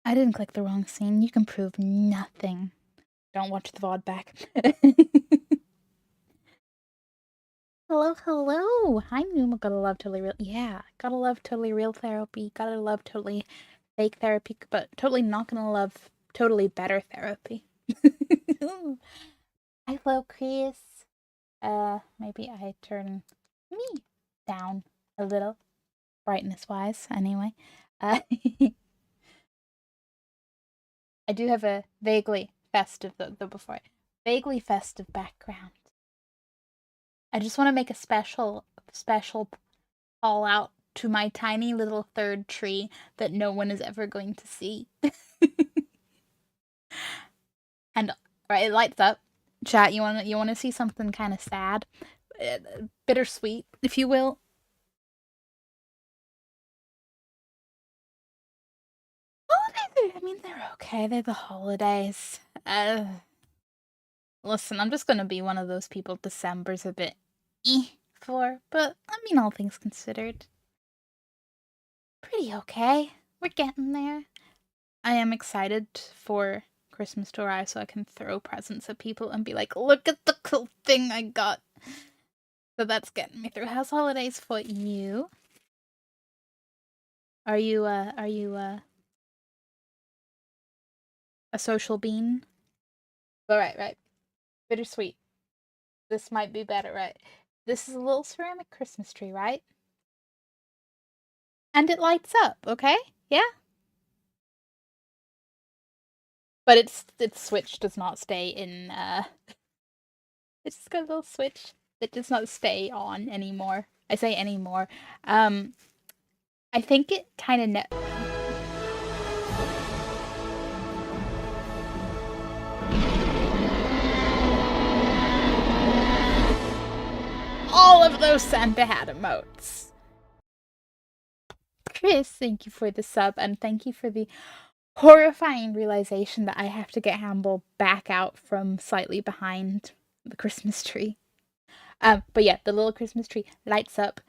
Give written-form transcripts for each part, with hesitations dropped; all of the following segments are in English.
I didn't click the wrong scene. You can prove nothing. Don't watch the VOD back. Hello, hello. Hi, Numa. Gotta love totally real. Yeah, gotta love totally real therapy. Gotta love totally fake therapy, but totally not gonna love totally better therapy. Hello, Chris. Maybe I turn me down a little, brightness wise. Anyway, uh, I do have a vaguely festive vaguely festive background. I just want to make a special call out to my tiny little third tree that no one is ever going to see. And right, it lights up. Chat, you want to see something kind of sad, bittersweet, if you will. Holidays, I mean, they're okay. They're the holidays. Listen, I'm just gonna be one of those people December's a bit for, but I mean, all things considered, pretty okay. We're getting there. I am excited for Christmas to arrive so I can throw presents at people and be like, look at the cool thing I got. So that's getting me through. How's holidays for you? Are you a social bean? Right. Bittersweet. This might be better, right? This is a little ceramic Christmas tree, right? And it lights up, okay? Yeah? But its switch does not stay in it's just got a little switch that does not stay on anymore. I say anymore. I think it kind of all of those Santa hat emotes. Chris, thank you for the sub, and thank you for the horrifying realization that I have to get Hamble back out from slightly behind the Christmas tree. But yeah, the little Christmas tree lights up,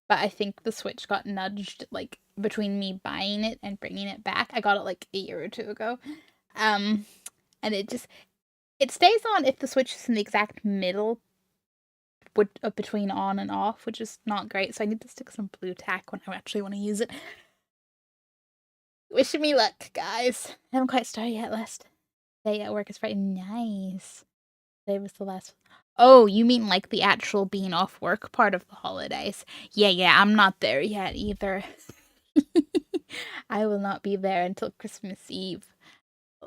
but I think the Switch got nudged, like, between me buying it and bringing it back. I got it, like, a year or two ago. And it stays on if the Switch is in the exact middle between on and off, which is not great, so I need to stick some blue tack when I actually want to use it. Wishing me luck, guys. I haven't quite started yet. Last day at work is Friday. Nice. Today was the last. Oh, you mean like the actual being off work part of the holidays? Yeah, I'm not there yet either. I will not be there until Christmas Eve.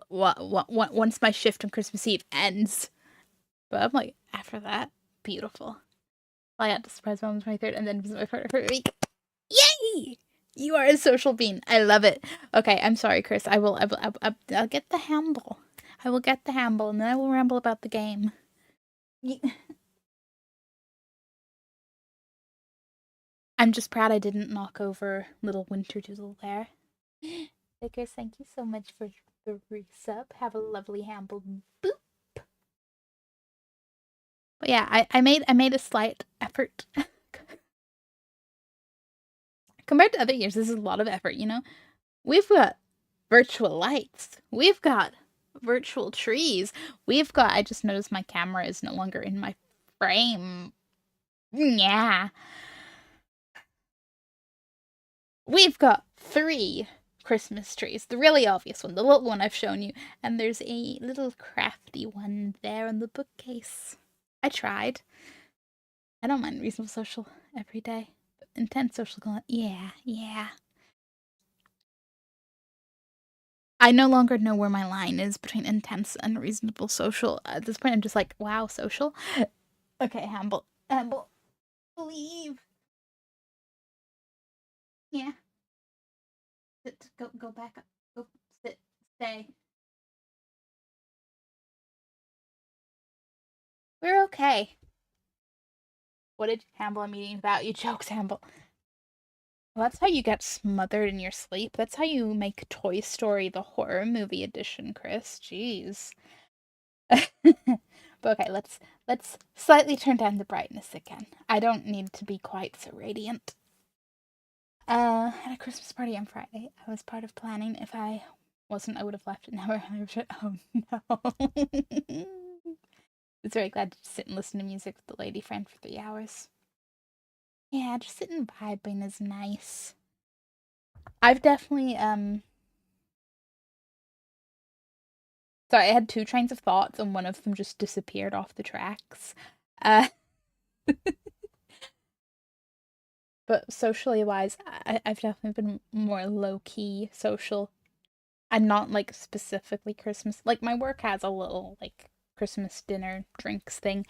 Once my shift on Christmas Eve ends. But I'm like, after that, beautiful. I got to surprise mom on the 23rd and then visit my partner for a week. Yay! You are a social being. I love it. Okay, I'm sorry, Chris. I'll get the handle. I will get the handle, and then I will ramble about the game. I'm just proud I didn't knock over little Winterdoodle there. Hey, Chris, thank you so much for the resub. Have a lovely handle. Boop. But yeah, I made a slight effort. Compared to other years, this is a lot of effort, you know? We've got virtual lights. We've got virtual trees. I just noticed my camera is no longer in my frame. Yeah. We've got 3 Christmas trees. The really obvious one, the little one I've shown you. And there's a little crafty one there on the bookcase. I tried. I don't mind reasonable social every day. But intense social, yeah. I no longer know where my line is between intense and reasonable social. At this point, I'm just like, wow, social? Okay, Hamble, leave. Yeah. Sit, go back up. Go, sit, stay. We're okay. What did Hamble I'm eating about? You jokes, Hamble. Well, that's how you get smothered in your sleep. That's how you make Toy Story the horror movie edition, Chris. Jeez. But okay, let's slightly turn down the brightness again. I don't need to be quite so radiant. Had a Christmas party on Friday. I was part of planning if I Wasn't, I would have left it. Now oh no. I was very glad to sit and listen to music with the lady friend for 3 hours. Yeah, just sitting vibing is nice. I've definitely sorry, I had two trains of thoughts and one of them just disappeared off the tracks. Uh but socially wise, I've definitely been more low key social. I'm not like specifically Christmas. Like my work has a little like Christmas dinner drinks thing.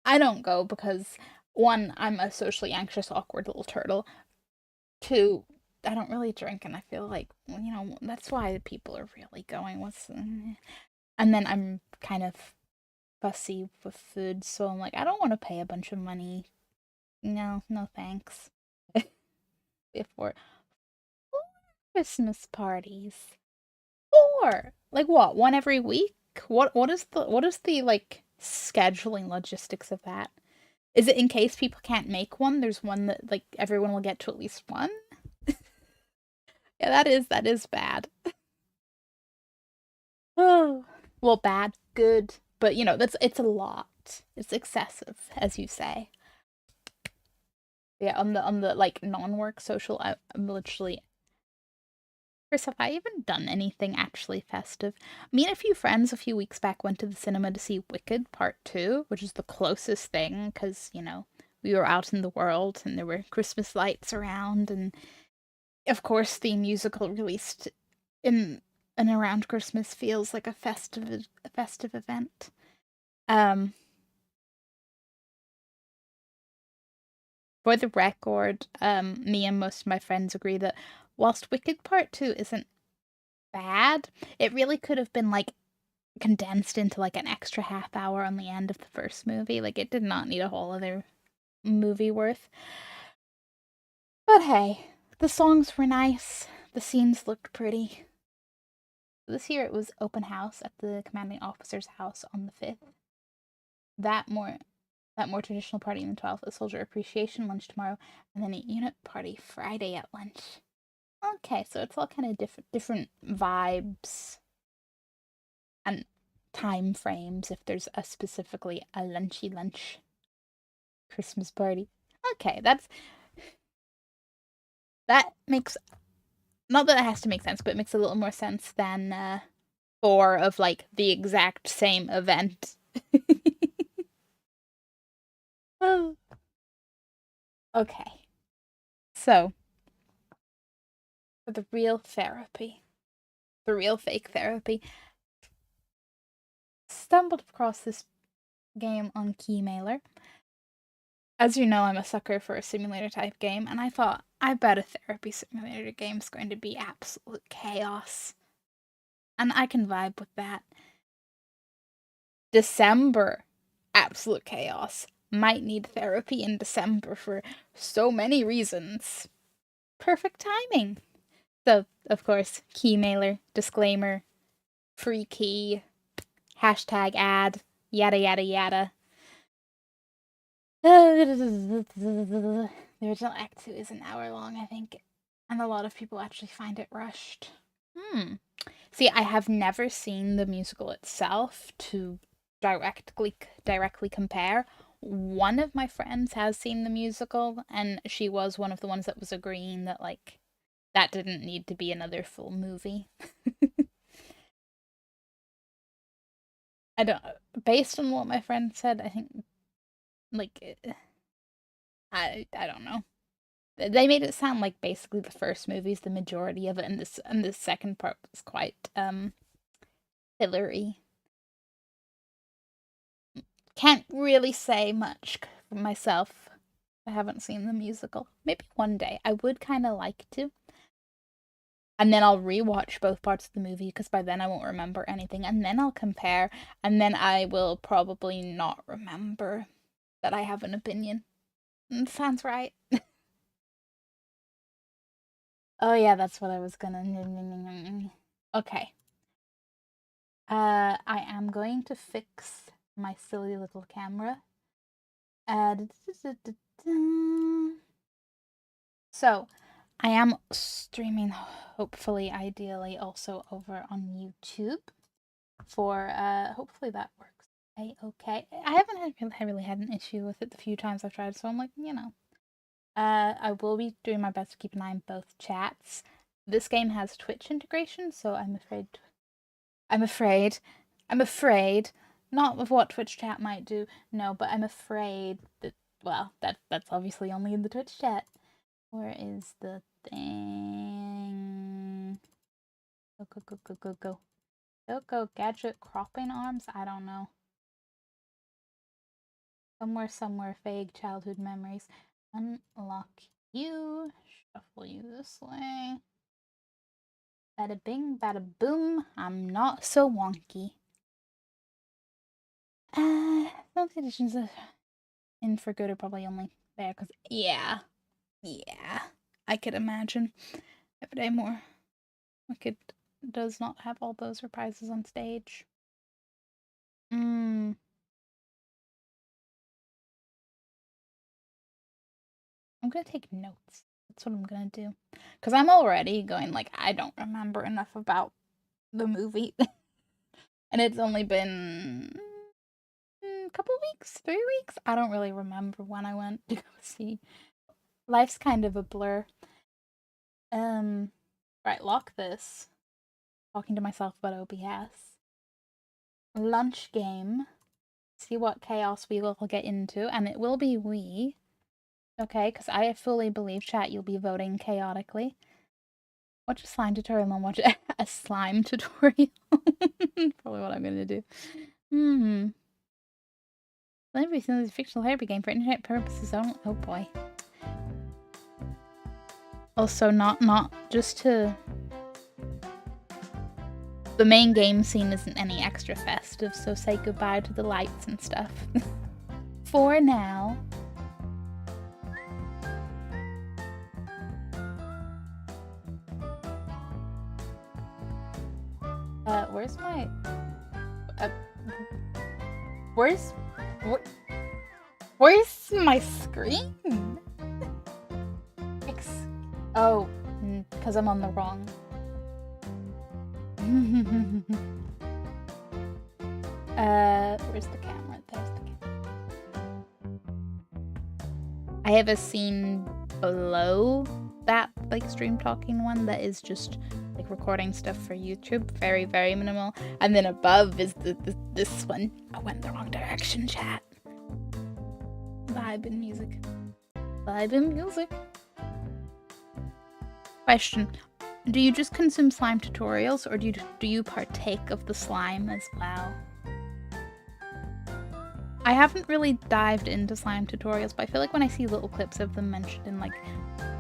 I don't go because one, I'm a socially anxious, awkward little turtle. Two, I don't really drink, and I feel like that's why people are really going. And then I'm kind of fussy with food, so I'm like, I don't want to pay a bunch of money. No, no thanks. Before Christmas parties. Four. Like what? One every week? What is the like scheduling logistics of that? Is it in case people can't make one? There's one that like everyone will get to at least one? Yeah, that is bad. Oh. Well, bad, good, but it's a lot. It's excessive, as you say. Yeah, on the like non-work social, I'm literally Chris, have I even done anything actually festive? Me and a few friends a few weeks back went to the cinema to see Wicked Part 2, which is the closest thing because, we were out in the world and there were Christmas lights around. And of course, the musical released in and around Christmas feels like a festive event. Um, for the record, me and most of my friends agree that whilst Wicked Part 2 isn't bad, it really could have been like condensed into like an extra half hour on the end of the first movie. Like it did not need a whole other movie worth. But hey, the songs were nice. The scenes looked pretty. This year it was open house at the commanding officer's house on the 5th. That more that more traditional party on the 12th, a soldier appreciation lunch tomorrow, and then a unit party Friday at lunch. Okay, so it's all kind of different vibes and time frames if there's a specifically a lunchy lunch Christmas party. Okay, that makes not that it has to make sense, but it makes a little more sense than four of like the exact same event. Oh, okay. So, for the real therapy, the real fake therapy, stumbled across this game on Keymailer. As you know, I'm a sucker for a simulator type game, and I thought, I bet a therapy simulator game is going to be absolute chaos. And I can vibe with that. December, absolute chaos. Might need therapy in December for so many reasons. Perfect timing. So, of course, Keymailer, disclaimer, free key, hashtag ad, yada yada yada. The original Act 2 is an hour long, I think, and a lot of people actually find it rushed. See, I have never seen the musical itself to directly compare. One of my friends has seen the musical, and she was one of the ones that was agreeing that like that didn't need to be another full movie. I don't. Based on what my friend said, I think like I don't know. They made it sound like basically the first movie is the majority of it, and the second part was quite fillery. Can't really say much for myself. I haven't seen the musical. Maybe one day. I would kind of like to. And then I'll rewatch both parts of the movie because by then I won't remember anything. And then I'll compare. And then I will probably not remember that I have an opinion. Sounds right. Oh, yeah, that's what I was gonna. Okay. I am going to fix my silly little camera. So, I am streaming, hopefully, ideally, also over on YouTube for, hopefully that works. Okay. I haven't really had an issue with it the few times I've tried, so I'm like, you know. I will be doing my best to keep an eye on both chats. This game has Twitch integration, so I'm afraid, not of what Twitch chat might do, no, but I'm afraid that, well, that's obviously only in the Twitch chat. Where is the thing? Go. Gadget cropping arms? I don't know. Somewhere, vague childhood memories. Unlock you. Shuffle you this way. Bada bing, bada boom. I'm not so wonky. Some editions in for good are probably only there because, yeah, I could imagine Everyday More Wicked does not have all those reprises on stage. I'm gonna take notes. That's what I'm gonna do. Because I'm already going, like, I don't remember enough about the movie. And it's only been a couple weeks, 3 weeks. I don't really remember when I went to go see. Life's kind of a blur. Right, lock this. Talking to myself about OBS. Lunch game. See what chaos we will get into, and it will be we. Okay, because I fully believe, chat, you'll be voting chaotically. Watch a slime tutorial and watch a slime tutorial. Probably what I'm gonna do. Every single fictional therapy game for internet purposes only. Oh boy. Also, not just to. The main game scene isn't any extra festive, so say goodbye to the lights and stuff. For now. Where's my... Where's my screen? Oh, because I'm on the wrong... where's the camera? There's the camera. I have a scene below that, like, stream talking one that is just, like, recording stuff for YouTube. Very, very minimal. And then above is this one. I went the wrong direction, chat. Vibe and music. Question. Do you just consume slime tutorials, or do you partake of the slime as well? I haven't really dived into slime tutorials, but I feel like when I see little clips of them mentioned in, like,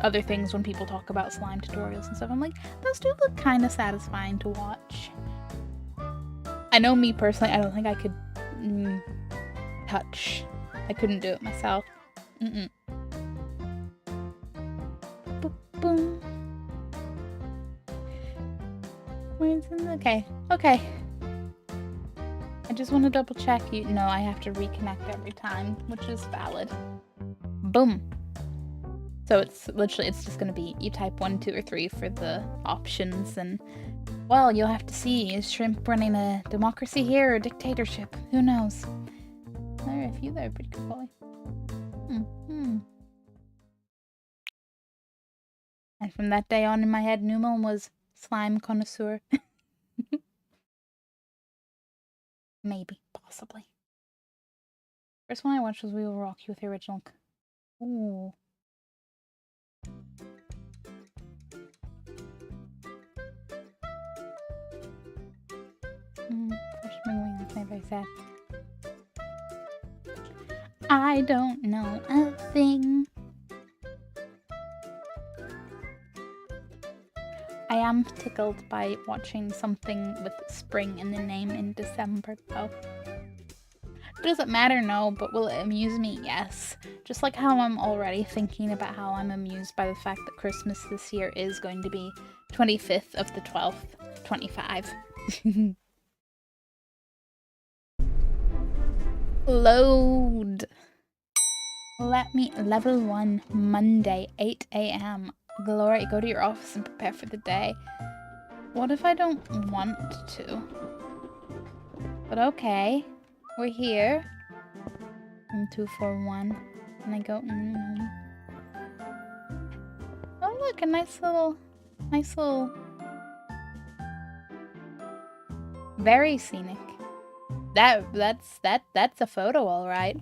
other things when people talk about slime tutorials and stuff, I'm like, those do look kind of satisfying to watch. I know me personally, I don't think I could touch. I couldn't do it myself. Boom, boom. Okay. I just want to double check you. No, I have to reconnect every time, which is valid. Boom. So it's just gonna be, you type 1, 2, or 3 for the options, and, well, you'll have to see, is Shrimp running a democracy here or a dictatorship? Who knows? There are a few that are pretty good, Polly. And from that day on in my head, Numon was slime connoisseur. Maybe, possibly. First one I watched was We Will Rock You with the original. Ooh. First Wing that's made very sad. I don't know a thing. I am tickled by watching something with spring in the name in December, though. Does it matter? No, but will it amuse me? Yes. Just like how I'm already thinking about how I'm amused by the fact that Christmas this year is going to be 25th of the 12th, 25. Load. Let me level 1 Monday 8 a.m. Glory, go to your office and prepare for the day. What if I don't want to? But okay. We're here. 241. And I go, Oh look, a nice little very scenic. That's a photo, all right.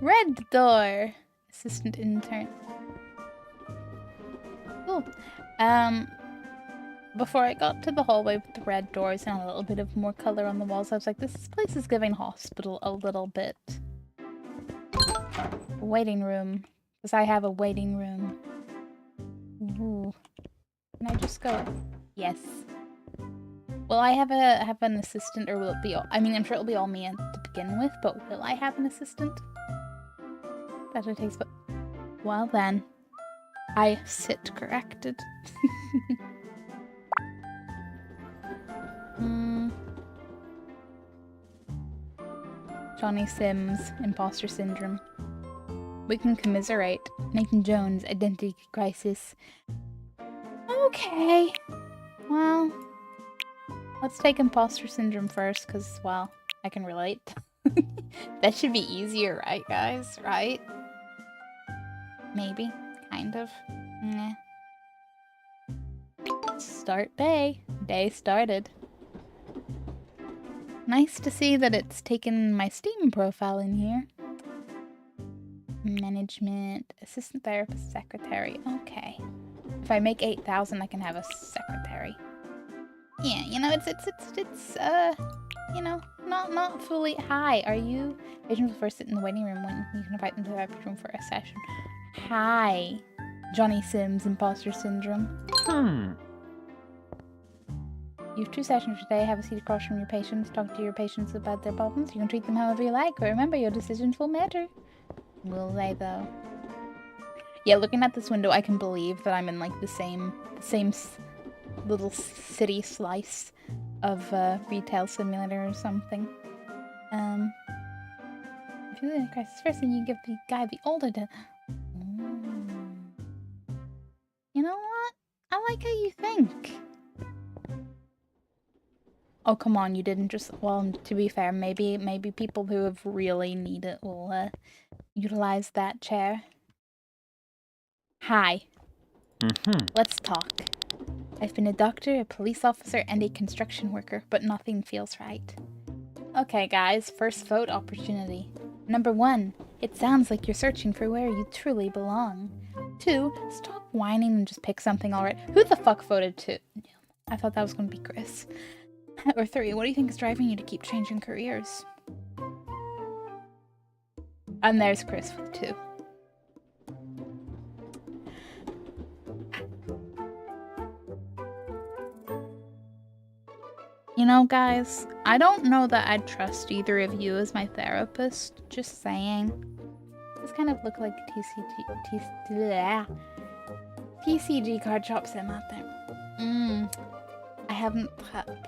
Red door. Assistant intern. Cool. Before I got to the hallway with the red doors and a little bit of more color on the walls, I was like, this place is giving hospital a little bit. Waiting room. Because I have a waiting room. Ooh. Can I just go? Yes. Will I have an assistant, or will it be all, I mean, I'm sure it'll be all me to begin with, but will I have an assistant? That's what it takes, but... Well then. I sit corrected. Johnny Sims, imposter syndrome. We can commiserate. Nathan Jones, identity crisis. Okay. Well, let's take imposter syndrome first, because, well, I can relate. That should be easier, right, guys? Right? Maybe. Kind of. Nah. Start day. Day started. Nice to see that it's taken my Steam profile in here. Management, assistant therapist, secretary. Okay. If I make 8,000, I can have a secretary. Yeah, you know, it's you know, not fully. Hi, are you? Patients will first sit in the waiting room when you can invite them to the therapy room for a session. Hi, Johnny Sims, imposter syndrome. You have 2 sessions today. Have a seat across from your patients. Talk to your patients about their problems. You can treat them however you like, but remember, your decisions will matter. Will they, though? Yeah, looking at this window, I can believe that I'm in, like, the same little city slice of retail simulator or something. If you're in a crisis first, then you give the guy the older You know what? I like how you think. Oh, come on, you didn't just... Well, to be fair, maybe people who have really need it will utilize that chair. Hi. Let's talk. I've been a doctor, a police officer, and a construction worker, but nothing feels right. Okay, guys, first vote opportunity. Number 1, it sounds like you're searching for where you truly belong. 2, stop whining and just pick something alright. Who the fuck voted 2? I thought that was going to be Chris. Or 3, what do you think is driving you to keep changing careers? And there's Chris with 2. You know, guys, I don't know that I'd trust either of you as my therapist. Just saying. This kind of look like TCG card shop sim out there. I haven't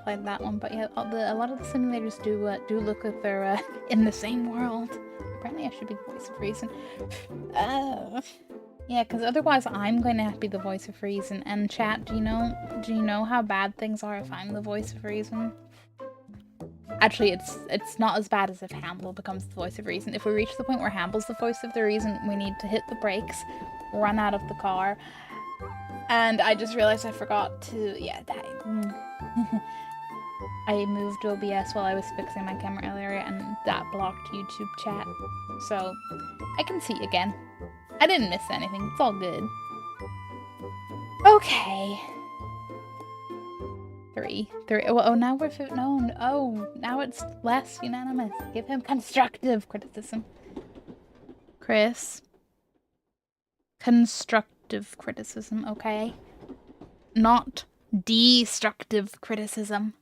played that one, but yeah, a lot of the simulators do look like they're in the same world. Apparently, I should be the voice of reason. Yeah, because otherwise I'm going to have to be the voice of reason. And chat, do you know how bad things are if I'm the voice of reason? Actually, it's not as bad as if Hamble becomes the voice of reason. If we reach the point where Hamble's the voice of the reason, we need to hit the brakes, run out of the car. And I just realized I forgot to, yeah, I moved OBS while I was fixing my camera earlier, and that blocked YouTube chat. So, I can see again. I didn't miss anything, it's all good. Okay. 3. Oh, now we're... now it's less unanimous. Give him constructive criticism. Chris. Constructive criticism, okay? Not destructive criticism.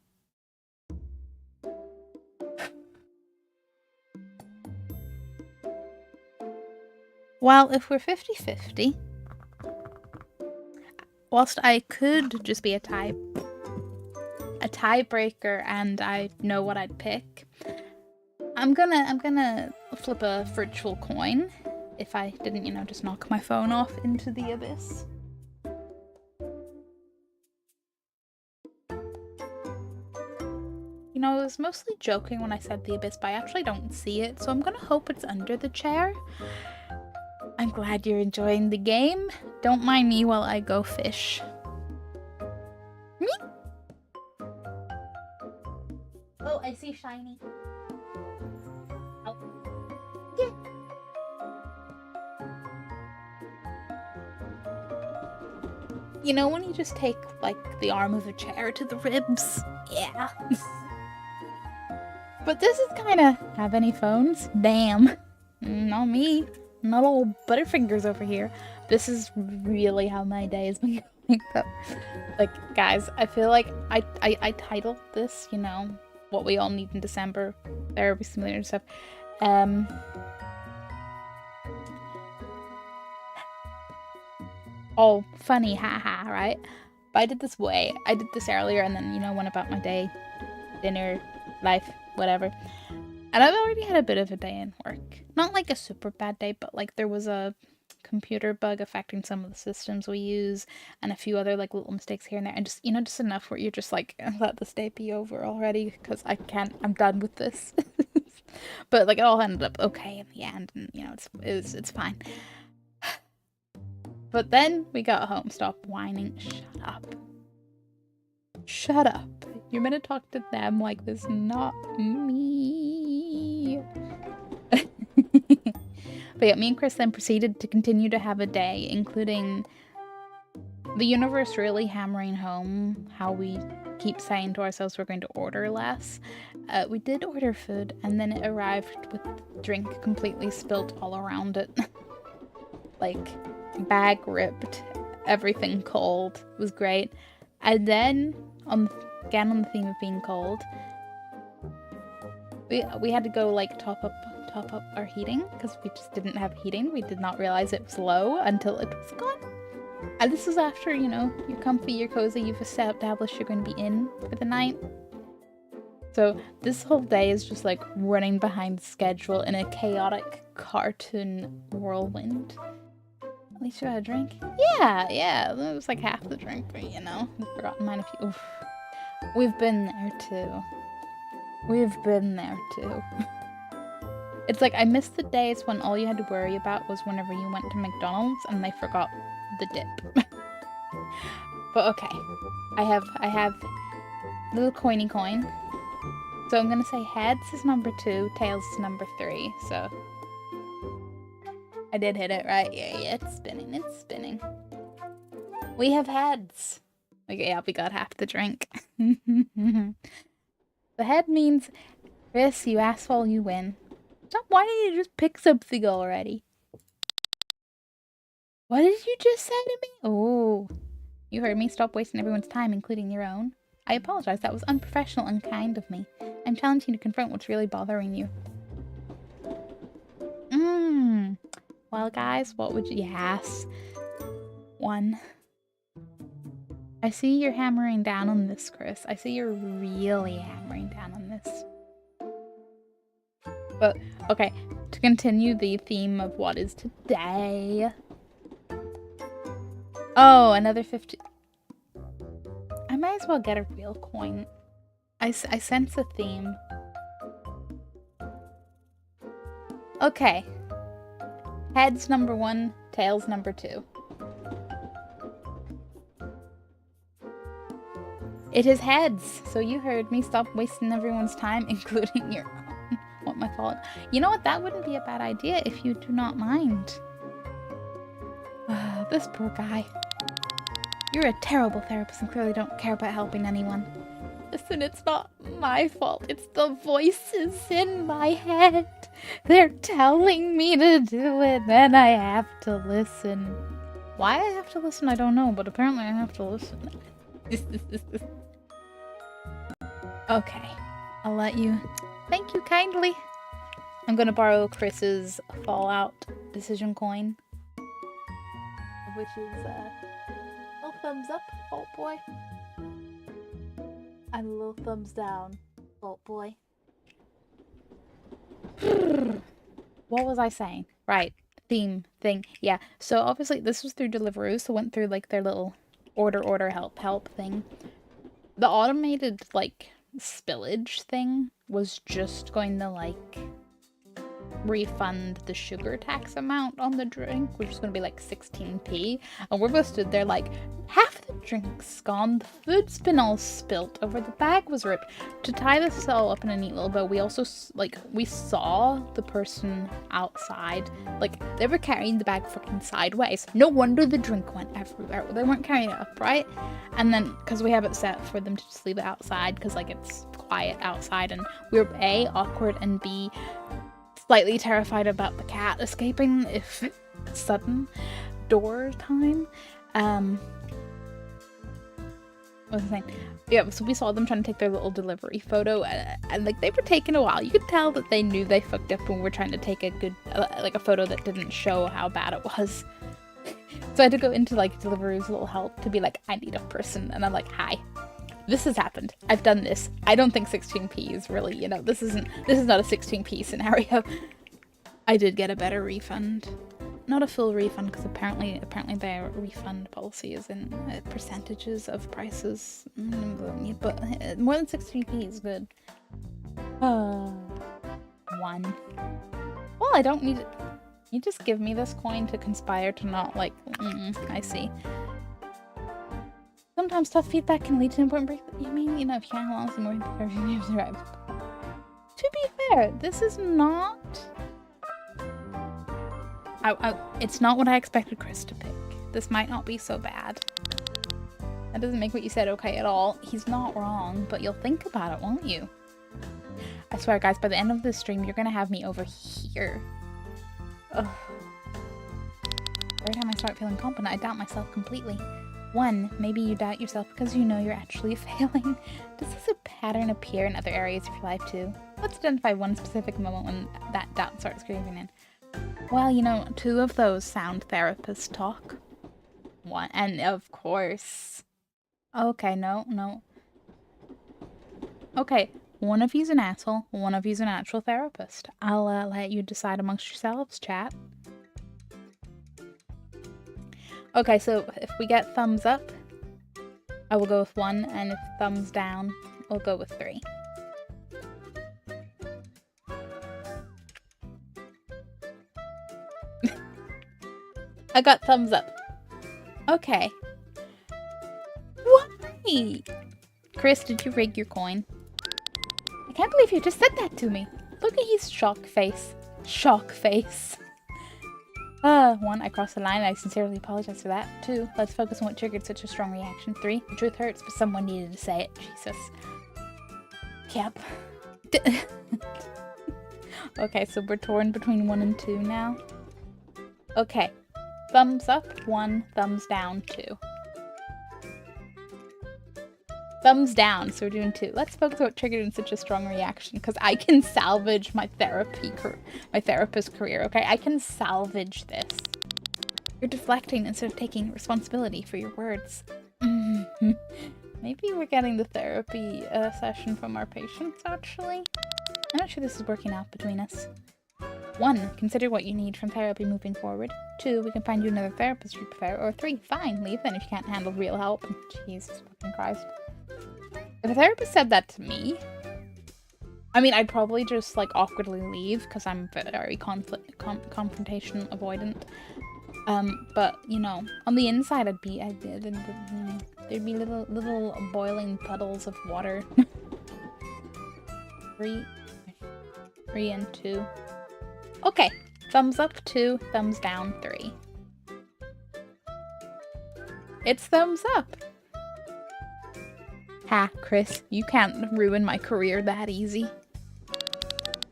Well, if we're 50-50, whilst I could just be a tiebreaker and I know what I'd pick, I'm gonna flip a virtual coin if I didn't, you know, just knock my phone off into the abyss. You know, I was mostly joking when I said the abyss, but I actually don't see it, so I'm gonna hope it's under the chair. I'm glad you're enjoying the game. Don't mind me while I go fish. Oh, I see shiny. Oh. Yeah. You know when you just take, like, the arm of a chair to the ribs? Yeah. But this is kinda... Have any phones? Damn. Not me. Not all Butterfingers over here. This is really how my day has been going, though. Like, guys, I feel like I titled this, you know, what we all need in December. Therapy simulator and stuff. Oh, funny, haha, right? But I did this earlier and then, you know, went about my day. Dinner, life, whatever. And I've already had a bit of a day in work. Not like a super bad day, but like there was a computer bug affecting some of the systems we use and a few other like little mistakes here and there. And just, you know, just enough where you're just like, let this day be over already because I'm done with this. But like it all ended up okay in the end and, you know, it's fine. But then we got home. Stop whining. Shut up. Shut up. You're meant to talk to them like this, not me. But yeah, me and Chris then proceeded to continue to have a day, including the universe really hammering home how we keep saying to ourselves we're going to order less. We did order food, and then it arrived with drink completely spilt all around it. Like, bag ripped, everything cold. It was great. And then, again on the theme of being cold, we had to go like top up our heating because we just didn't have heating. We did not realize it was low until it was gone. And this was after, you know, you're comfy, you're cozy, you've established you're going to be in for the night. So this whole day is just like running behind schedule in a chaotic cartoon whirlwind. At least you had a drink? Yeah, it was like half the drink, but you know, I've forgotten mine a few. Oof. We've been there too. It's like I miss the days when all you had to worry about was whenever you went to McDonald's and they forgot the dip. But okay, I have little coiny coin. So I'm gonna say heads is number 2, tails is number 3. So I did hit it, right? Yeah, it's spinning. We have heads. Okay, yeah, we got half the drink. The head means, Chris, you asshole, you win. Stop, why didn't you just pick something already? What did you just say to me? Oh, you heard me. Stop wasting everyone's time, including your own. I apologize, that was unprofessional and unkind of me. I'm challenging you to confront what's really bothering you. Well, guys, what would you... Yes. 1. I see you're hammering down on this, Chris. I see you're really hammering down on this. But, okay, to continue the theme of what is today... Oh, another 50... I might as well get a real coin. I sense a theme. Okay. Heads number 1, tails number 2. It is heads, so you heard me. Stop wasting everyone's time, including your own. What, my fault? You know what? That wouldn't be a bad idea if you do not mind. This poor guy. You're a terrible therapist and clearly don't care about helping anyone. Listen, it's not my fault. It's the voices in my head. They're telling me to do it, and I have to listen. Why I have to listen, I don't know, but apparently I have to listen. Okay, I'll let you. Thank you kindly. I'm gonna borrow Chris's Fallout decision coin, which is little thumbs up, Vault Boy, and a little thumbs down, Vault Boy. What was I saying? Right. Theme thing. Yeah. So obviously this was through Deliveroo, so went through like their little order help thing. The automated like spillage thing was just going to like refund the sugar tax amount on the drink, which is going to be like 16p. And we're both stood there like, half the drink's gone, the food's been all spilt over, the bag was ripped. To tie this all up in a neat little bow, we also, like, we saw the person outside. Like, they were carrying the bag fucking sideways. No wonder the drink went everywhere. They weren't carrying it upright. And then, because we have it set for them to just leave it outside, because, like, it's quiet outside, and we're A, awkward, and B, slightly terrified about the cat escaping if sudden door time. What was I saying? Yeah, so we saw them trying to take their little delivery photo, and like they were taking a while. You could tell that they knew they fucked up and were trying to take a good, like a photo that didn't show how bad it was. So I had to go into like Deliveroo's little help to be like, I need a person, and I'm like, hi. This has happened. I've done this. I don't think 16p is really, you know, this is not a 16p scenario. I did get a better refund. Not a full refund, because apparently their refund policy is in percentages of prices. But more than 16p is good. 1. Well, I don't need it. You just give me this coin to conspire to not like, I see. Sometimes tough feedback can lead to an important breakthrough. You mean, you know, if you can't hold on to more right. To be fair, this is not... it's not what I expected Chris to pick. This might not be so bad. That doesn't make what you said okay at all. He's not wrong, but you'll think about it, won't you? I swear, guys, by the end of this stream, you're gonna have me over here. Ugh. Every time I start feeling confident, I doubt myself completely. 1, maybe you doubt yourself because you know you're actually failing. Does this a pattern appear in other areas of your life too? Let's identify one specific moment when that doubt starts creeping in. Well, you know, 2 of those sound therapist talk. 1, and of course... Okay, no. Okay, one of you's an asshole, one of you's an actual therapist. I'll let you decide amongst yourselves, chat. Okay, so if we get thumbs up, I will go with 1, and if thumbs down, we'll go with 3. I got thumbs up. Okay. Why? Chris, did you rig your coin? I can't believe you just said that to me. Look at his shock face. Shock face. 1, I crossed the line and I sincerely apologize for that. 2, let's focus on what triggered such a strong reaction. 3, the truth hurts, but someone needed to say it. Jesus. Yep. Okay, so we're torn between 1 and 2 now. Okay. Thumbs up, 1. Thumbs down, 2. Thumbs down, so we're doing 2. Let's focus on what triggered in such a strong reaction, because I can salvage my therapist career, okay? I can salvage this. You're deflecting instead of taking responsibility for your words. Maybe we're getting the therapy session from our patients, actually. I'm not sure this is working out between us. 1, consider what you need from therapy moving forward. 2, we can find you another therapist you prefer. Or 3, fine, leave then if you can't handle real help. Jesus fucking Christ. If a therapist said that to me, I mean, I'd probably just, like, awkwardly leave, because I'm very confrontation avoidant. But, you know, on the inside, there'd be little boiling puddles of water. 3 and 2. Okay, thumbs up 2, thumbs down 3. It's thumbs up. Ha, Chris, you can't ruin my career that easy.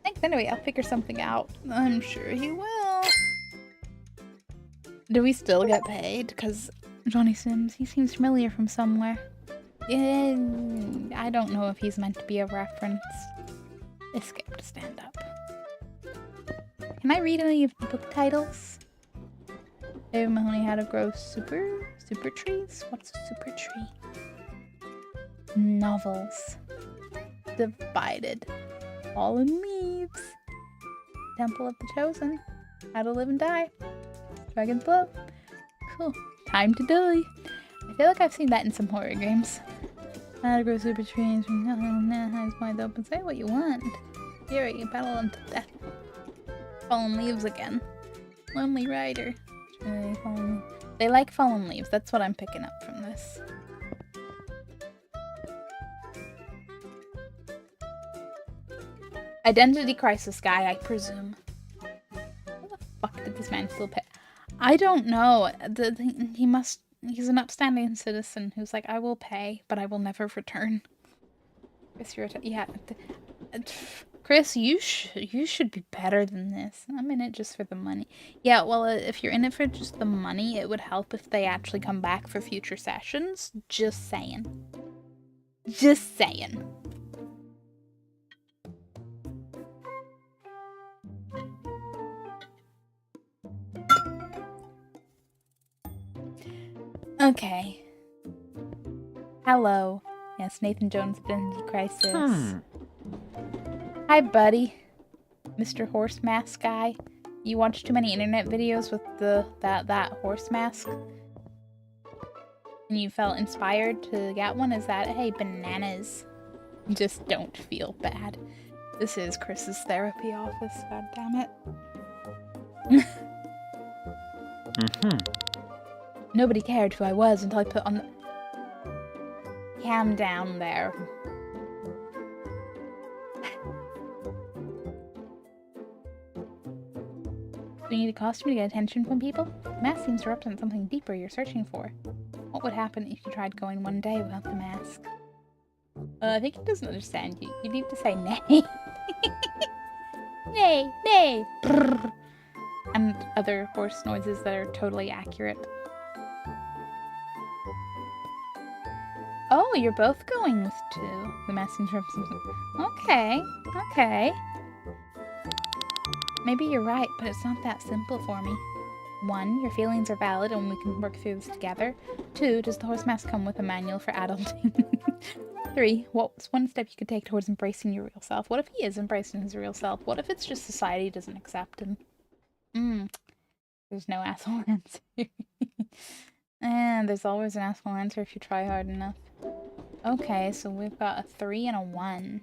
Thanks anyway, I'll figure something out. I'm sure he will. Do we still get paid? Because Johnny Sims, he seems familiar from somewhere. I don't know if he's meant to be a reference. Escape to stand up. Can I read any of the book titles? David Mahoney, How to Grow Super Trees? What's a super tree? Novels. Divided. Fallen Leaves. Temple of the Chosen. How to live and die. Dragon's Blow. Cool. Time to die. I feel like I've seen that in some horror games. How to grow super trees from eyes wide open. Say what you want. Fury, battle them to death. Fallen leaves again. Lonely Rider. They like fallen leaves. That's what I'm picking up from this. Identity crisis guy, I presume. How the fuck did this man still pay? I don't know. He's an upstanding citizen who's like, I will pay, but I will never return. Chris, Chris, you should be better than this. I'm in it just for the money. Yeah, well, if you're in it for just the money, it would help if they actually come back for future sessions. Just saying. Just saying. Okay. Hello. Yes, Nathan Jones' Identity Crisis. Hi, buddy. Mr. Horse Mask guy. You watch too many internet videos with that horse mask? And you felt inspired to get one? Is that, hey, bananas. Just don't feel bad. This is Chris's therapy office, god damn it. Nobody cared who I was until I put on the... Calm down there. Do you need a costume to get attention from people? The mask seems to represent something deeper you're searching for. What would happen if you tried going one day without the mask? I think he doesn't understand you. You need to say nay. Nay, nay. Brrr. And other horse noises that are totally accurate. Oh, you're both going with two. The messenger. Okay, okay. Maybe you're right, but it's not that simple for me. 1, your feelings are valid and we can work through this together. 2, does the horse mask come with a manual for adulting? 3, what's one step you could take towards embracing your real self? What if he is embracing his real self? What if it's just society doesn't accept him? There's no asshole answer. And there's always an asshole answer if you try hard enough. Okay, so we've got a 3 and a 1.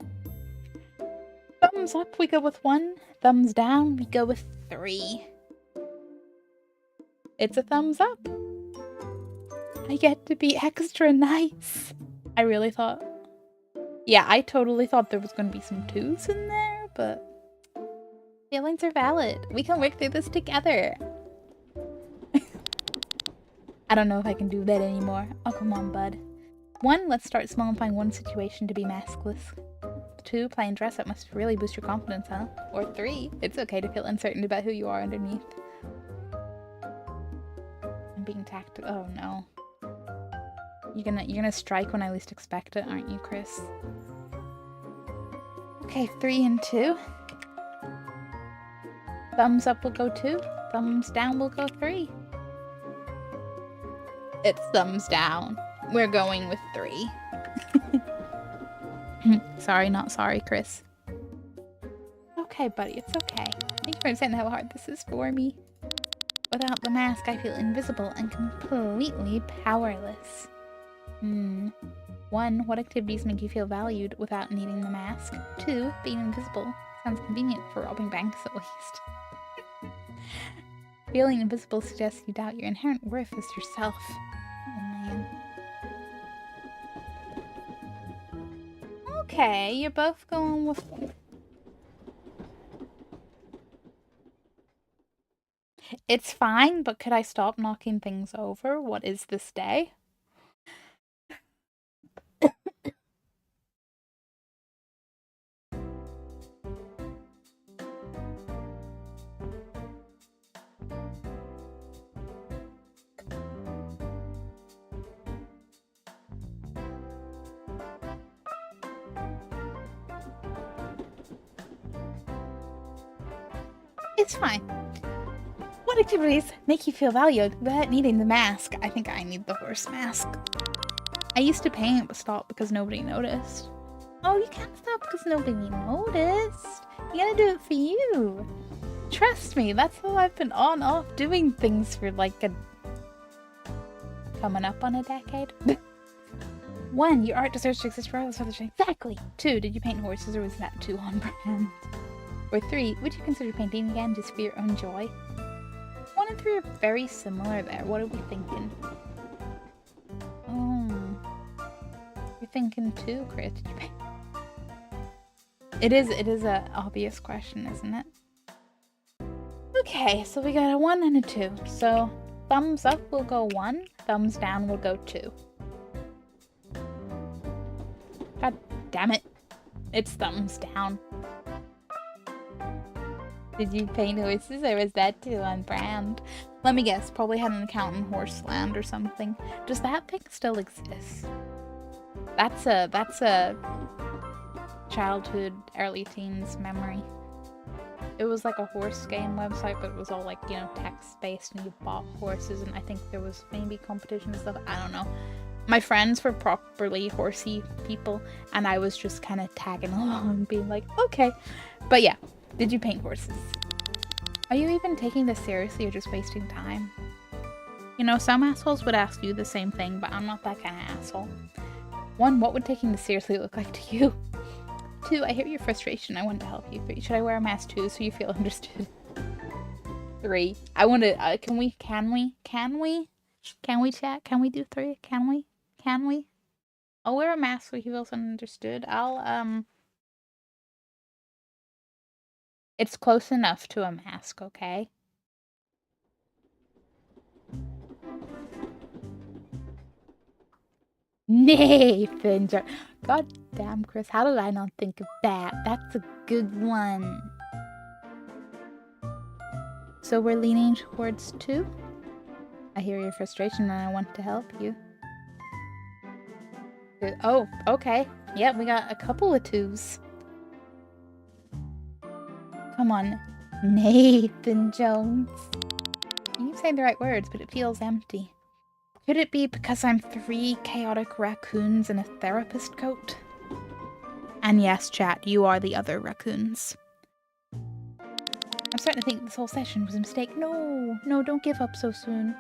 Thumbs up, we go with 1. Thumbs down, we go with 3. It's a thumbs up. I get to be extra nice. I really thought... Yeah, I totally thought there was going to be some 2s in there, but... Feelings are valid. We can work through this together. I don't know if I can do that anymore. Oh, come on, bud. 1, let's start small and find one situation to be maskless. 2, playing dress up must really boost your confidence, huh? Or 3, it's okay to feel uncertain about who you are underneath. I'm being tactical. Oh no. You're gonna strike when I least expect it, aren't you, Chris? Okay, 3 and 2. Thumbs up will go 2. Thumbs down will go 3. It's thumbs down. We're going with 3. Sorry, not sorry, Chris. Okay, buddy, it's okay. Thank you for understanding how hard this is for me. Without the mask, I feel invisible and completely powerless. 1, what activities make you feel valued without needing the mask? 2, being invisible. Sounds convenient for robbing banks, at least. Feeling invisible suggests you doubt your inherent worth as yourself. Oh, man. Okay, you're both going with... It's fine, but could I stop knocking things over? What is this day? It's fine. What activities make you feel valued without needing the mask? I think I need the horse mask. I used to paint but stopped because nobody noticed. Oh, you can't stop because nobody noticed. You gotta do it for you. Trust me, that's how I've been on off doing things for like a... coming up on a decade. 1. Your art deserves to exist regardless of the... Exactly! 2. Did you paint horses or was that too on brand? Or 3. Would you consider painting again just for your own joy? 1 and 3 are very similar there. What are we thinking? Oh. You're thinking 2, Chris. Did you paint? It is a obvious question, isn't it? Okay, so we got a 1 and a 2. So thumbs up will go 1, thumbs down will go 2. God damn it. It's thumbs down. Did you paint horses or was that too on brand? Let me guess, probably had an account in Horseland or something. Does that thing still exist? That's a childhood, early teens memory. It was like a horse game website, but it was all like, you know, text-based and you bought horses and I think there was maybe competition and stuff. I don't know. My friends were properly horsey people and I was just kind of tagging along being like, okay. But yeah, did you paint horses? Are you even taking this seriously or just wasting time? You know, some assholes would ask you the same thing, but I'm not that kind of asshole. 1, what would taking this seriously look like to you? 2, I hear your frustration. I want to help you. 3, should I wear a mask too so you feel understood? 3, I want to, can we chat? Can we do 3? Can we? I'll wear a mask so he feels understood. It's close enough to a mask, okay? Nathan, God damn, Chris, how did I not think of that? That's a good one. So we're leaning towards 2? I hear your frustration and I want to help you. Oh, okay. Yeah, we got a couple of 2s. Come on, Nathan Jones. You say the right words, but it feels empty. Could it be because I'm 3 chaotic raccoons in a therapist coat? And yes, chat, you are the other raccoons. I'm starting to think this whole session was a mistake. No, don't give up so soon.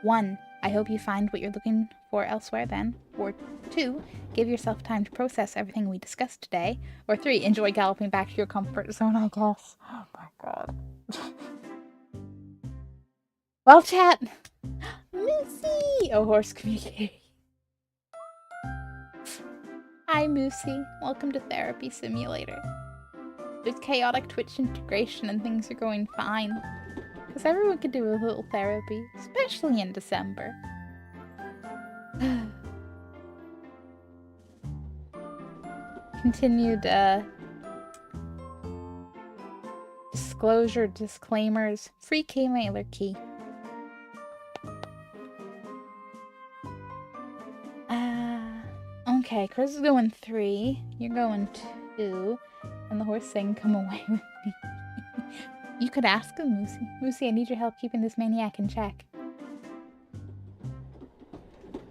1, I hope you find what you're looking for elsewhere then. Or 2, give yourself time to process everything we discussed today. Or 3, enjoy galloping back to your comfort zone, I guess. Oh my god. Well, chat. Moosey! Oh, horse community. Hi, Moosey. Welcome to Therapy Simulator. There's chaotic Twitch integration and things are going fine. Because everyone could do a little therapy, especially in December. Continued, disclosure, disclaimers, free K-mailer key. Okay, Chris is going 3, you're going 2, and the horse saying come away with me. You could ask him, Moosey. Moosey, I need your help keeping this maniac in check.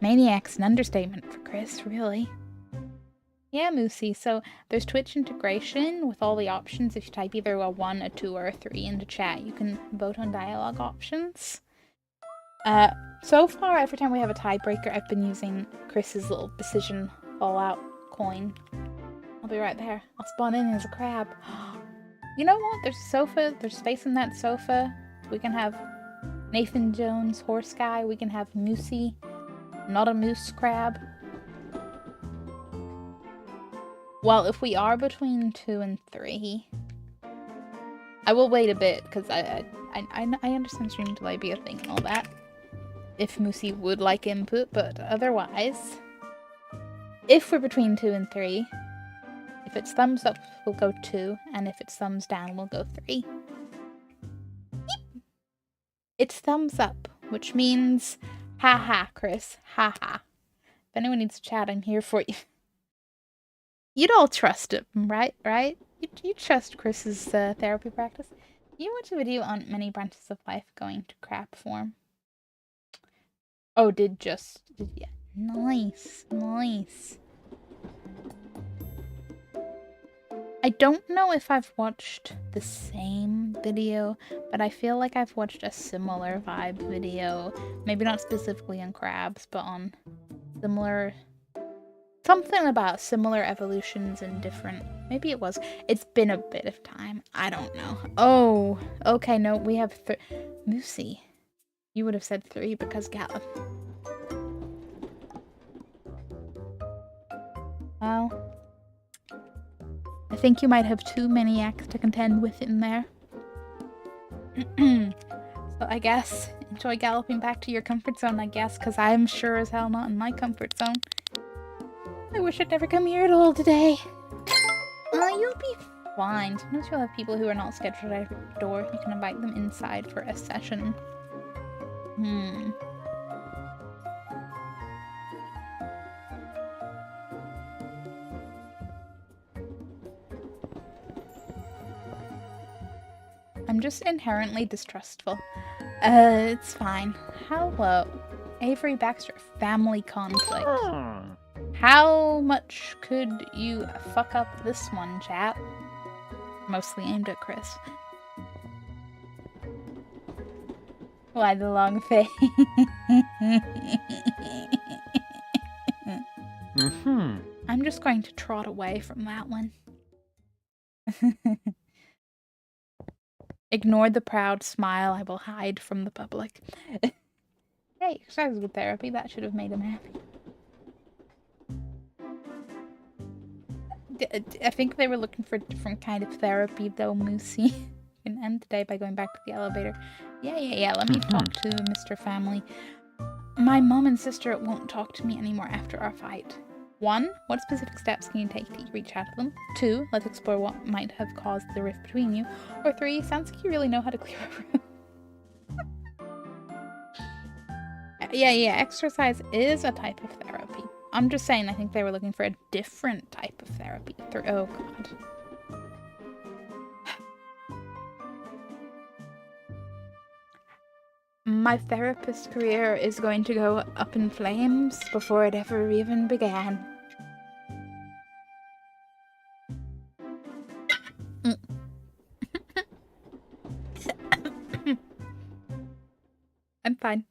Maniac's an understatement for Chris, really. Yeah, Moosey, so there's Twitch integration with all the options. If you type either a 1, a 2, or a 3 into chat, you can vote on dialogue options. So far, every time we have a tiebreaker, I've been using Chris's little decision fallout coin. I'll be right there. I'll spawn in as a crab. You know what? There's a sofa. There's space in that sofa. We can have Nathan Jones, horse guy. We can have Moosey, not a moose crab. Well, if we are between 2 and 3, I will wait a bit because I understand stream delay be a thing and all that. If Moosey would like input, but otherwise, if we're between 2 and 3, if it's thumbs up, we'll go 2, and if it's thumbs down, we'll go 3. It's thumbs up, which means, haha, Chris, haha. If anyone needs to chat, I'm here for you. You'd all trust him, right? You trust Chris's therapy practice. You watch a video on many branches of life going to crap form. Oh, yeah. Nice. I don't know if I've watched the same video, but I feel like I've watched a similar vibe video. Maybe not specifically on crabs, but on similar... Something about similar evolutions and different... Maybe it was. It's been a bit of time. I don't know. Oh, okay, no, we have Moosey. You would have said 3 because Gallop. Well, I think you might have too many acts to contend with in there. So I guess enjoy galloping back to your comfort zone, I guess, because I'm sure as hell not in my comfort zone. I wish I'd never come here at all today. You'll be fine. Sometimes you'll have people who are not scheduled at your door. You can invite them inside for a session. I'm just inherently distrustful. It's fine. Hello. Avery Baxter, family conflict. How much could you fuck up this one, chap? Mostly aimed at Chris. Why the long face? I'm just going to trot away from that one. Ignore the proud smile. I will hide from the public. Hey, exercise is good therapy. That should have made him happy. I think they were looking for a different kind of therapy, though, Moosey. You can end the day by going back to the elevator. Yeah. Let me talk to Mr. Family. My mom and sister won't talk to me anymore after our fight. 1. What specific steps can you take to reach out to them? 2. Let's explore what might have caused the rift between you. Or 3. Sounds like you really know how to clear a room. Yeah. Exercise is a type of therapy. I'm just saying I think they were looking for a different type of therapy. Oh, God. My therapist career is going to go up in flames before it ever even began. I'm fine.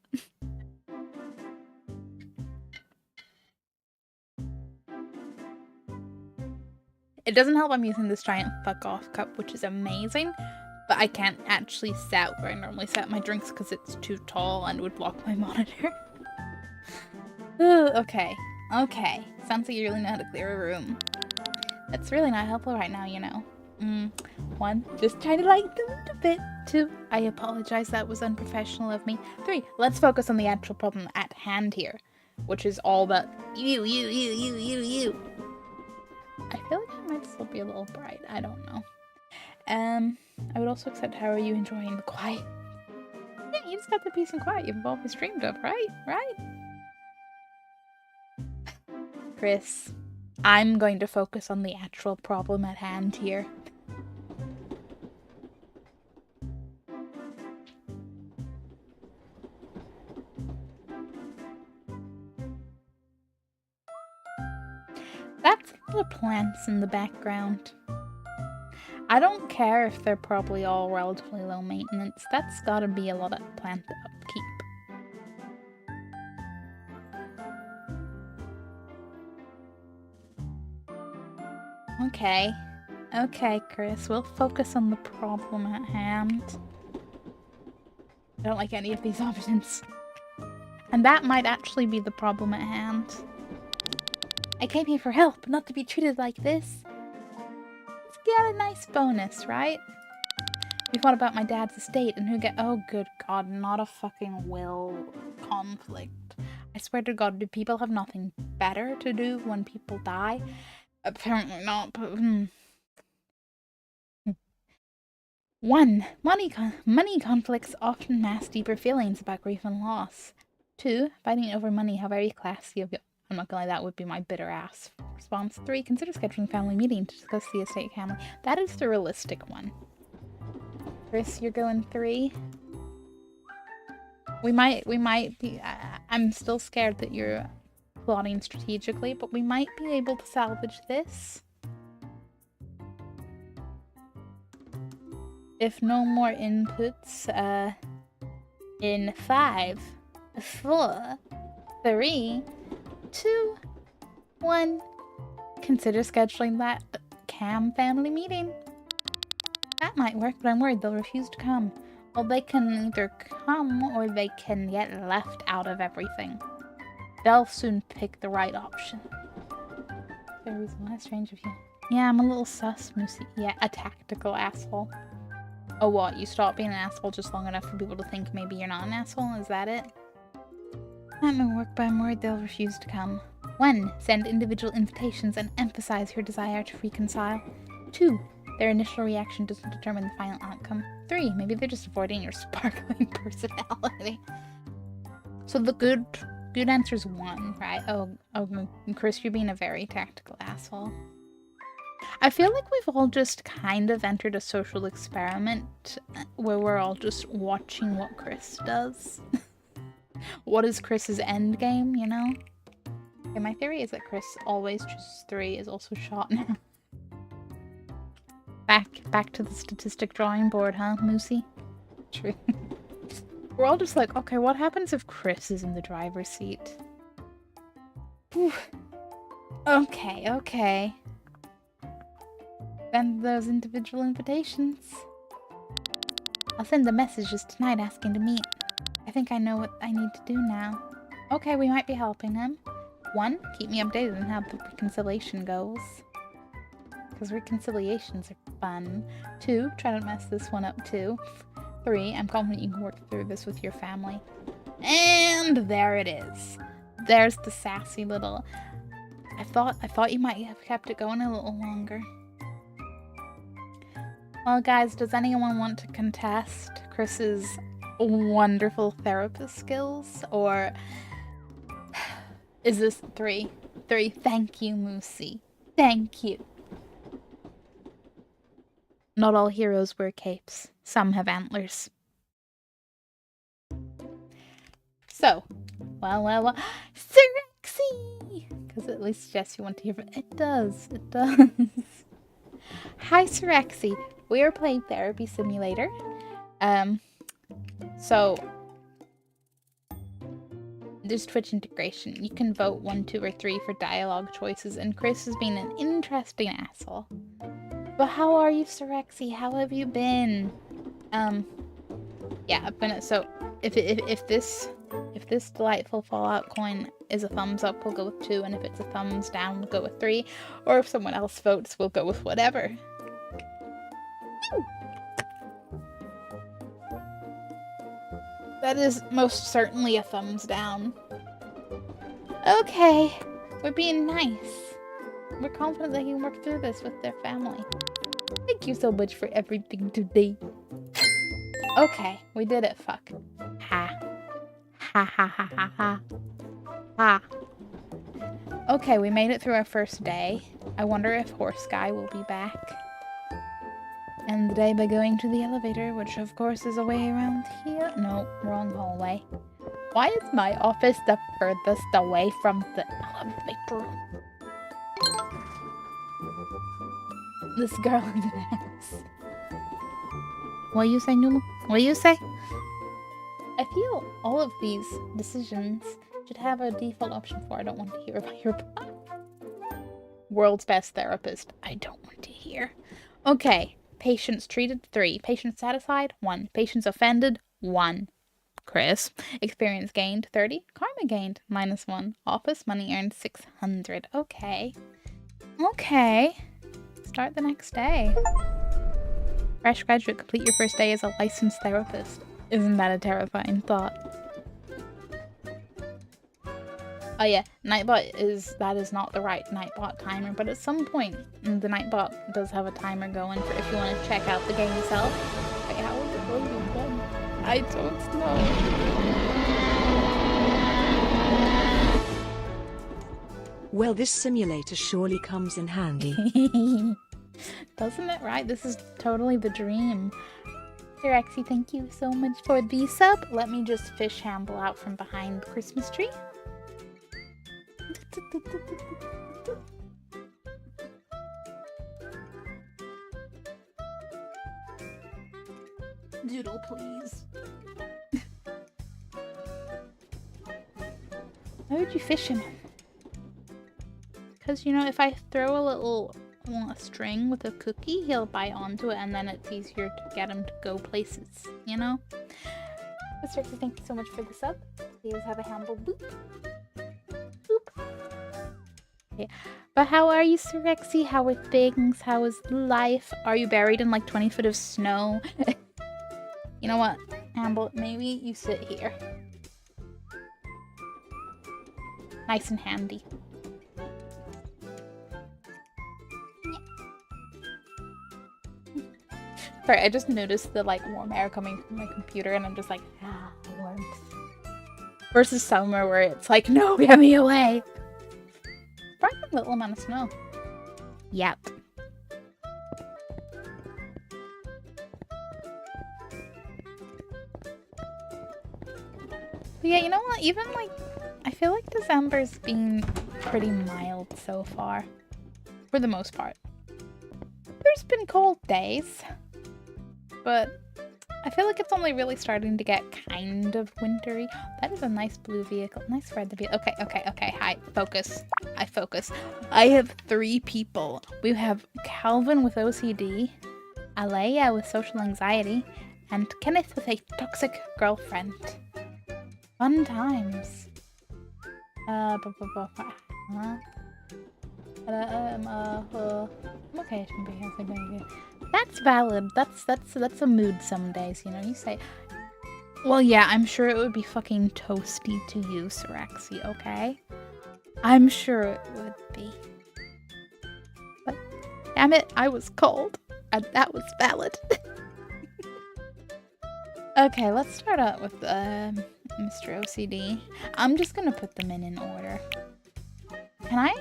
It doesn't help I'm using this giant fuck off cup, which is amazing, but I can't actually set where I normally set my drinks because it's too tall and would block my monitor. Okay. Sounds like you really know how to clear a room. That's really not helpful right now, you know. 1. Just try to lighten it a bit. 2. I apologize, that was unprofessional of me. 3. Let's focus on the actual problem at hand here, which is all about you. I feel like I might still be a little bright. I don't know. I would also accept how are you enjoying the quiet? Yeah, you just got the peace and quiet you've always dreamed of, right? Chris, I'm going to focus on the actual problem at hand here. That's a lot of plants in the background. I don't care if they're probably all relatively low maintenance. That's gotta be a lot of plant upkeep. Okay, Chris, we'll focus on the problem at hand. I don't like any of these options. And that might actually be the problem at hand. I came here for help, not to be treated like this. Let's get a nice bonus, right? We thought about my dad's estate and who get- oh good god, not a fucking will conflict. I swear to god, do people have nothing better to do when people die? Apparently not, but 1. Money conflicts often mask deeper feelings about grief and loss. 2. Fighting over money, how very classy of you. I'm not gonna lie, that would be my bitter ass response. 3. Consider scheduling a family meeting to discuss the estate family. That is the realistic one. Chris, you're going 3. We might be, I'm still scared that you're plotting strategically, but we might be able to salvage this. If no more inputs, in 5, 4, 3, 2, 1. Consider scheduling that Cam family meeting. That might work, but I'm worried they'll refuse to come. Well, they can either come or they can get left out of everything. They'll soon pick the right option. There is one strange of you. Yeah, I'm a little sus, Moosey. Yeah, a tactical asshole. Oh, what? You stop being an asshole just long enough for people to think maybe you're not an asshole? Is that it? That may work, but I'm worried they'll refuse to come. 1. Send individual invitations and emphasize your desire to reconcile. 2. Their initial reaction doesn't determine the final outcome. 3. Maybe they're just avoiding your sparkling personality. So the good answer is 1, right? Oh, Chris, you're being a very tactical asshole. I feel like we've all just kind of entered a social experiment where we're all just watching what Chris does. What is Chris's end game, you know? Okay, my theory is that Chris always chooses 3, is also shot now. Back to the statistic drawing board, huh, Moosey? True. We're all just like, okay, what happens if Chris is in the driver's seat? Whew. Okay. Send those individual invitations. I'll send the messages tonight asking to meet. I think I know what I need to do now. Okay, we might be helping him. 1, keep me updated on how the reconciliation goes. Because reconciliations are fun. 2, try to mess this one up too. 3, I'm confident you can work through this with your family. And there it is. There's the sassy little... I thought you might have kept it going a little longer. Well, guys, does anyone want to contest Chris's wonderful therapist skills? Or is this 3? 3, thank you, Moosey. Thank you. Not all heroes wear capes. Some have antlers. So, well. Sirexy! Because at least suggests you want to hear from it. It does. Hi, Sirexy. We are playing Therapy Simulator. So there's Twitch integration. You can vote 1, 2, or 3 for dialogue choices, and Chris has been an interesting asshole. But how are you, Sirexy? How have you been? Yeah, so if this delightful Fallout coin is a thumbs up, we'll go with 2, and if it's a thumbs down, we'll go with 3. Or if someone else votes, we'll go with whatever. That is most certainly a thumbs down. Okay, we're being nice. We're confident they can work through this with their family. Thank you so much for everything today. Okay, we did it, fuck. Ha. Ha. Okay, we made it through our first day. I wonder if Horse Guy will be back. End the day by going to the elevator, which of course is a way around here. No, wrong hallway. Why is my office the furthest away from the elevator? This girl in the house. What you say, Nulu? What you say? I feel all of these decisions should have a default option for I don't want to hear about your world's best therapist. I don't want to hear. Okay. Patients treated, 3. Patients satisfied, 1. Patients offended, 1. Chris. Experience gained, 30. Karma gained, -1. Office money earned, 600. Okay. Start the next day. Fresh graduate, complete your first day as a licensed therapist. Isn't that a terrifying thought? Oh yeah, Nightbot is not the right Nightbot timer, but at some point the Nightbot does have a timer going for if you want to check out the game yourself. Wait, how is it going to be done? I don't know. Well, this simulator surely comes in handy. Doesn't it, right? This is totally the dream. Rexy, thank you so much for the sub. Let me just fish Hamble out from behind the Christmas tree. Doodle, please. Why would you fish him? Because, you know, if I throw a little string with a cookie, he'll bite onto it, and then it's easier to get him to go places, you know? Mr. Rexy, thank you so much for the sub. Please have a humble boop. Boop. Okay. But how are you, Sir Rexy? How are things? How is life? Are you buried in like 20 foot of snow? You know what, Amble? Maybe you sit here. Nice and handy. Sorry, I just noticed the like warm air coming from my computer, and I'm just like, ah, warmth. Versus summer, where it's like, no, get me away. Probably a little amount of snow. Yep. But yeah, you know what? Even like, I feel like December's been pretty mild so far. For the most part. There's been cold days. But I feel like it's only really starting to get kind of wintry. That is a nice blue vehicle. Nice red vehicle. Okay. Hi. Focus. I focus. I have 3 people. We have Calvin with OCD, Alea with social anxiety, and Kenneth with a toxic girlfriend. Fun times. I'm okay. That's valid. That's a mood some days, you know. You say, well, yeah, I'm sure it would be fucking toasty to you, Sirexi, okay? I'm sure it would be. But damn it, I was cold, and that was valid. Okay, let's start out with Mr. OCD. I'm just gonna put them in order. Can I?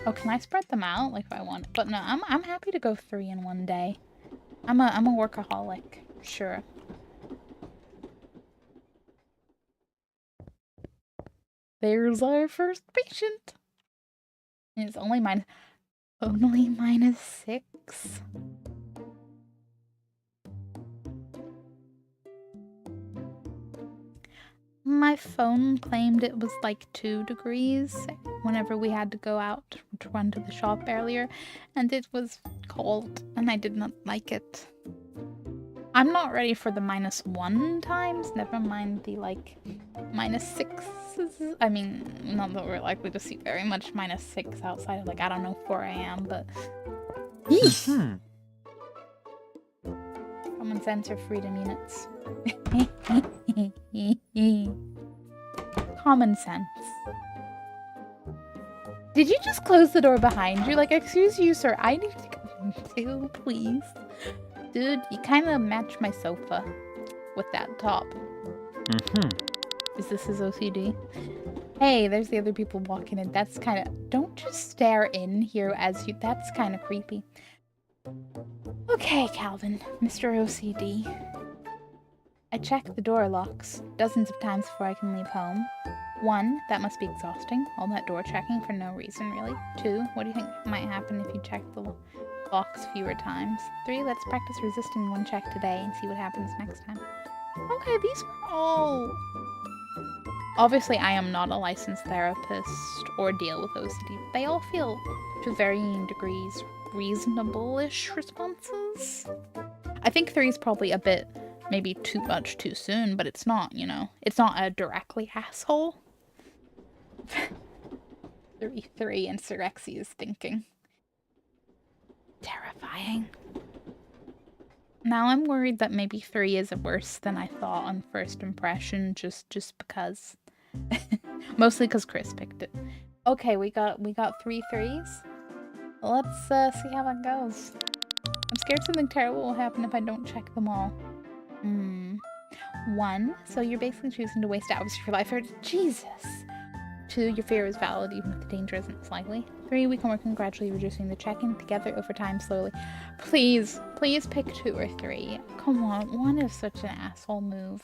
Oh, can I spread them out like if I want? But no, I'm happy to go 3 in one day. I'm a workaholic, sure. There's our first patient. It's only -6. My phone claimed it was like 2 degrees whenever we had to go out to run to the shop earlier, and it was cold, and I did not like it. I'm not ready for the -1 times, never mind the like -6s. I mean, not that we're likely to see very much -6 outside of like, I don't know, 4 a.m., but... Common sense or freedom units. Common sense. Did you just close the door behind you? Like, excuse you, sir, I need to come too, please. Dude, you kind of match my sofa with that top. Is this his OCD? Hey, there's the other people walking in. That's kind of... Don't just stare in here as you... That's kind of creepy. Okay, Calvin, Mr. OCD. I check the door locks dozens of times before I can leave home. 1, that must be exhausting. All that door checking for no reason, really. 2, what do you think might happen if you check the locks fewer times? 3, let's practice resisting 1 check today and see what happens next time. Okay, these are all... Obviously, I am not a licensed therapist or deal with OCD. They all feel, to varying degrees, reasonable-ish responses. I think 3 is probably a bit, maybe too much too soon, but it's not, you know. It's not a directly asshole. 3 and Sirexi is thinking. Terrifying. Now I'm worried that maybe 3 is worse than I thought on first impression, just because. Mostly because Chris picked it. Okay, we got 3 3s. Let's see how that goes. I'm scared something terrible will happen if I don't check them all. 1, so you're basically choosing to waste hours of your life. Jesus. 2, your fear is valid even if the danger isn't slightly. 3, we can work on gradually reducing the checking together over time slowly. Please pick 2 or 3. Come on, 1 is such an asshole move.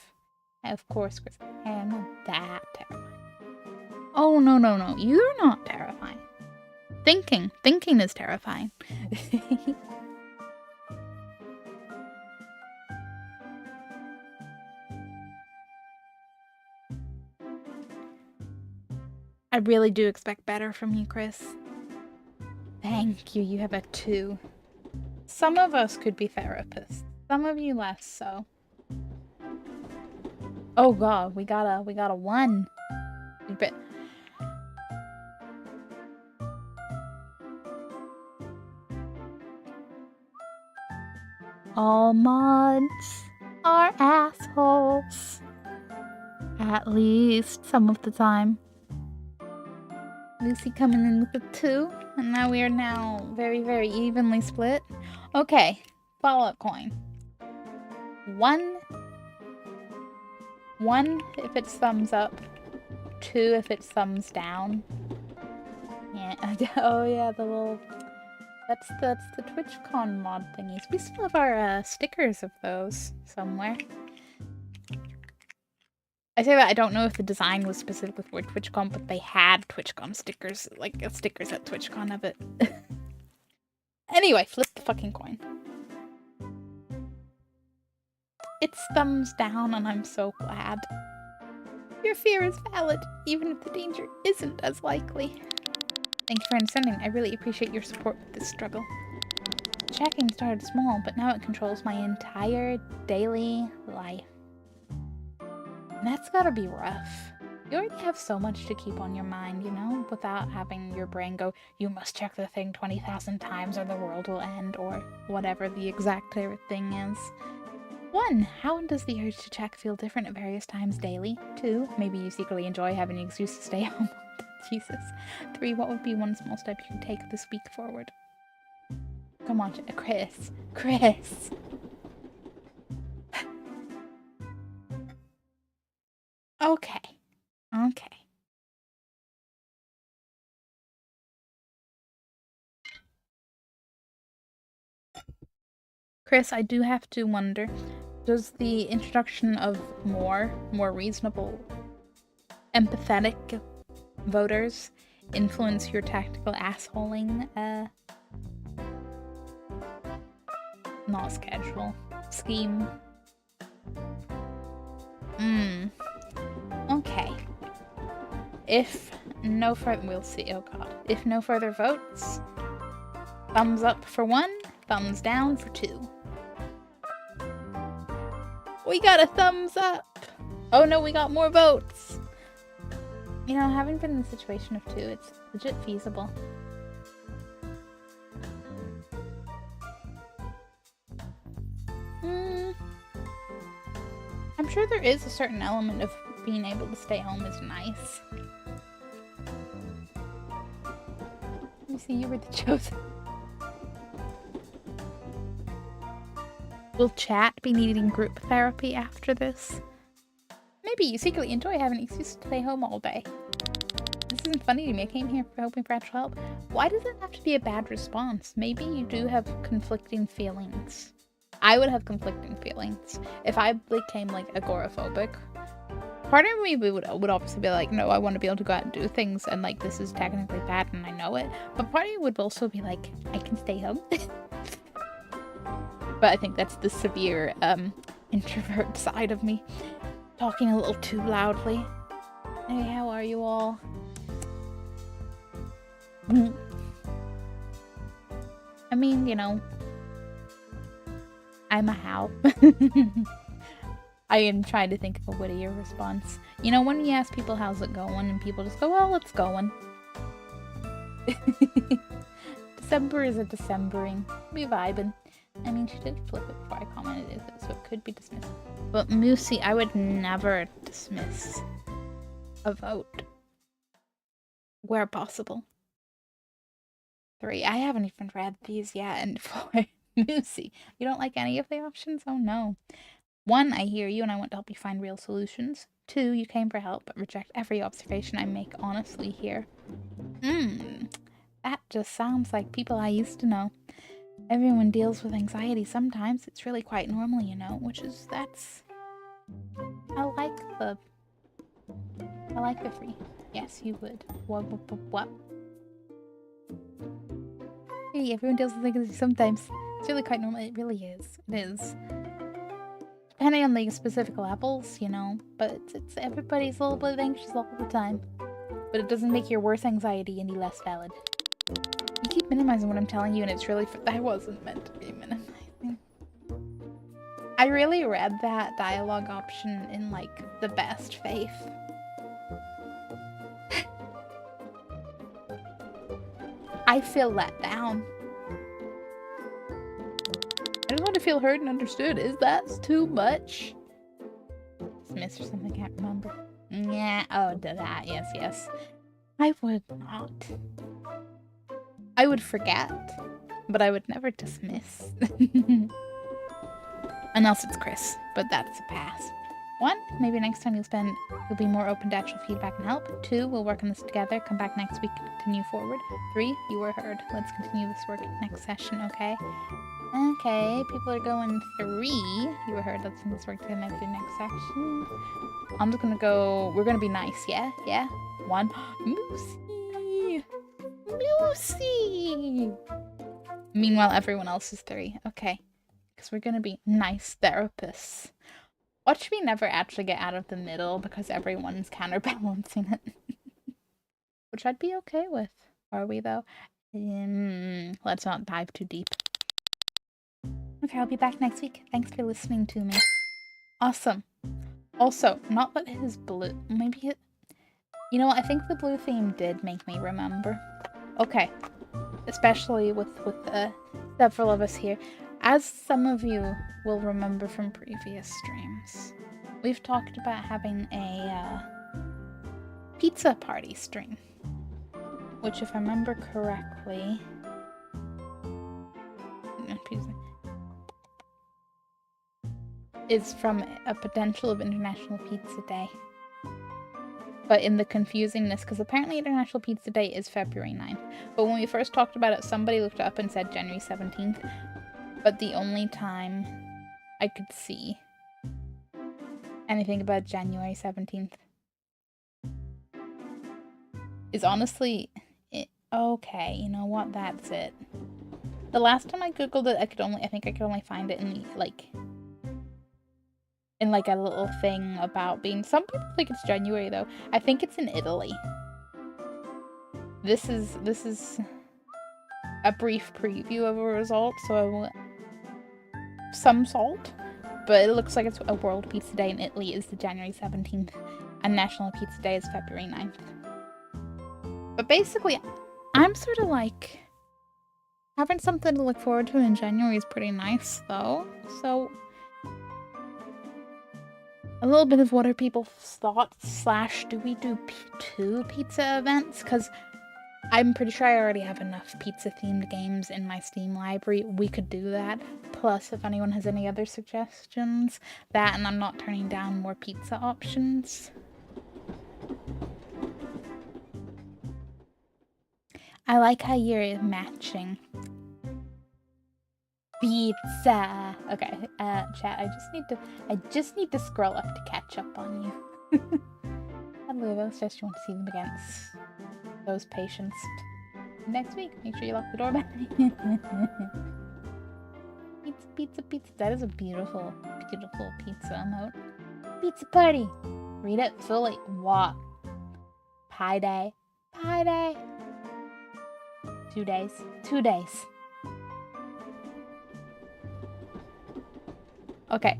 Of course, Chris. Hey, I'm not that terrifying. Oh, no. You're not terrifying. Thinking is terrifying. I really do expect better from you, Chris. Thank you. You have a 2. Some of us could be therapists. Some of you less so. Oh god, we got a 1. But all mods are assholes. At least some of the time. Lucy coming in with a 2, and now we are now very, very evenly split. Okay, follow-up coin. 1 if it's thumbs up, 2 if it's thumbs down. Yeah, oh yeah, the little... That's the TwitchCon mod thingies. We still have our stickers of those somewhere. I say that I don't know if the design was specifically for TwitchCon, but they had TwitchCon stickers, like stickers at TwitchCon of it. Anyway, flip the fucking coin. It's thumbs down, and I'm so glad. Your fear is valid, even if the danger isn't as likely. Thank you for understanding. I really appreciate your support with this struggle. Tracking started small, but now it controls my entire daily life. And that's gotta be rough. You already have so much to keep on your mind, you know, without having your brain go, you must check the thing 20,000 times or the world will end, or whatever the exact thing is. 1. How does the urge to check feel different at various times daily? 2. Maybe you secretly enjoy having an excuse to stay home. Jesus. 3. What would be one small step you can take this week forward? Come on, Chris. Chris! Okay. Okay. Chris, I do have to wonder, does the introduction of more reasonable, empathetic voters influence your tactical assholing, not schedule, scheme? Okay. If no further, we'll see, oh god. If no further votes, thumbs up for 1, thumbs down for 2. We got a thumbs up! Oh no, we got more votes! You know, having been in the situation of 2, it's legit feasible. I'm sure there is a certain element of being able to stay home is nice. Let me see, you were the chosen. Will chat be needing group therapy after this? Maybe you secretly enjoy having an excuse to stay home all day. This isn't funny to me. I came here hoping for actual help. Why does it have to be a bad response? Maybe you do have conflicting feelings. I would have conflicting feelings. If I became like agoraphobic, part of me would obviously be like, no, I want to be able to go out and do things, and like this is technically bad and I know it. But part of me would also be like, I can stay home. But I think that's the severe introvert side of me. Talking a little too loudly. Hey, how are you all? I mean, you know, I'm a how. I am trying to think of a wittier response. You know, when you ask people how's it going, and people just go, well, it's going. December is a Decembering. We vibing. I mean, she did flip it before I commented it, so it could be dismissed. But Moosey, I would never dismiss a vote where possible. 3, I haven't even read these yet, and 4, Moosey, you don't like any of the options? Oh no. 1, I hear you and I want to help you find real solutions. 2, you came for help but reject every observation I make honestly here. That just sounds like people I used to know. Everyone deals with anxiety sometimes. It's really quite normal, you know, I like the free. Yes, you would. What? Hey, everyone deals with anxiety sometimes. It's really quite normal. It really is. It is. Depending on the specific levels, you know, but it's everybody's a little bit anxious all the time. but it doesn't make your worst anxiety any less valid. You keep minimizing what I'm telling you, and it's really that wasn't meant to be minimizing. I really read that dialogue option in, like, the best faith. I feel let down. I just want to feel heard and understood. Is that too much? Dismiss or something, I can't remember. Yeah, oh, that, yes. I would not. I would forget, but I would never dismiss. Unless it's Chris, but that's a pass. 1, maybe next time you'll be more open to actual feedback and help. 2, we'll work on this together, come back next week and continue forward. 3, you were heard. Let's continue this work next session, okay? Okay, people are going 3. You were heard. Let's do this work together next section. I'm just gonna go, we're gonna be nice, yeah? Yeah? 1, Moosey! Moosey! Meanwhile, everyone else is 3. Okay. Because we're gonna be nice therapists. Watch me never actually get out of the middle because everyone's counterbalancing it. Which I'd be okay with. Are we, though? Let's not dive too deep. Okay, I'll be back next week. Thanks for listening to me. Awesome. Also, not that his blue... Maybe it... You know what? I think the blue theme did make me remember. Okay. Especially with several of us here. As some of you will remember from previous streams, we've talked about having a pizza party stream. Which, if I remember correctly... is from a potential of International Pizza Day. But in the confusingness, because apparently International Pizza Day is February 9th. But when we first talked about it, somebody looked it up and said January 17th. But the only time I could see anything about January 17th is honestly... Okay, you know what? That's it. The last time I googled it, I think I could only find it in the, like... in like a little thing about being... Some people think it's January though. I think it's in Italy. This is a brief preview of a result, so I will... some salt, but it looks like it's a World Pizza Day in Italy is the January 17th, and National Pizza Day is February 9th. But basically, I'm sort of like... having something to look forward to in January is pretty nice, though, so... a little bit of what are people's thoughts / do we do 2 pizza events? Because I'm pretty sure I already have enough pizza-themed games in my Steam library. We could do that. Plus, if anyone has any other suggestions, that, and I'm not turning down more pizza options. I like how you're matching. Pizza. Okay, chat. I just need to scroll up to catch up on you. Hello, those just you want to see them against those patients next week. Make sure you lock the door behind you. Pizza. That is a beautiful pizza emote. Pizza party. Read it fully. What? Pie day. 2 days. 2 days. Okay,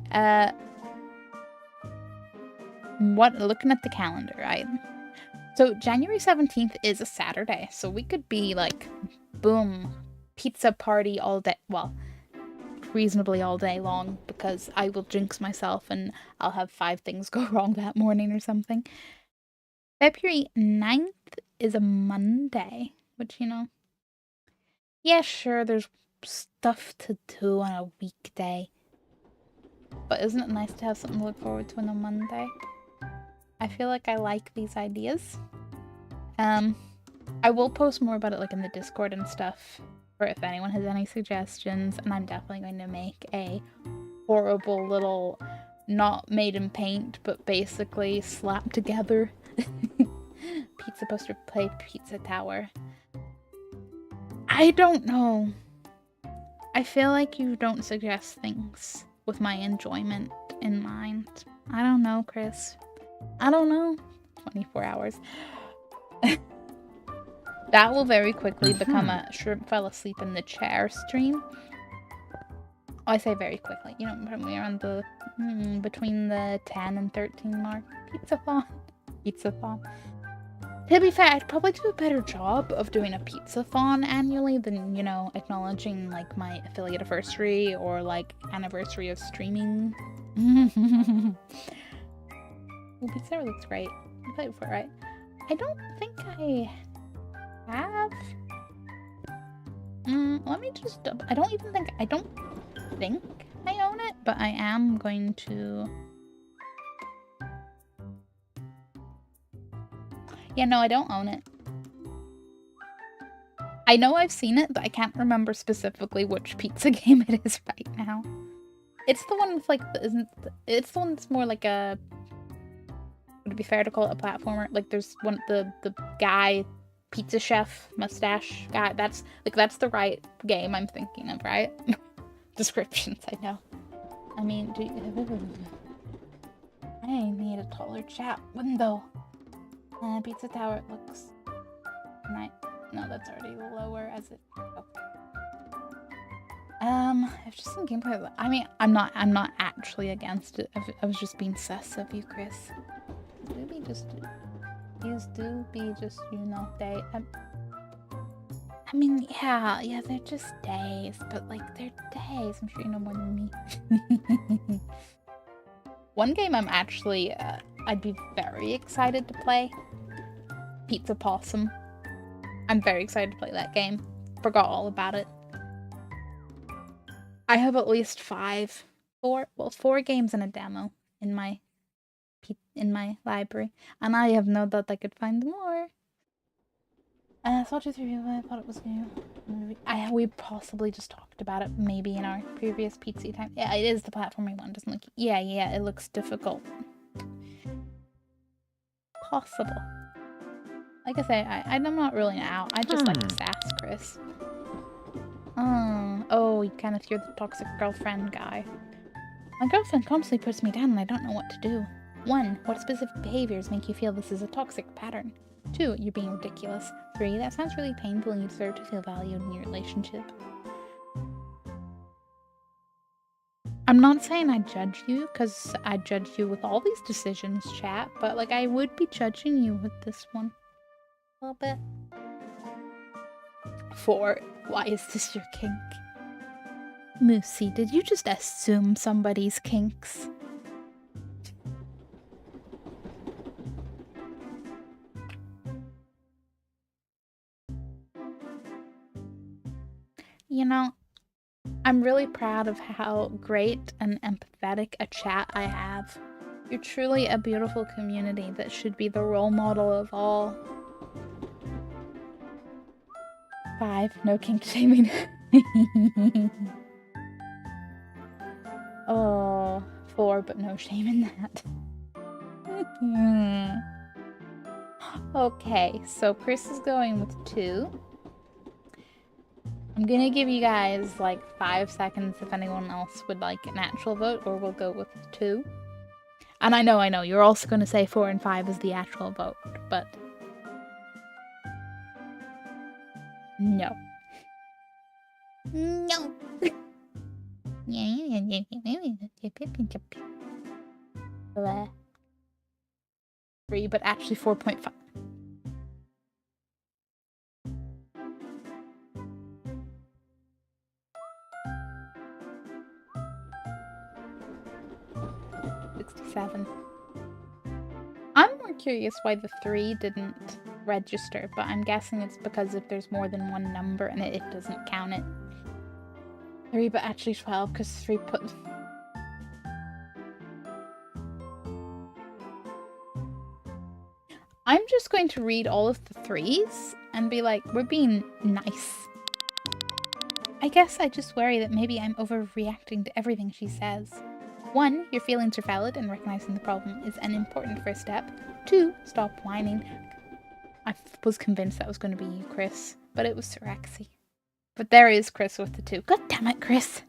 looking at the calendar, right? So January 17th is a Saturday, so we could be like, boom, pizza party all day, well, reasonably all day long, because I will jinx myself and I'll have 5 things go wrong that morning or something. February 9th is a Monday, which, you know, yeah, sure, there's stuff to do on a weekday. But isn't it nice to have something to look forward to on a Monday? I feel like I like these ideas. I will post more about it like in the Discord and stuff, or if anyone has any suggestions, and I'm definitely going to make a horrible little, not made in paint, but basically slapped together pizza poster play pizza tower. I don't know. I feel like you don't suggest things with my enjoyment in mind. I don't know, Chris. I don't know. 24 hours. That will very quickly become a shrimp fell asleep in the chair stream. I say very quickly. You know, we're on the between the 10 and 13 mark. Pizza-thon. Pizza-thon. To be fair, I'd probably do a better job of doing a pizza-thon annually than, you know, acknowledging, like, my affiliate anniversary or, like, anniversary of streaming. Ooh, pizza looks great. I played for it, right? I don't think I have. Let me just double. I don't think I own it, but I am going to. Yeah, no, I don't own it. I know I've seen it, but I can't remember specifically which pizza game it is right now. It's the one with like, it's the one that's more like a. Would it be fair to call it a platformer? Like, there's one the guy, pizza chef, mustache guy. That's the right game I'm thinking of, right? Descriptions, I know. I mean, I need a taller chat window. Pizza Tower looks nice. No, that's already lower as it. Oh. I've just seen gameplay. I mean, I'm not actually against it. I was just being sus of you, Chris. These do be just, you know, they. I mean, yeah, they're just days, but like they're days. I'm sure you know more than me. One game I'm actually, I'd be very excited to play. Pizza Possum. I'm very excited to play that game. Forgot all about it. I have at least four games and a demo in my library, and I have no doubt I could find more. So 2, 3, I thought it was new. We possibly just talked about it maybe in our previous pizza time. Yeah, it is the platforming one. Doesn't look. Yeah, it looks difficult. Possible. Like I say, I'm not really out. I just like to sass Chris. Oh, you kind of hear the toxic girlfriend guy. My girlfriend constantly puts me down and I don't know what to do. 1. What specific behaviors make you feel this is a toxic pattern? 2. You're being ridiculous. 3. That sounds really painful and you deserve to feel valued in your relationship. I'm not saying I judge you, because I judge you with all these decisions, chat, but like I would be judging you with this one. A little bit. 4. Why is this your kink? Moosey, did you just assume somebody's kinks? You know, I'm really proud of how great and empathetic a chat I have. You're truly a beautiful community that should be the role model of all. 5. No kink shaming. Oh, 4, but no shame in that. Okay, so Chris is going with 2. I'm gonna give you guys like 5 seconds if anyone else would like an actual vote, or we'll go with 2. And I know, you're also gonna say 4 and 5 is the actual vote, but no. No. 3, but actually 4.5. I'm more curious why the 3 didn't register, but I'm guessing it's because if there's more than one number in it, it doesn't count it. 3, but actually 12, because 3 put... I'm just going to read all of the 3s and be like, we're being nice. I guess I just worry that maybe I'm overreacting to everything she says. 1, your feelings are valid and recognizing the problem is an important first step. 2, stop whining. I was convinced that was going to be you, Chris, but it was Sirexy. But there is Chris with the 2. God damn it, Chris!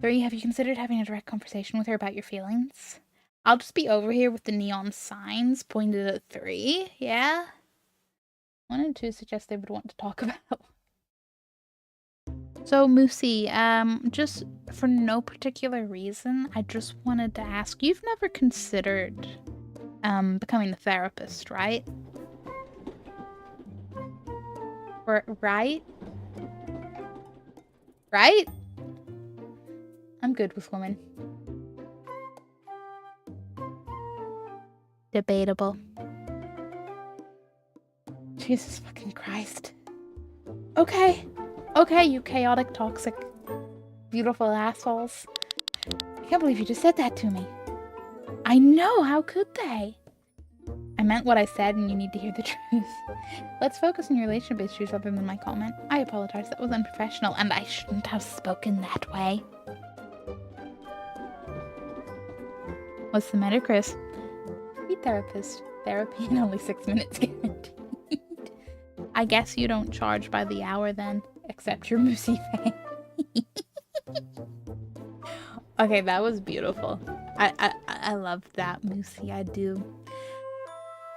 3, have you considered having a direct conversation with her about your feelings? I'll just be over here with the neon signs pointed at 3, yeah? 1 and 2 suggest they would want to talk about. So, Moosey, just for no particular reason, I just wanted to ask, you've never considered, becoming a therapist, right? Right? Right? I'm good with women. Debatable. Jesus fucking Christ. Okay. Okay, you chaotic, toxic, beautiful assholes. I can't believe you just said that to me. I know, how could they? I meant what I said and you need to hear the truth. Let's focus on your relationship issues rather than my comment. I apologize, that was unprofessional and I shouldn't have spoken that way. What's the matter, Chris? Be therapist. Therapy in only 6 minutes guaranteed. I guess you don't charge by the hour then, except your Moosey fan. Okay, that was beautiful. I love that, Moosey, I do.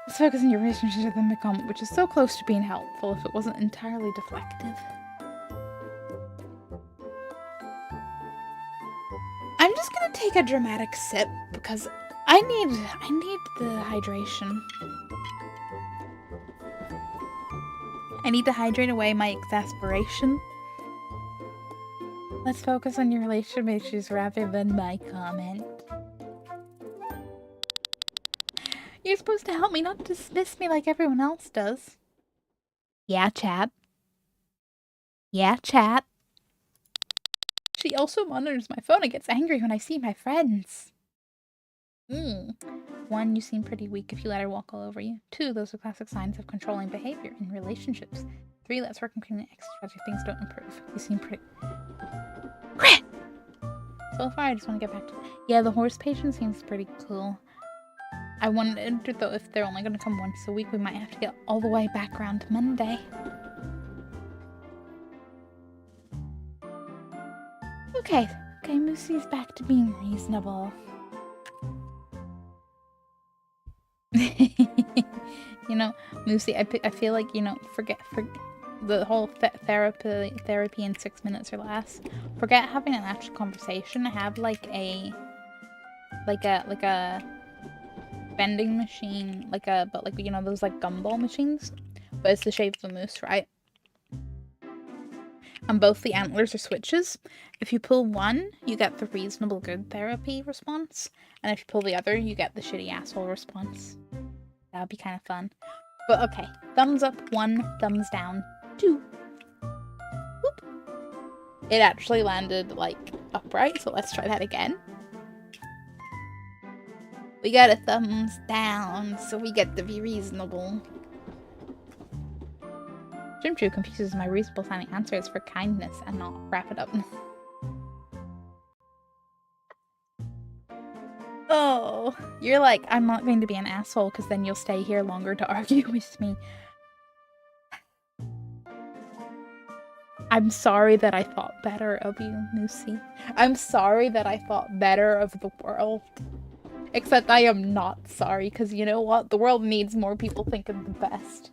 Let's focus on your relationship with the comment, which is so close to being helpful if it wasn't entirely deflective. I'm just gonna take a dramatic sip because I need the hydration. I need to hydrate away my exasperation. Let's focus on your relationship issues rather than my comment. You're supposed to help me, not dismiss me like everyone else does. Yeah, chat. Yeah, chat. She also monitors my phone and gets angry when I see my friends. 1, you seem pretty weak if you let her walk all over you. 2, those are classic signs of controlling behavior in relationships. 3, let's work on creating extra things don't improve. You seem pretty... So far, I just want to get back to... Yeah, the horse patient seems pretty cool. I wondered, though, if they're only going to come once a week, we might have to get all the way back around to Monday. Okay, Moosey's back to being reasonable. You know, Moosey, I feel like, you know, forget the whole therapy in 6 minutes or less. Forget having an actual conversation. Have like a vending machine, but you know, those like gumball machines, but it's the shape of a moose, right? And both the antlers are switches. If you pull one, you get the reasonable good therapy response, and if you pull the other, you get the shitty asshole response. That would be kind of fun. But okay, thumbs up 1, thumbs down 2. Whoop. It actually landed like upright, so let's try that again. We got a thumbs down, so we get to be reasonable. Jim True confuses my reasonable sounding answers for kindness and not wrap it up. Oh, you're like, I'm not going to be an asshole because then you'll stay here longer to argue with me. I'm sorry that I thought better of you, Moosey. I'm sorry that I thought better of the world. Except I am not sorry, because you know what? The world needs more people thinking the best.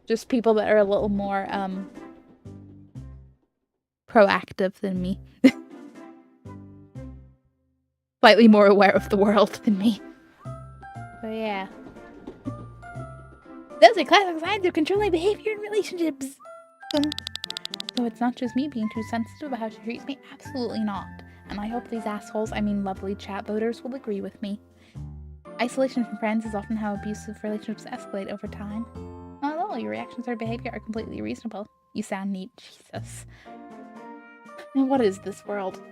Just people that are a little more, proactive than me. Slightly more aware of the world than me. So yeah. Those are classic signs of controlling behavior in relationships. So it's not just me being too sensitive about how she treats me. Absolutely not. And I hope these assholes, I mean lovely chat voters, will agree with me. Isolation from friends is often how abusive relationships escalate over time. Not at all. Your reactions or behavior are completely reasonable. You sound neat. Jesus. And what is this world?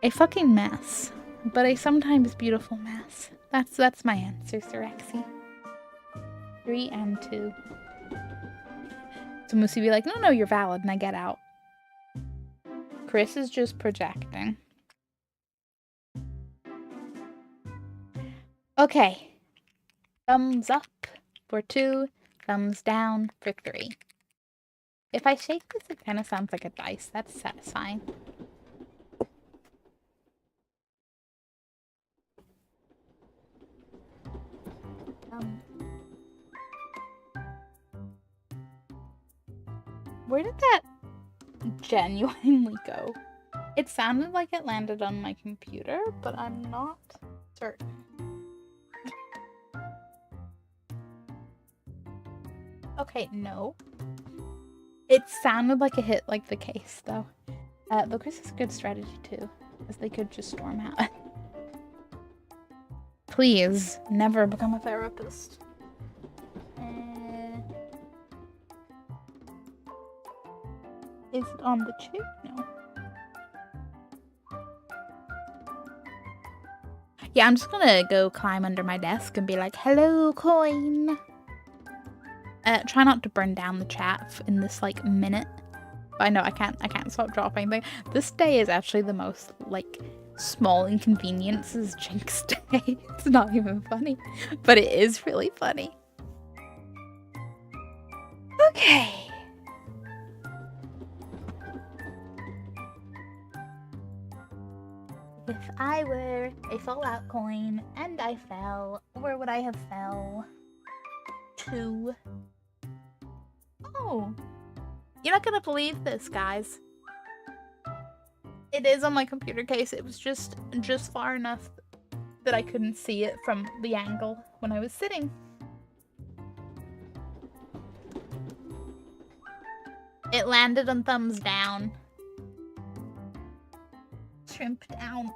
A fucking mess. But a sometimes beautiful mess. That's my answer, Sir Rexy. 3 and 2. So Moosey be like, no, you're valid, and I get out. Chris is just projecting. Okay. Thumbs up for 2, thumbs down for 3. If I shake this, it kind of sounds like a dice. That's satisfying. Where did that genuinely go? It sounded like it landed on my computer, but I'm not certain. Okay, no. It sounded like it hit like the case though. But Chris is a good strategy too, because they could just storm out. Please, never become a therapist. Is it on the chip? No. Yeah, I'm just gonna go climb under my desk and be like, hello, coin. Try not to burn down the chat in this, like, minute. But I know I can't stop dropping things. This day is actually the most, like, small inconveniences Jinx day. It's not even funny. But it is really funny. Okay. If I were a Fallout coin and I fell, where would I have fell to? Oh, you're not gonna believe this, guys. It is on my computer case. It was just far enough that I couldn't see it from the angle when I was sitting. It landed on thumbs down. Shrimp down.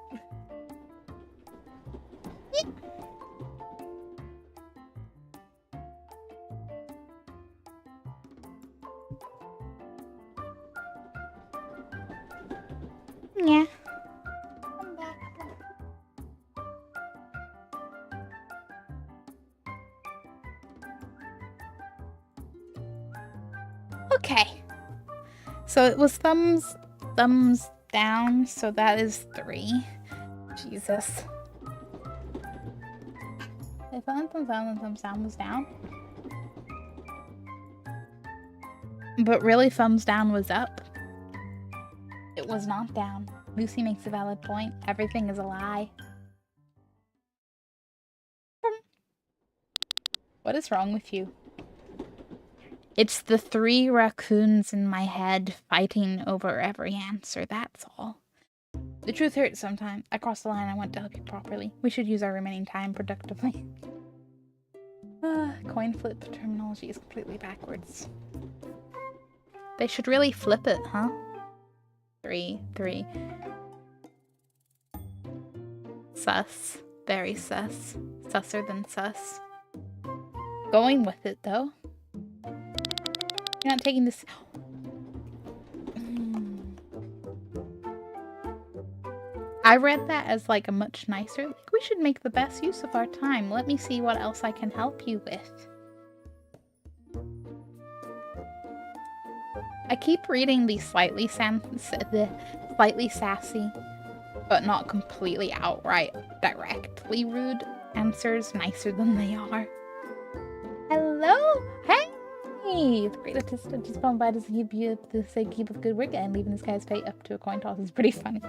Yeah. Come back. Okay. So it was thumbs down, so that is 3. Jesus. If thumbs down and thumbs down was down. But really, thumbs down was up. It was not down. Lucy makes a valid point. Everything is a lie. What is wrong with you? It's the 3 raccoons in my head fighting over every answer, that's all. The truth hurts sometimes. I crossed the line. I want to help you properly. We should use our remaining time productively. Coin flip terminology is completely backwards. They should really flip it, huh? 3. Sus. Very sus. Susser than sus. Going with it, though. You're not taking this... I read that as, like, a much nicer... Like, we should make the best use of our time. Let me see what else I can help you with. I keep reading the slightly sassy, but not completely outright directly rude answers nicer than they are. Hello? Hey! The great artist just gone by to keep up good work and leaving this guy's fate up to a coin toss is pretty funny.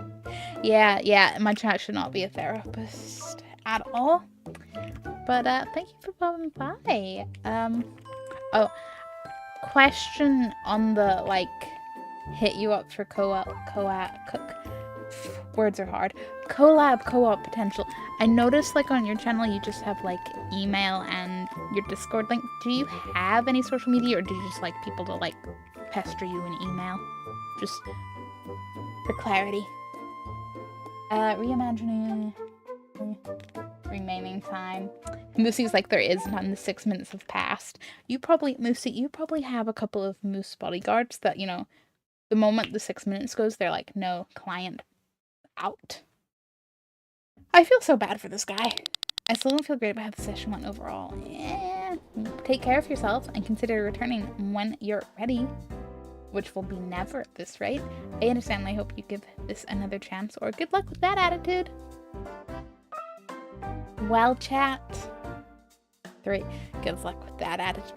Yeah, my chat should not be a therapist at all. But thank you for popping by. Oh, question on the, like, hit you up for words are hard. Collab co-op potential. I noticed, like, on your channel you just have, like, email and your Discord link. Do you have any social media, or do you just like people to, like, pester you in email? Just for clarity. Reimagining remaining time. Moosey's like, there is none. The 6 minutes have passed. Moosey, you probably have a couple of Moose bodyguards that, you know, the moment the 6 minutes goes, they're like, no, client out. I feel so bad for this guy. I still don't feel great about how the session went overall. Yeah. Take care of yourself and consider returning when you're ready. Which will be never at this rate. I understand, and I hope you give this another chance, or good luck with that attitude. Well, chat. 3. Good luck with that attitude.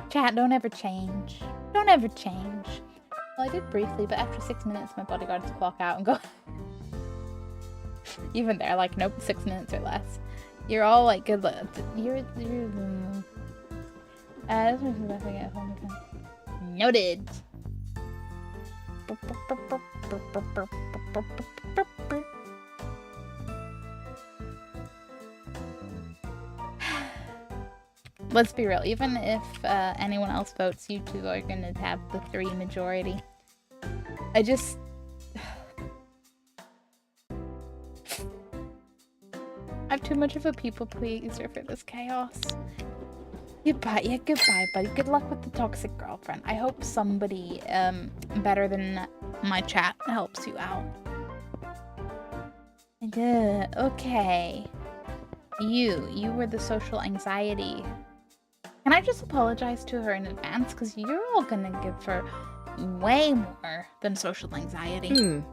Chat, don't ever change. Don't ever change. Well, I did briefly, but after 6 minutes, my bodyguards clock out and go. Even they're like, nope, 6 minutes or less. You're all like, good luck. This makes me best I get home again. Noted. Let's be real, even if anyone else votes, you two are gonna have the 3 majority. I just... I'm too much of a people pleaser for this chaos. Goodbye, yeah, goodbye, buddy. Good luck with the toxic girlfriend. I hope somebody better than my chat helps you out. Okay. You were the social anxiety. Can I just apologize to her in advance? Because you're all gonna give her way more than social anxiety.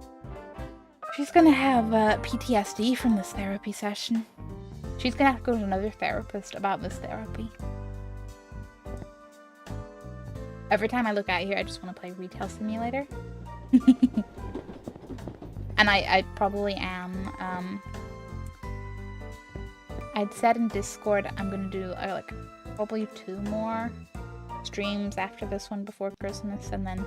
She's gonna have PTSD from this therapy session. She's gonna have to go to another therapist about this therapy. Every time I look out here, I just want to play Retail Simulator. And I probably am. I'd said in Discord I'm gonna do like probably 2 more streams after this one before Christmas, and then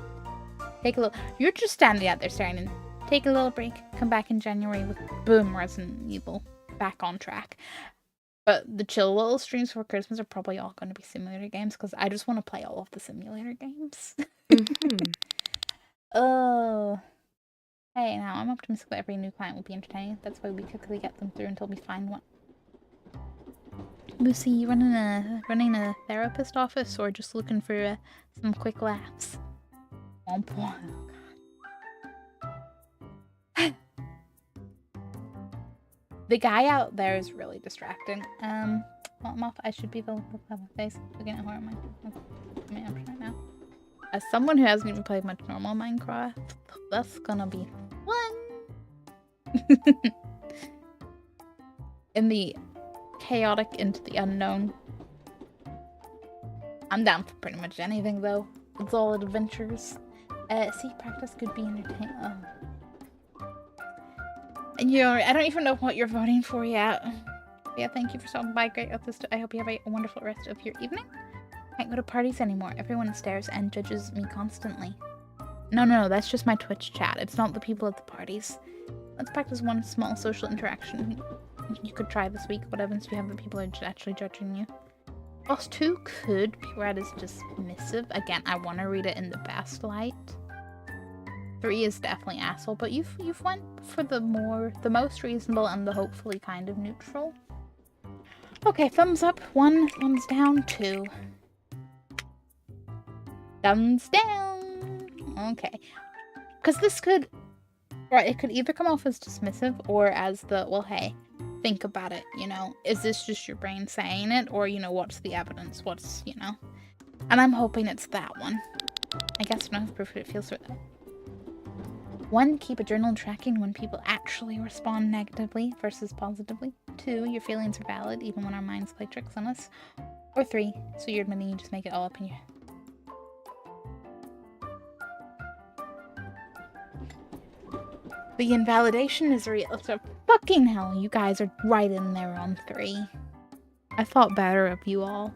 take a little. You're just standing out there staring. Take a little break. Come back in January with boom Resident Evil back on track. But the chill little streams for Christmas are probably all going to be simulator games because I just want to play all of the simulator games. Oh. Hey, now I'm optimistic that every new client will be entertaining. That's why we quickly get them through until we find one. Lucy, you running a therapist office or just looking for some quick laughs? Womp womp. The guy out there is really distracting. Well, I'm off. I should be the face looking at horror Minecraft right now. As someone who hasn't even played much normal Minecraft, that's gonna be fun. In the chaotic into the unknown. I'm down for pretty much anything though. It's all adventures. See, practice could be entertaining. Oh. You know, I don't even know what you're voting for yet. Yeah, thank you for stopping by. Great episode. I hope you have a wonderful rest of your evening. Can't go to parties anymore. Everyone stares and judges me constantly. No, that's just my Twitch chat. It's not the people at the parties. Let's practice one small social interaction you could try this week. What happens if you have the people are actually judging you? Boss 2 could be read as dismissive. Again, I want to read it in the best light. 3 is definitely asshole, but you've went for the most reasonable and the hopefully kind of neutral. Okay, thumbs up, 1, thumbs down, 2. Thumbs down. Okay. Because this could, right, it could either come off as dismissive or as the, well, hey, think about it, you know, is this just your brain saying it, or, you know, what's the evidence, what's, you know, and I'm hoping it's that one. I guess no proof it feels for that. 1, keep a journal tracking when people actually respond negatively versus positively. 2, your feelings are valid even when our minds play tricks on us. Or 3, so you're admitting you just make it all up in your head. The invalidation is real. So fucking hell, you guys are right in there on 3. I thought better of you all.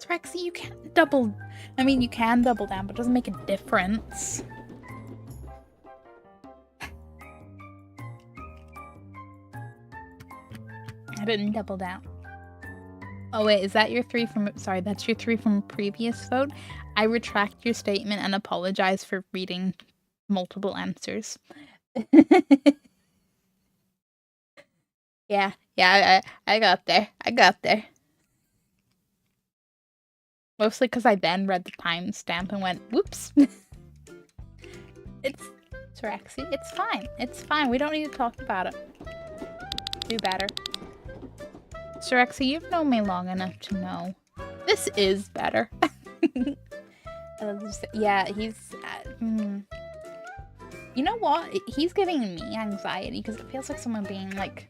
Rexy, you can't double. I mean, you can double down, but it doesn't make a difference. I didn't double down. Oh wait, is that your 3 from? Sorry, that's your 3 from a previous vote. I retract your statement and apologize for reading multiple answers. Yeah, I got there. I got there. Mostly because I then read the timestamp and went, whoops. It's Rexy. It's fine. It's fine. We don't need to talk about it. Do better. Rexy, you've known me long enough to know. This is better. Yeah, he's... You know what? He's giving me anxiety because it feels like someone being like,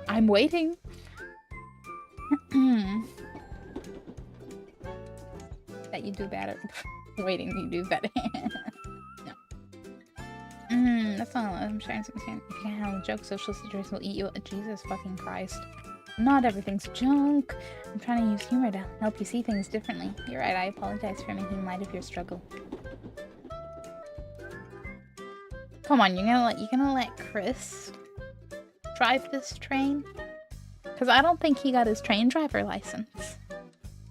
I'm waiting. That you do better. Waiting to do that. No. That's not what I'm sharing something. If you can't handle a joke, social situations will eat you. Jesus fucking Christ. Not everything's junk. I'm trying to use humor to help you see things differently. You're right, I apologize for making light of your struggle. Come on, you're gonna let Chris drive this train? Because I don't think he got his train driver license.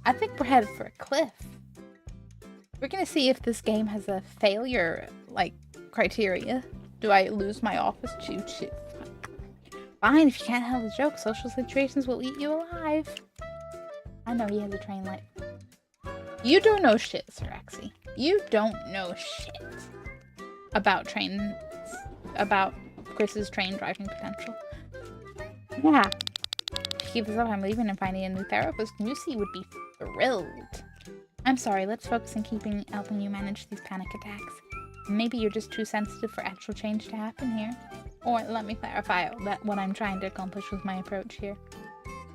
I think we're headed for a cliff. We're gonna see if this game has a failure, like, criteria. Do I lose my office? Choo-choo. Fine, if you can't handle the joke, social situations will eat you alive. I know he has a train light. You don't know shit, Sir Axie. You don't know shit about trains, about Chris's train driving potential. Yeah. To keep this up, I'm leaving and finding a new therapist. Lucy would be thrilled. I'm sorry, let's focus on helping you manage these panic attacks. Maybe you're just too sensitive for actual change to happen here. Or let me clarify what I'm trying to accomplish with my approach here.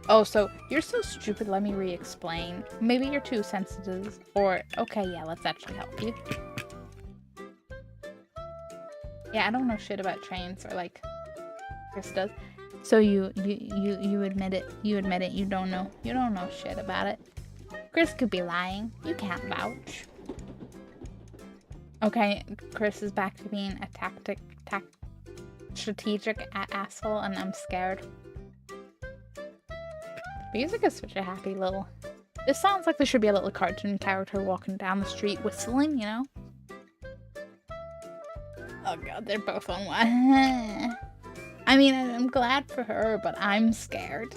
Oh, so you're so stupid, let me re-explain. Maybe you're too sensitive, or okay, yeah, let's actually help you. Yeah, I don't know shit about trains, or like Chris does. So you admit it. You admit it. You don't know shit about it. Chris could be lying. You can't vouch. Okay, Chris is back to being a strategic asshole, and I'm scared. Music is such a happy little... This sounds like there should be a little cartoon character walking down the street whistling, you know? Oh god, they're both on one. I mean, I'm glad for her, but I'm scared.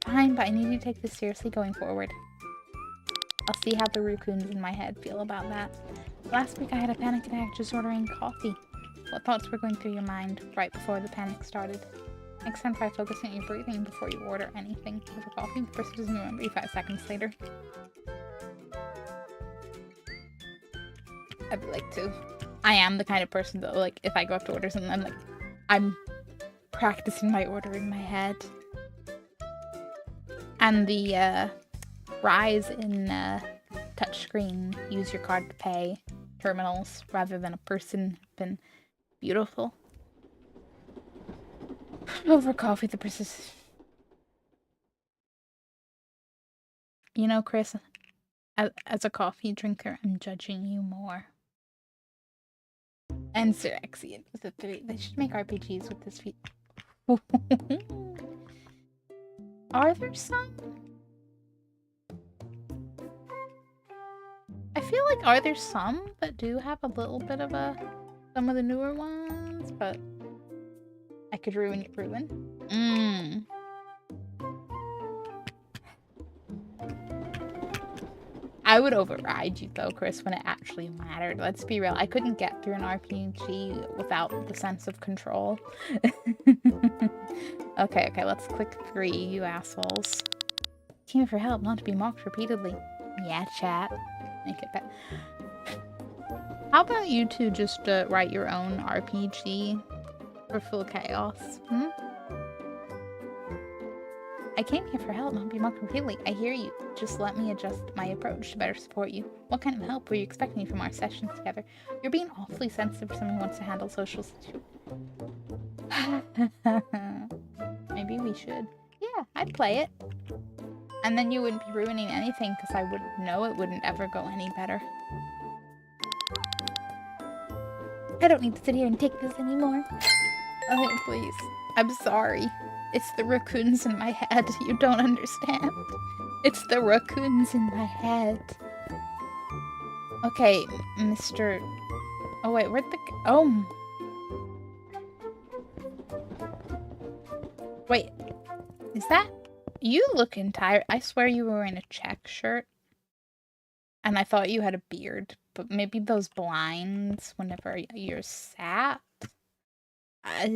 Fine, but I need you to take this seriously going forward. I'll see how the raccoons in my head feel about that. Last week I had a panic attack just ordering coffee. What thoughts were going through your mind right before the panic started? Next time try focusing on your breathing before you order anything over coffee. The person doesn't remember you 5 seconds later. I'd like to. I am the kind of person though, like, if I go up to order something, I'm practicing my order in my head. And the rise in touchscreen, use your card to pay terminals rather than a person have been beautiful. Over coffee, the persist. You know, Chris, as a coffee drinker, I'm judging you more. And Sir Axie was a 3. They should make RPGs with this feat. Are there some? I feel like are there some that do have a little bit of some of the newer ones, but I could ruin your ruin. I would override you though, Chris, when it actually mattered. Let's be real. I couldn't get through an RPG without the sense of control. Okay, let's click 3, you assholes. Came for help, not to be mocked repeatedly. Yeah, chat. Make it better. How about you two just write your own RPG for full chaos? I came here for help, not be mocked repeatedly. I hear you. Just let me adjust my approach to better support you. What kind of help were you expecting from our sessions together? You're being awfully sensitive for someone who wants to handle social situations. Maybe we should. Yeah, I'd play it. And then you wouldn't be ruining anything because I would know it wouldn't ever go any better. I don't need to sit here and take this anymore. Okay, please. I'm sorry. It's the raccoons in my head. You don't understand. It's the raccoons in my head. Okay, Mr... Oh, wait, where'd the... Oh. Wait. Is that... You looking tired. I swear you were wearing a check shirt. And I thought you had a beard. But maybe those blinds whenever you're sat. I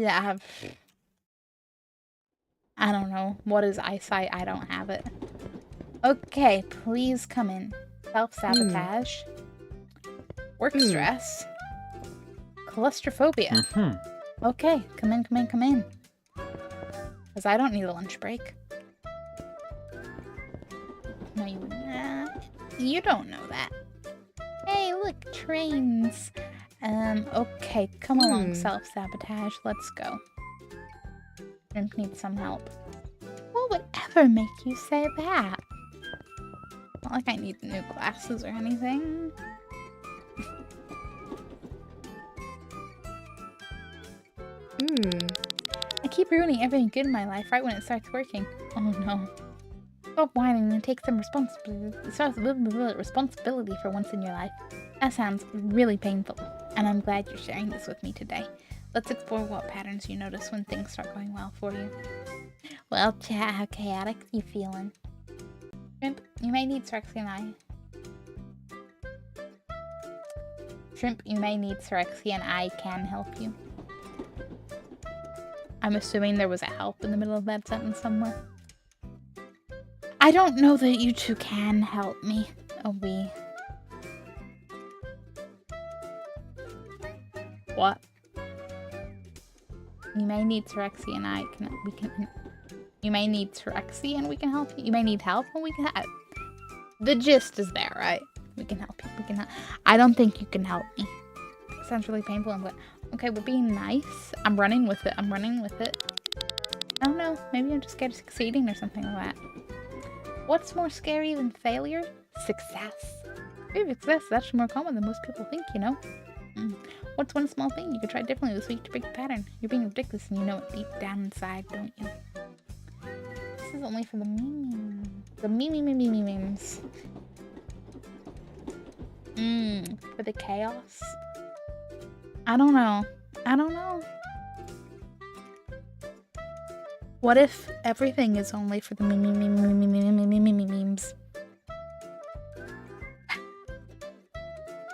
don't know. What is eyesight? I don't have it. Okay, please come in. Self-sabotage. Work stress. Claustrophobia. Okay, come in. Because I don't need a lunch break. No, you wouldn't. You don't know that. trains. Okay, come along, self-sabotage. Let's go. Shrimp needs some help. What would ever make you say that? Not like I need new glasses or anything. I keep ruining everything good in my life right when it starts working. Oh no. Stop whining and take some responsibility for once in your life. That sounds really painful, and I'm glad you're sharing this with me today. Let's explore what patterns you notice when things start going well for you. Well, chat, how chaotic are you feeling? Shrimp, you may need Syrexia and I. Shrimp, you may need Syrexia and I can help you. I'm assuming there was a help in the middle of that sentence somewhere. I don't know that you two can help me. Oh, we. What? You may need Syrexia and I can. We can. You may need Syrexia and we can help you. You may need help and we can. The gist is there, right? We can help you. We can. I don't think you can help me. It sounds really painful. I'm like, okay, we're being nice. I'm running with it. I'm running with it. Oh no, maybe I'm just scared of succeeding or something like that. What's more scary than failure? Success. Maybe success is actually more common than most people think, you know? What's one small thing you could try differently this week to break the pattern? You're being ridiculous and you know it deep down inside, don't you? This is only for the memes. The memes. For the chaos? I don't know. What if everything is only for the memes?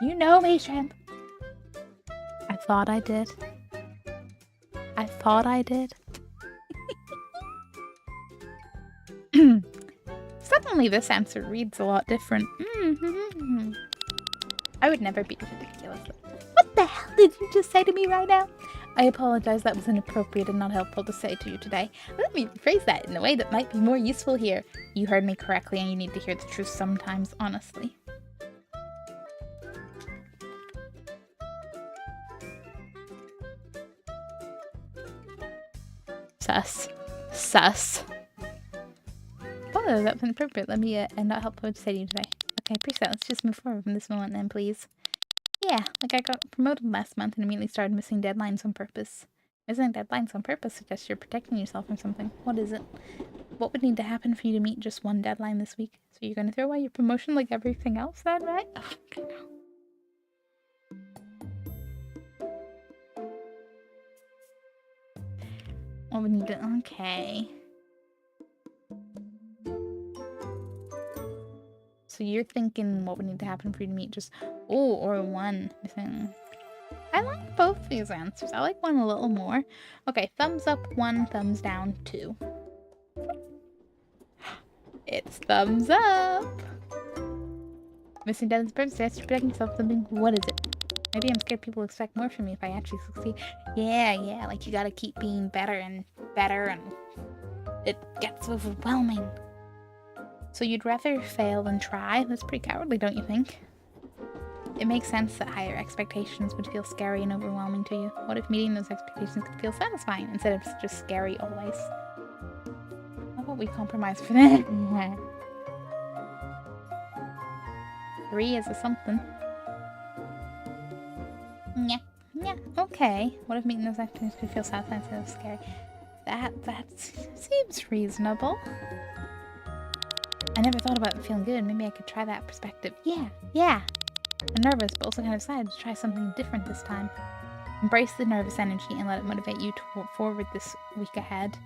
You know me, Shrimp. I thought I did. Suddenly this answer reads a lot different. I would never be ridiculous. What the hell did you just say to me right now? I apologize, that was inappropriate and not helpful to say to you today. Let me rephrase that in a way that might be more useful here. You heard me correctly and you need to hear the truth sometimes, honestly. Sus. Oh, that was inappropriate. Let me and not helpful to say to you today. Okay, appreciate it. Let's just move forward from this moment then, please. Yeah, like I got promoted last month and immediately started missing deadlines on purpose. Missing deadlines on purpose suggests you're protecting yourself from something. What is it? What would need to happen for you to meet just one deadline this week? So you're gonna throw away your promotion like everything else then, right? Oh, no. What would need to... Okay. So you're thinking what would need to happen for you to meet just... Oh, or one thing. I like both these answers. I like one a little more. Okay, thumbs up 1, thumbs down 2. It's thumbs up! Missing deadline's purpose to protect yourself from something. What is it? Maybe I'm scared people expect more from me if I actually succeed. Yeah, like you gotta keep being better and it gets overwhelming. So you'd rather fail than try? That's pretty cowardly, don't you think? It makes sense that higher expectations would feel scary and overwhelming to you. What if meeting those expectations could feel satisfying instead of just scary always? How about we compromise for that? 3 is a something. Yeah, okay. What if meeting those expectations could feel satisfying instead of scary? That seems reasonable. I never thought about it feeling good. Maybe I could try that perspective. Yeah. I'm nervous, but also kind of excited to try something different this time. Embrace the nervous energy and let it motivate you to forward this week ahead.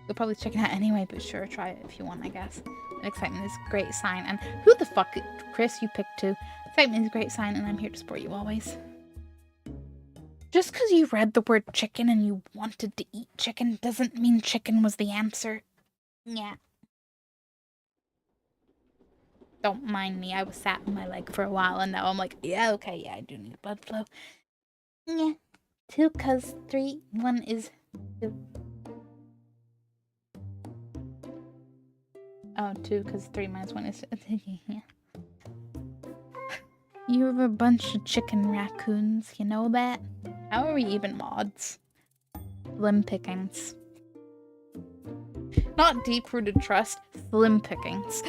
You'll probably check it out anyway, but sure, try it if you want, I guess. Excitement is a great sign, and who the fuck, Chris, you picked 2. Excitement is a great sign, and I'm here to support you always. Just because you read the word chicken and you wanted to eat chicken doesn't mean chicken was the answer. Yeah. Don't mind me, I was sat on my leg for a while and now I'm like, yeah, okay, yeah, I do need blood flow. Yeah. 2 cause 3, 1 is 2. Oh, 2 cause 3 minus 1 is... yeah. You have a bunch of chicken raccoons, you know that? How are we even mods? Slim pickings. Not deep-rooted trust, slim pickings.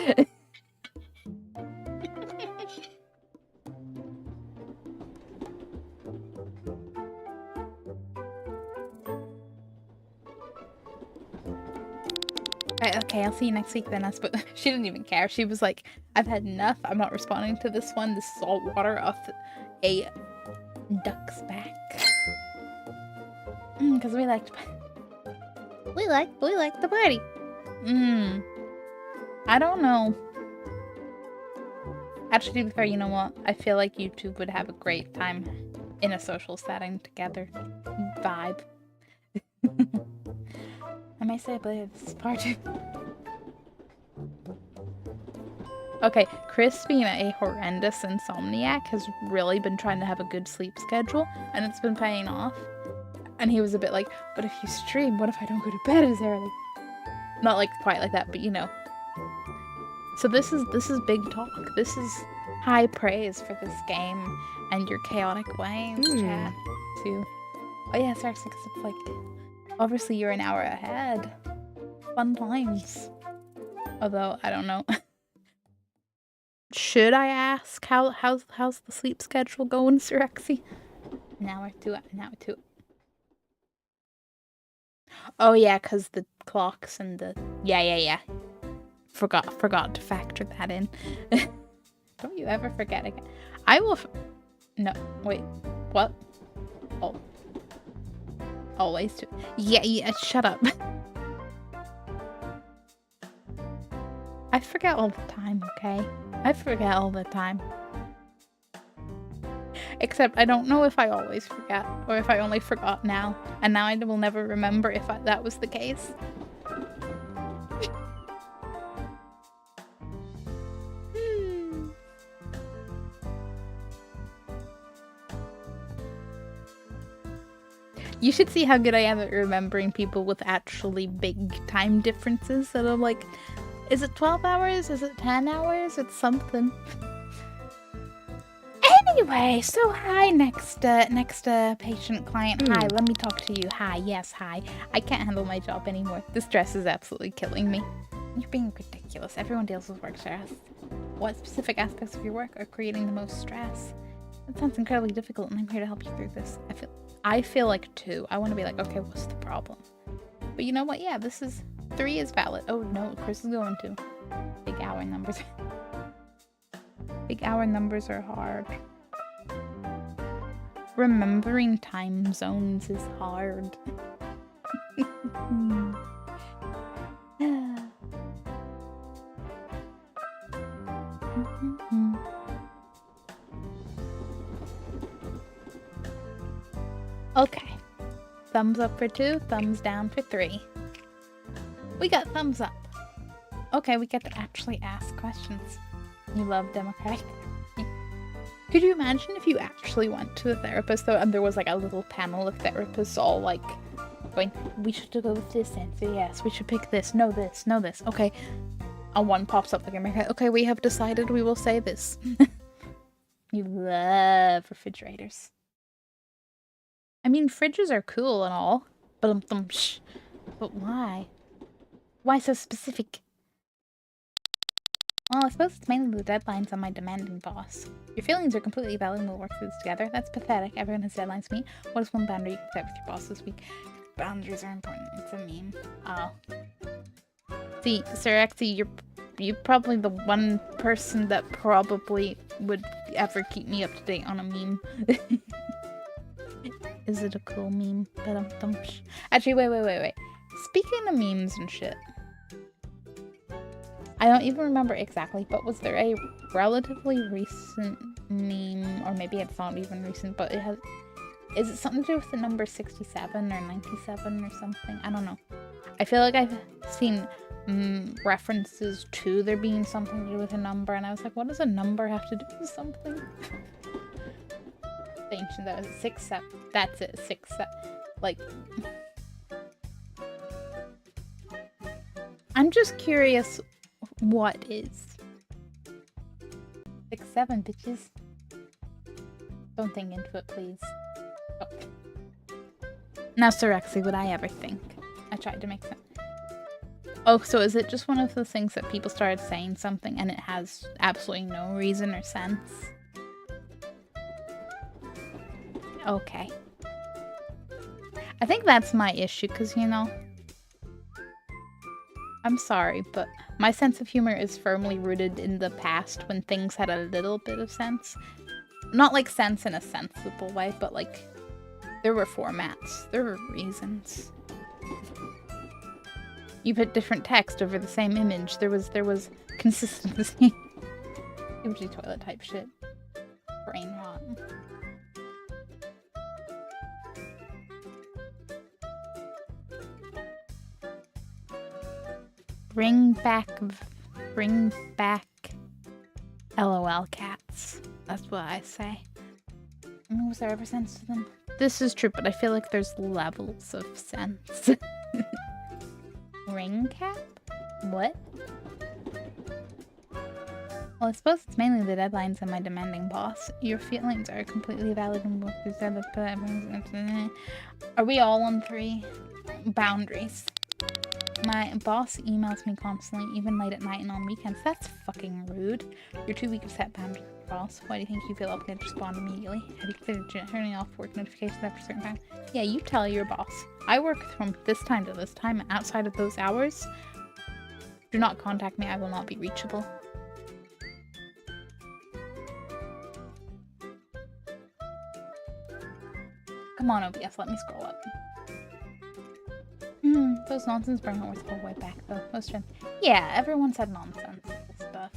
Right, okay, I'll see you next week then. But she didn't even care. She was like, I've had enough. I'm not responding to this one. This salt water off a duck's back. Because we liked the party. I don't know. Actually, to be fair, you know what? I feel like you two would have a great time in a social setting together. Vibe. I may say I believe this is part 2. Okay, Chris being a horrendous insomniac has really been trying to have a good sleep schedule, and it's been paying off. And he was a bit like, but if you stream, what if I don't go to bed as early? Not like quite like that, but you know. So this is big talk. This is high praise for this game and your chaotic ways, chat. Too. Oh yeah, seriously, because it's like, obviously you're an hour ahead. Fun times. Although I don't know. Should I ask how's the sleep schedule going, Sirexy? Now we're to it. Oh yeah, cause the clocks and the yeah. Forgot to factor that in. Don't you ever forget again. I will. No, wait. What? Oh. Always do. Yeah. Shut up. I forget all the time. Okay. I forget all the time. Except I don't know if I always forget or if I only forgot now, and now I will never remember if that was the case. You should see how good I am at remembering people with actually big time differences. That I'm like, is it 12 hours? Is it 10 hours? It's something. Anyway, so hi, next patient client. Hi, let me talk to you. Hi, yes, hi. I can't handle my job anymore. The stress is absolutely killing me. You're being ridiculous. Everyone deals with work stress. What specific aspects of your work are creating the most stress? That sounds incredibly difficult, and I'm here to help you through this. I feel like 2. I want to be like, okay, what's the problem? But you know what? Yeah, 3 is valid. Oh no, Chris is going to. Big hour numbers. Big hour numbers are hard. Remembering time zones is hard. Okay. Thumbs up for 2, thumbs down for 3. We got thumbs up. Okay, we get to actually ask questions. You love democratic. Could you imagine if you actually went to a therapist though, and there was like a little panel of therapists all like going, we should go with this answer, yes, we should pick this, no this, no this, okay. And one pops up like America, okay, we have decided we will say this. You love refrigerators. I mean, fridges are cool and all, but why? Why so specific? Well, I suppose it's mainly the deadlines on my demanding boss. Your feelings are completely valid and we'll work through this together. That's pathetic. Everyone has deadlines to meet. What is one boundary you can set with your boss this week? Boundaries are important. It's a meme. Oh. See, Sirexy, you're probably the one person that probably would ever keep me up to date on a meme. Is it a cool meme? Actually, wait. Speaking of memes and shit, I don't even remember exactly, but was there a relatively recent meme, or maybe it's not even recent, but is it something to do with the number 67 or 97 or something? I don't know. I feel like I've seen references to there being something to do with a number, and I was like, what does a number have to do with something? Ancient, that was 6-7. That's it, 6-7. Like, I'm just curious, what is 6-7, bitches? Don't think into it, please. Okay. Now, Sirexi, would I ever think? I tried to make sense. Oh, so is it just one of those things that people started saying something and it has absolutely no reason or sense? Okay. I think that's my issue, because, you know, I'm sorry, but my sense of humor is firmly rooted in the past when things had a little bit of sense. Not like sense in a sensible way, but like there were formats, there were reasons. You put different text over the same image. There was consistency. Empty toilet type shit. Brain rot. Bring back LOL cats. That's what I say. I mean, was there ever sense to them? This is true, but I feel like there's levels of sense. Ring cap? What? Well, I suppose it's mainly the deadlines and my demanding boss. Your feelings are completely valid and will be said that. Are we all on 3? Boundaries. My boss emails me constantly, even late at night and on weekends. That's fucking rude. You're too weak to set boundaries, boss. Why do you think you feel obligated to respond immediately? Have you considered turning off work notifications after a certain time? Yeah, you tell your boss. I work from this time to this time, and outside of those hours, do not contact me. I will not be reachable. Come on, OBS, let me scroll up. Those nonsense bring it worth the whole way back, though. Most friends. Yeah, everyone said nonsense stuff.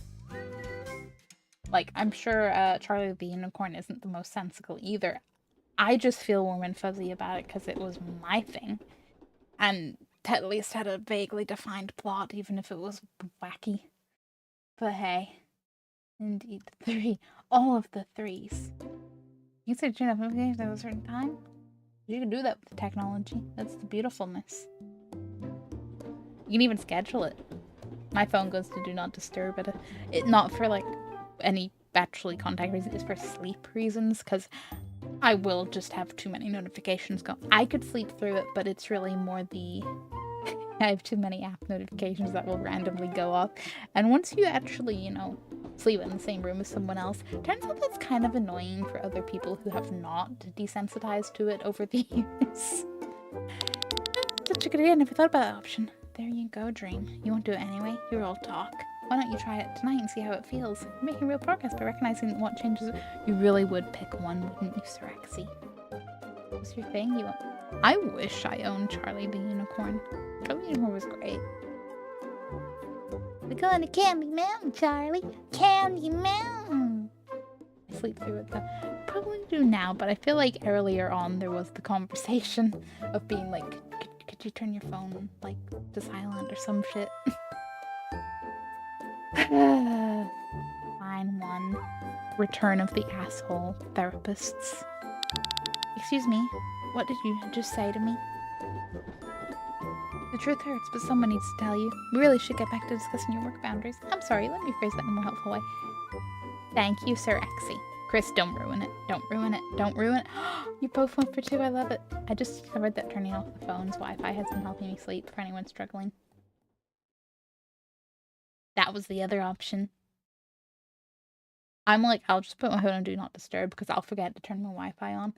Like, I'm sure Charlie the Unicorn isn't the most sensical either. I just feel warm and fuzzy about it because it was my thing. And at least had a vaguely defined plot, even if it was wacky. But hey. Indeed, 3. All of the 3s. You said turn off notifications at a certain time? You can do that with technology. That's the beautifulness. You can even schedule it. My phone goes to do not disturb at it, not for like any actually contact reasons, it's for sleep reasons, because I will just have too many notifications go. I could sleep through it, but it's really more the I have too many app notifications that will randomly go off. And once you actually, you know, sleep in the same room as someone else, turns out that's kind of annoying for other people who have not desensitized to it over the years. Such a good idea, I never thought about that option. There you go, Dream. You won't do it anyway? You're all talk. Why don't you try it tonight and see how it feels? You're making real progress by recognizing what changes. You really would pick one, wouldn't you, Sirexi? What's your thing? I wish I owned Charlie the Unicorn. Charlie the Unicorn was great. We're going to Candy Mountain, Charlie. Candy Mountain. I sleep through it though. Probably do now, but I feel like earlier on there was the conversation of being like, could you turn your phone like to silent or some shit? Fine one. Return of the asshole therapists. Excuse me, what did you just say to me? The truth hurts, but someone needs to tell you. We really should get back to discussing your work boundaries. I'm sorry, let me phrase that in a more helpful way. Thank you, Sirexi. Chris, don't ruin it. Don't ruin it. Don't ruin it. You both went for 2. I love it. I just discovered that turning off the phone's Wi-Fi has been helping me sleep for anyone struggling. That was the other option. I'm like, I'll just put my phone on Do Not Disturb because I'll forget to turn my Wi-Fi on.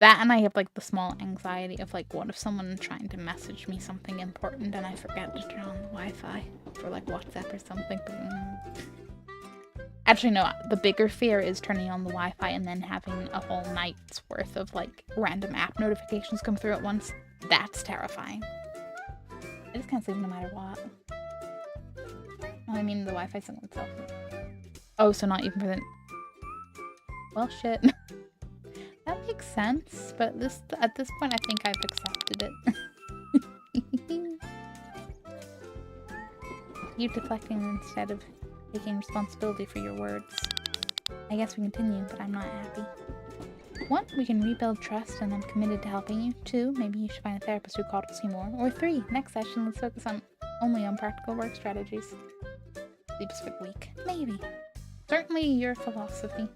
That, and I have like the small anxiety of like, what if someone trying to message me something important and I forget to turn on the Wi-Fi for like WhatsApp or something. Actually, no, the bigger fear is turning on the Wi-Fi and then having a whole night's worth of like random app notifications come through at once. That's terrifying. I just can't sleep no matter what. Oh, I mean, the Wi-Fi signal itself. Oh, so not even for the... Well, shit. That makes sense, but at this point, I think I've accepted it. You deflecting instead of taking responsibility for your words. I guess we continue, but I'm not happy. 1, we can rebuild trust and I'm committed to helping you. 2, maybe you should find a therapist who coddles you more. Or 3, next session, let's focus only on practical work strategies. Sleeps for the week. Maybe. Certainly your philosophy.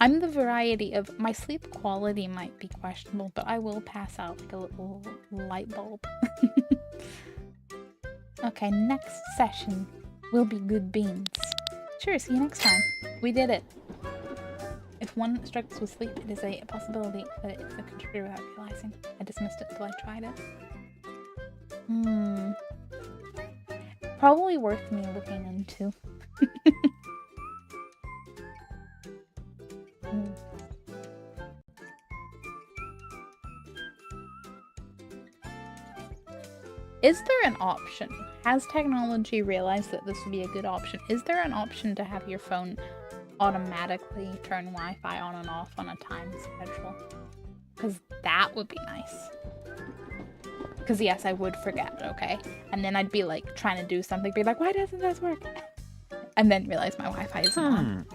I'm the variety of my sleep quality might be questionable, but I will pass out like a little light bulb. Okay, next session will be good beans. Sure, see you next time. We did it. If one struggles with sleep, it is a possibility that it's a contributor without realizing. I dismissed it until I tried it. Probably worth me looking into. Is there an option? Has technology realized that this would be a good option? Is there an option to have your phone automatically turn Wi-Fi on and off on a time schedule? Because that would be nice. Because yes, I would forget, okay? And then I'd be like trying to do something, be like, why doesn't this work? And then realize my Wi-Fi isn't on.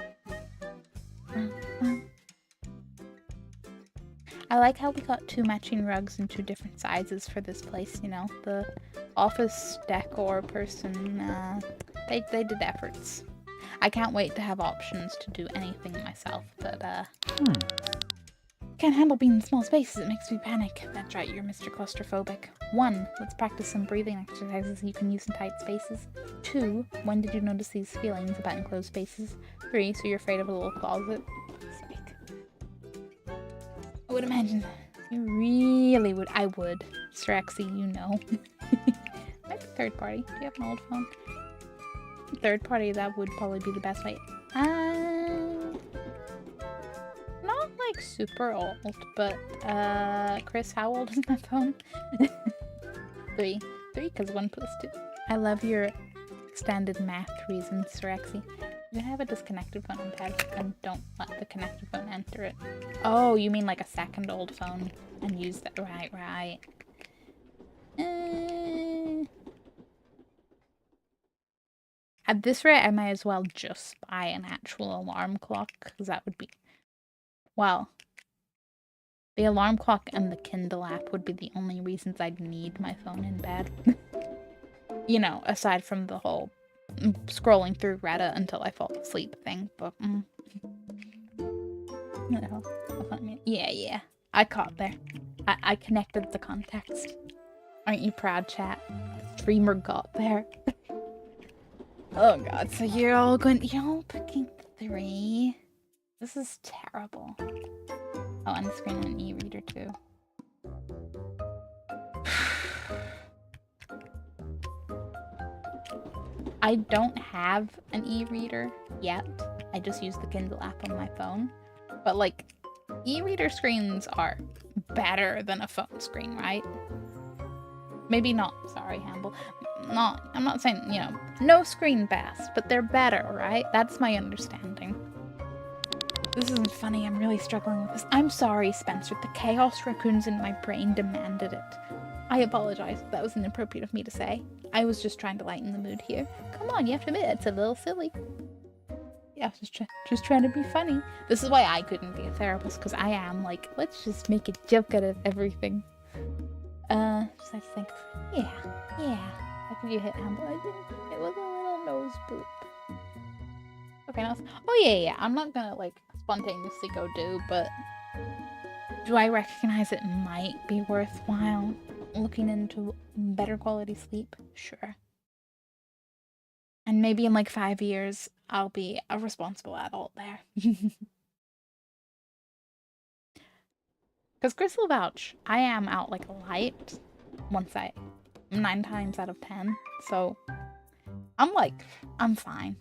I like how we got 2 matching rugs in 2 different sizes for this place, you know? The office decor person, they did efforts. I can't wait to have options to do anything myself, but, can't handle being in small spaces, it makes me panic. That's right, you're Mr. Claustrophobic. 1, let's practice some breathing exercises you can use in tight spaces. 2, when did you notice these feelings about enclosed spaces? 3, so you're afraid of a little closet? I would imagine you really would. I would. Strexy, you know. Might be third party. Do you have an old phone? Third party, that would probably be the best way. Not like super old, but Chris, how old is my phone? 3. 3, because 1 plus 2. I love your extended math reasons, Strexy. You can have a disconnected phone in bed and don't let the connected phone enter it. Oh, you mean like a second old phone and use that? Right. At this rate, I might as well just buy an actual alarm clock, because that would be... Well, the alarm clock and the Kindle app would be the only reasons I'd need my phone in bed. You know, aside from the whole scrolling through Reddit until I fall asleep thing, but yeah, I caught there. I connected the context. Aren't you proud, chat? Streamer got there. Oh god, so you're all picking 3. This is terrible. Oh, and the screen and e-reader too. I don't have an e-reader yet. I just use the Kindle app on my phone. But like, e-reader screens are better than a phone screen, right? Maybe not. Sorry, Hamble. I'm not saying, you know, no screen best, but they're better, right? That's my understanding. This isn't funny. I'm really struggling with this. I'm sorry, Spencer. The chaos raccoons in my brain demanded it. I apologize. That was inappropriate of me to say. I was just trying to lighten the mood here. Come on, you have to admit it's a little silly. Yeah, just trying to be funny. This is why I couldn't be a therapist, because I am like, let's just make a joke out of everything. Just have to think. Yeah. How could you hit Amber? I didn't. It was a little nose boop. Okay, now. Oh yeah. I'm not gonna like spontaneously go do, but do I recognize it might be worthwhile looking into better quality sleep? Sure. And maybe in like 5 years, I'll be a responsible adult there. Because Chris will vouch, I am out like a light 9 times out of 10. So I'm fine.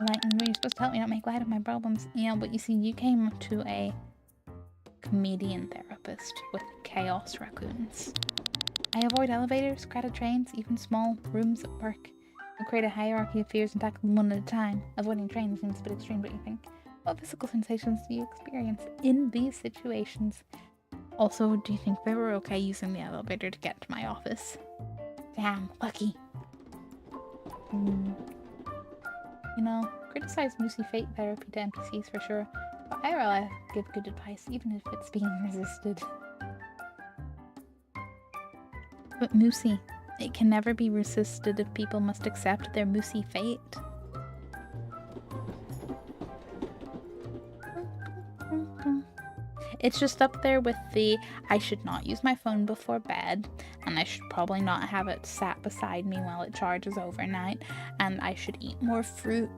Like, you're supposed to help me not make light of my problems. Yeah, but you see, you came to a comedian therapist with chaos raccoons. I avoid elevators, crowded trains, even small rooms at work. I create a hierarchy of fears and tackle them one at a time. Avoiding trains seems a bit extreme, don't you think? What physical sensations do you experience in these situations? Also, do you think they were okay using the elevator to get to my office? Damn, lucky. You know, criticize Moosey Fate therapy to NPCs for sure, but IRL give good advice even if it's being resisted. But Moosey, it can never be resisted if people must accept their Moosey fate. It's just up there with the I should not use my phone before bed, and I should probably not have it sat beside me while it charges overnight, and I should eat more fruit,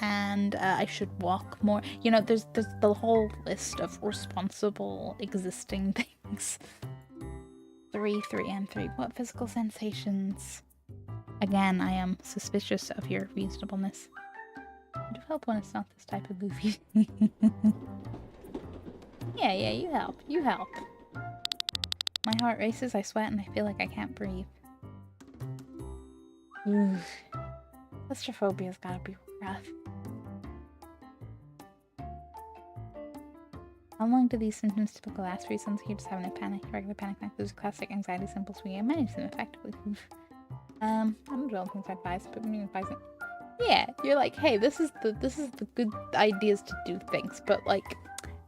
and I should walk more. You know, there's the whole list of responsible existing things. 3, 3, and 3. What physical sensations? Again, I am suspicious of your reasonableness. I do help when it's not this type of goofy. Yeah, you help. You help. My heart races, I sweat, and I feel like I can't breathe. Ooh. Claustrophobia's gotta be rough. How long do these symptoms typically last for you? Sounds like you're just having a panic. Regular panic like those classic anxiety symptoms we manage them effectively. I don't know if I advise, but when you advise it. Yeah, you're like, hey, this is the good ideas to do things, but like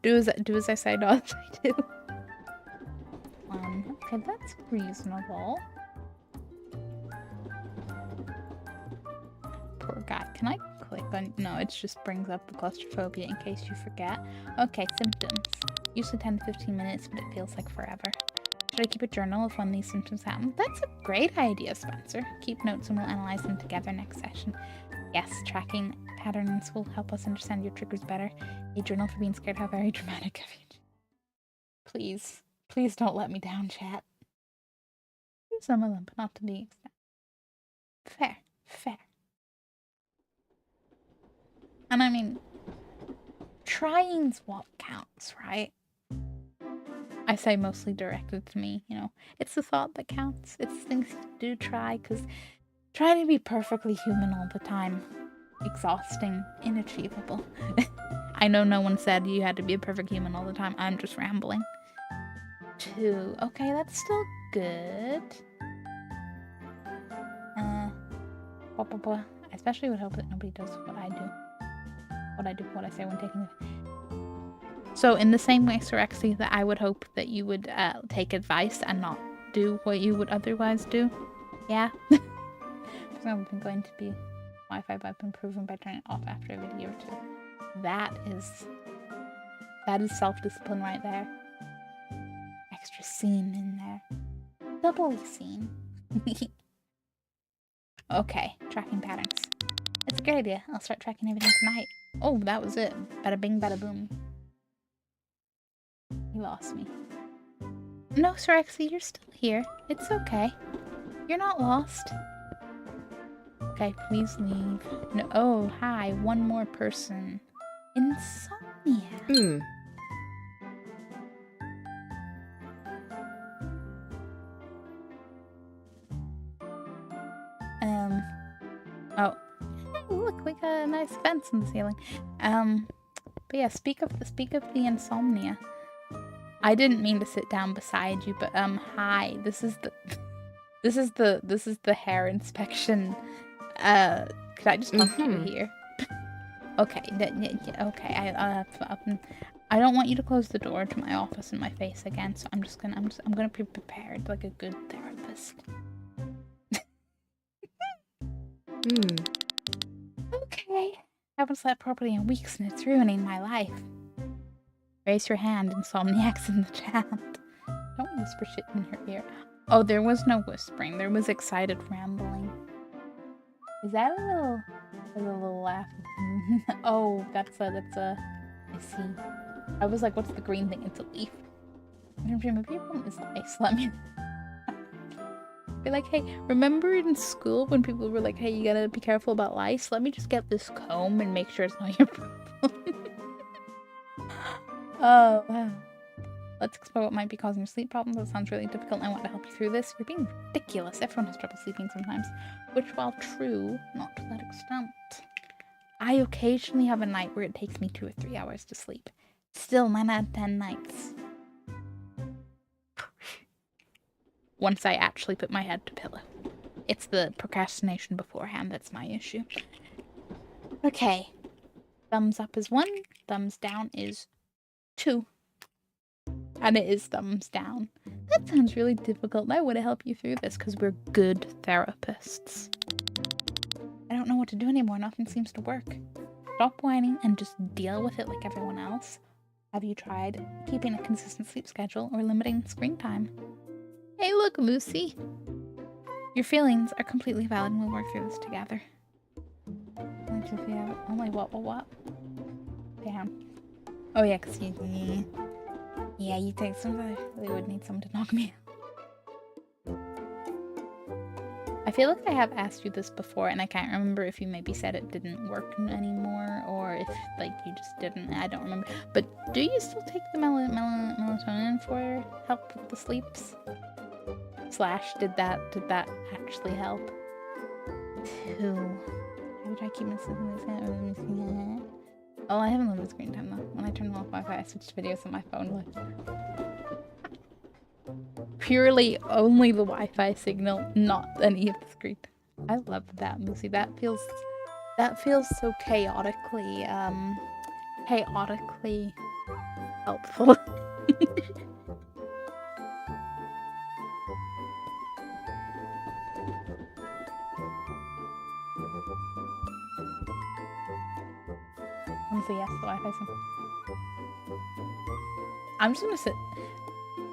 do as I say, not as I do. Okay, that's reasonable. Poor guy. Can I click on? No, it just brings up the claustrophobia in case you forget. Okay, symptoms. Usually 10 to 15 minutes, but it feels like forever. Should I keep a journal of when these symptoms happen? That's a great idea, Spencer. Keep notes and we'll analyze them together next session. Yes, tracking patterns will help us understand your triggers better. A journal for being scared how very dramatic of you. Please. Please don't let me down, chat. Some of them, but not to the extent. Fair. Fair. And I mean, trying's what counts, right? I say mostly directed to me, you know. It's the thought that counts. It's things you do try, because trying to be perfectly human all the time. Exhausting, inachievable. I know no one said you had to be a perfect human all the time. I'm just rambling. 2. Okay, that's still good. I especially would hope that nobody does what I do. What I say when taking it. So in the same way, Sorexy, that I would hope that you would take advice and not do what you would otherwise do. Yeah? For example, I'm going to be Wi-Fi but improving by turning it off after a video or 2. That is self-discipline right there. Extra scene in there. Doubly scene. Okay, tracking patterns. It's a good idea. I'll start tracking everything tonight. Oh, that was it. Bada bing, bada boom. You lost me. No, Sorexy, you're still here. It's okay. You're not lost. Okay, please leave. No. Oh, hi. One more person. Insomnia. Oh. Hey, look, we got a nice fence in the ceiling. But yeah, speak of the insomnia. I didn't mean to sit down beside you, but hi. This is the hair inspection. Could I just talk to you here? Okay. Okay. I don't want you to close the door to my office in my face again. So I'm gonna be prepared like a good therapist. Okay. I haven't slept properly in weeks and it's ruining my life. Raise your hand, insomniacs in the chat. Don't whisper shit in her ear. Oh, there was no whispering. There was excited rambling. Is that a little laugh? Oh, that's a. I see. I was like, what's the green thing? It's a leaf. Maybe one is nice. Let me. Be like, hey, remember in school when people were like, hey, you gotta be careful about lice? Let me just get this comb and make sure it's not your problem. Oh, wow. Let's explore what might be causing your sleep problems. That sounds really difficult and I want to help you through this. You're being ridiculous. Everyone has trouble sleeping sometimes. Which, while true, not to that extent. I occasionally have a night where it takes me 2 or 3 hours to sleep. Still 9 out of 10 nights. Once I actually put my head to pillow. It's the procrastination beforehand that's my issue. Okay. Thumbs up is 1. Thumbs down is 2. And it is thumbs down. That sounds really difficult. I want to help you through this because we're good therapists. I don't know what to do anymore. Nothing seems to work. Stop whining and just deal with it like everyone else. Have you tried keeping a consistent sleep schedule or limiting screen time? Hey, look, Lucy. Your feelings are completely valid and we'll work through this together. Only what? Damn. Oh yeah, because you think sometimes I really would need someone to knock me out. I feel like I have asked you this before and I can't remember if you maybe said it didn't work anymore or if like you just didn't. I don't remember. But do you still take the melatonin for help with the sleeps? / did that actually help? 2. Have you tried keeping this? Oh, I haven't limited screen time though. When I turned off Wi-Fi, I switched videos on my phone. Purely only the Wi-Fi signal, not any of the screen. I love that, Lucy. That feels so chaotically helpful. So yes, the Wi-Fi signal. I'm just gonna sit.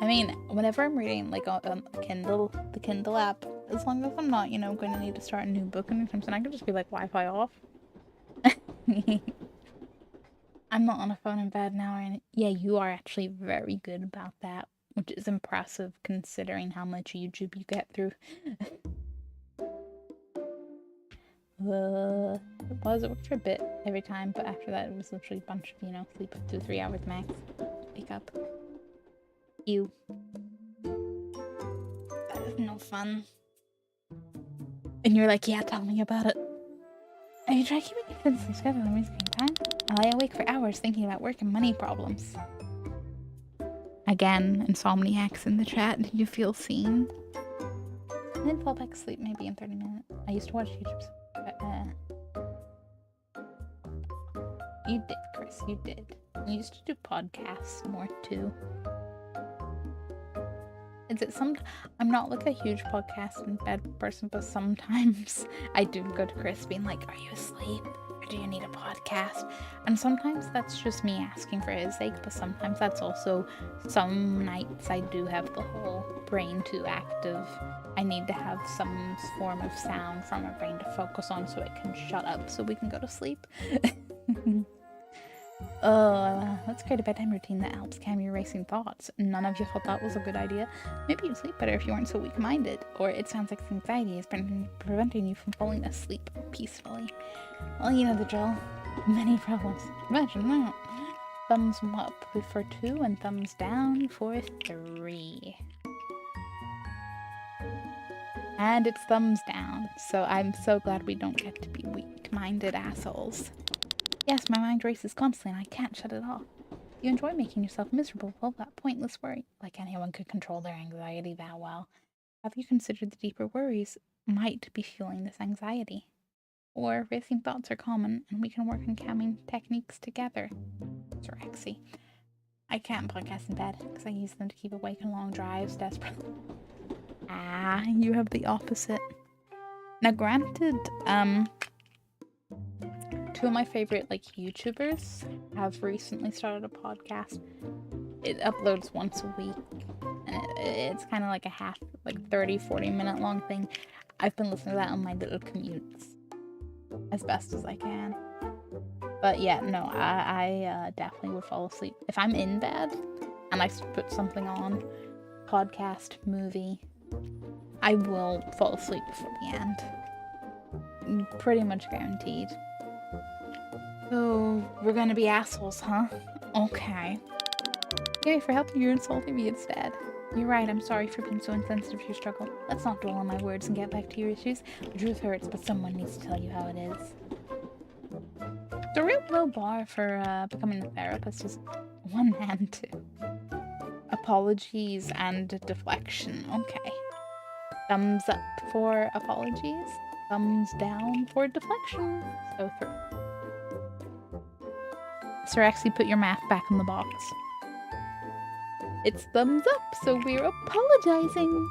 I mean, whenever I'm reading like on Kindle, the Kindle app, as long as I'm not, going to need to start a new book anytime soon, I can just be like Wi-Fi off. I'm not on a phone in bed now, and yeah, you are actually very good about that, which is impressive considering how much YouTube you get through. It worked for a bit every time, but after that it was literally a bunch of, sleep 2 to 3 hours max. Wake up. Ew. That is no fun. And you're like, yeah, tell me about it. Have you tried keeping your consistent schedule and screen time? I lie awake for hours thinking about work and money problems. Again, insomniacs in the chat. Did you feel seen? And then fall back asleep maybe in 30 minutes. I used to watch YouTube. You did, Chris. You did. You used to do podcasts more too. I'm not like a huge podcast in bed person, but sometimes I do go to Chris being like, are you asleep? Or do you need a podcast? And sometimes that's just me asking for his sake, but sometimes that's also some nights I do have the whole brain too active. I need to have some form of sound from my brain to focus on so it can shut up so we can go to sleep. Let's create a bedtime routine that helps calm your racing thoughts. None of you thought that was a good idea. Maybe you'd sleep better if you weren't so weak-minded, or it sounds like anxiety is preventing you from falling asleep peacefully. Well, you know the drill. Many problems. Imagine that. Thumbs up for 2 and thumbs down for 3. And it's thumbs down, so I'm so glad we don't get to be weak-minded assholes. Yes, my mind races constantly and I can't shut it off. You enjoy making yourself miserable with all that pointless worry. Like anyone could control their anxiety that well. Have you considered the deeper worries might be fueling this anxiety? Or racing thoughts are common and we can work on calming techniques together. Sorexy. I can't podcast in bed because I use them to keep awake on long drives desperately. Ah, you have the opposite. Now granted, 2 of my favorite YouTubers have recently started a podcast. It uploads once a week and it's kind of like a 30-40 minute long thing. I've been listening to that on my little commutes as best as I can. But yeah, no, I definitely would fall asleep if I'm in bed and I put something on, podcast, movie, I will fall asleep before the end. Pretty much guaranteed. So, we're gonna be assholes, huh? Okay. Yay, for helping you insulting me instead. You're right, I'm sorry for being so insensitive to your struggle. Let's not dwell on my words and get back to your issues. The truth hurts, but someone needs to tell you how it is. The real low bar for becoming a therapist is 1 and 2. Apologies and deflection. Okay. Thumbs up for apologies. Thumbs down for deflection. So 3. Sorexy, put your math back in the box. It's thumbs up, so we're apologizing.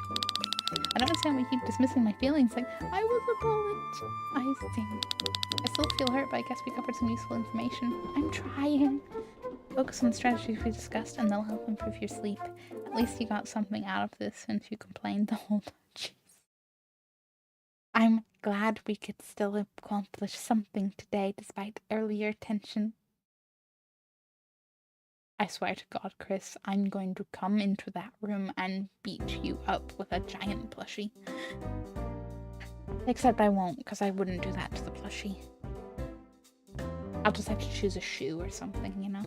I don't understand why you keep dismissing my feelings. Like, I was apologizing. I still feel hurt, but I guess we covered some useful information. I'm trying. Focus on the strategies we discussed and they'll help improve your sleep. At least you got something out of this since you complained the whole time. Jeez. I'm glad we could still accomplish something today despite earlier tension. I swear to God, Chris, I'm going to come into that room and beat you up with a giant plushie. Except I won't, because I wouldn't do that to the plushie. I'll just have to choose a shoe or something, you know?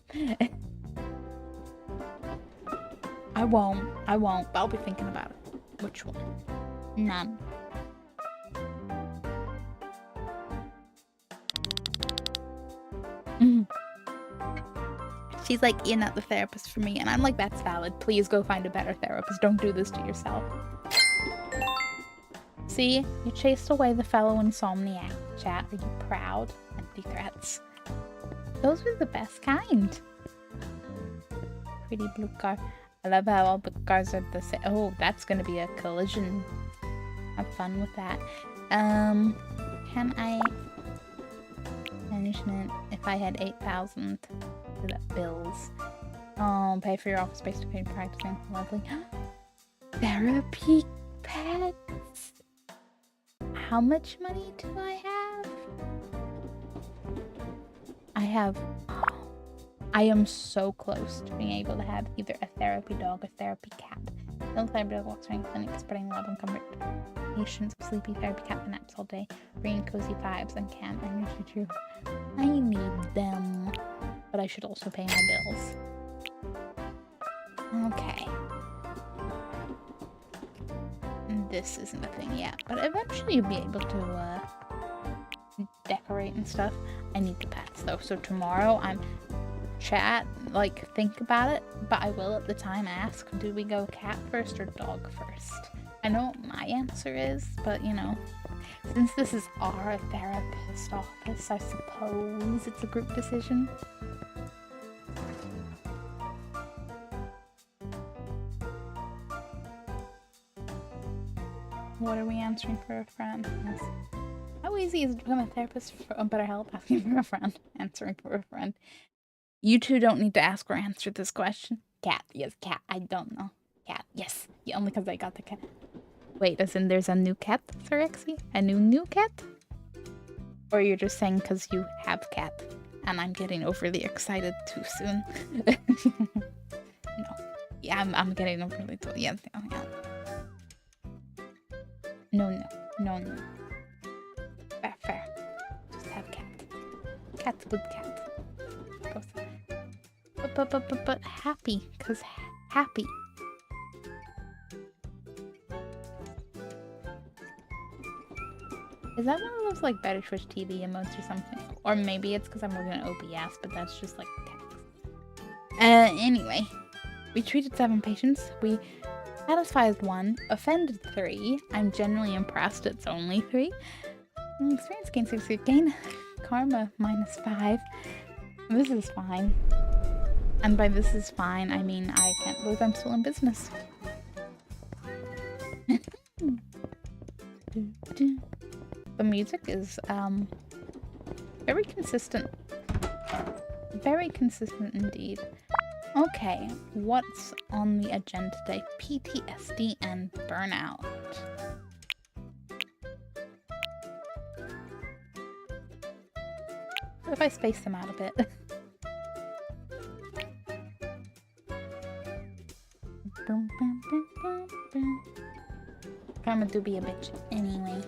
I won't, but I'll be thinking about it. Which one? None. She's like, you're not the therapist for me. And I'm like, that's valid. Please go find a better therapist. Don't do this to yourself. See, you chased away the fellow insomniac. Chat, are you proud? Empty threats. Those were the best kind. Pretty blue car. I love how all the cars are the same. Oh, that's gonna be a collision. Have fun with that. Can I... Management, if I had 8,000 bills. Pay for your office space to pay practicing. Lovely. Therapy pets. How much money do I have? I am so close to being able to have either a therapy dog or therapy cat. No therapy dog walks around clinic spreading love and comfort. Patients of sleepy therapy cat for naps all day. Bringing cozy vibes and camp energy too. I need them. But I should also pay my bills. Okay. This isn't a thing yet, but eventually you'll be able to decorate and stuff. I need the pets though, so tomorrow I'm think about it, but I will at the time ask, do we go cat first or dog first? I know what my answer is, but you know, since this is our therapist office, I suppose it's a group decision. What are we answering for a friend? Yes. How easy is it to become a therapist for BetterHelp? Asking for a friend. Answering for a friend. You two don't need to ask or answer this question. Cat. Yes, cat. I don't know. Cat. Yes. Yeah, only because I got the cat. Wait, as in there's a new cat, Sirexi? A new cat? Or you're just saying because you have cat and I'm getting overly excited too soon? No. Yeah, I'm getting overly too... Yeah. No. Fair. Just have cat. Cat's good cat. But happy, cause happy. Is that one of those like Better Twitch TV emotes or something? Or maybe it's because I'm working at OBS, but that's just like text. Anyway, we treated 7 patients. We satisfied 1, offended 3. I'm genuinely impressed it's only 3. Experience gain 6, gain karma -5. This is fine. And by this is fine, I mean I can't believe I'm still in business. The music is very consistent. Very consistent indeed. Okay, what's on the agenda today? PTSD and burnout. What if I space them out a bit? Karma do be a bitch anyway.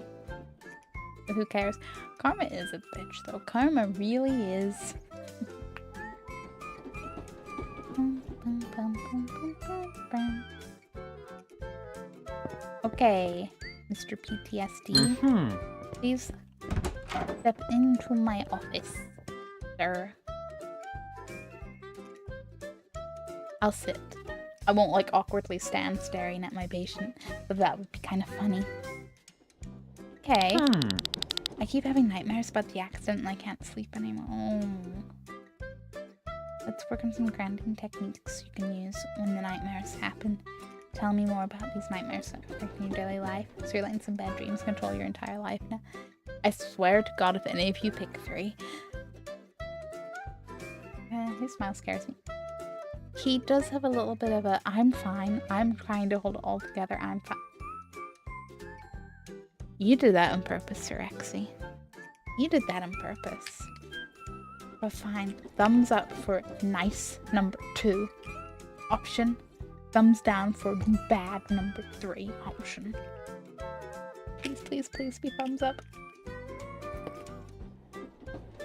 But who cares? Karma is a bitch though. Karma really is. Okay, Mr. PTSD. Please step into my office, sir. I'll sit. I won't like awkwardly stand staring at my patient, but that would be kind of funny. Okay. I keep having nightmares about the accident and I can't sleep anymore. Oh. Let's work on some grounding techniques you can use when the nightmares happen. Tell me more about these nightmares affecting your daily life. So you're letting some bad dreams control your entire life now. I swear to God, if any of you pick 3. His smile scares me. He does have a little bit of a, I'm fine. I'm trying to hold it all together. I'm fine. You did that on purpose, Sir Rexy. You did that on purpose. But fine. Thumbs up for nice number 2 option. Thumbs down for bad number 3 option. Please, please, please be thumbs up.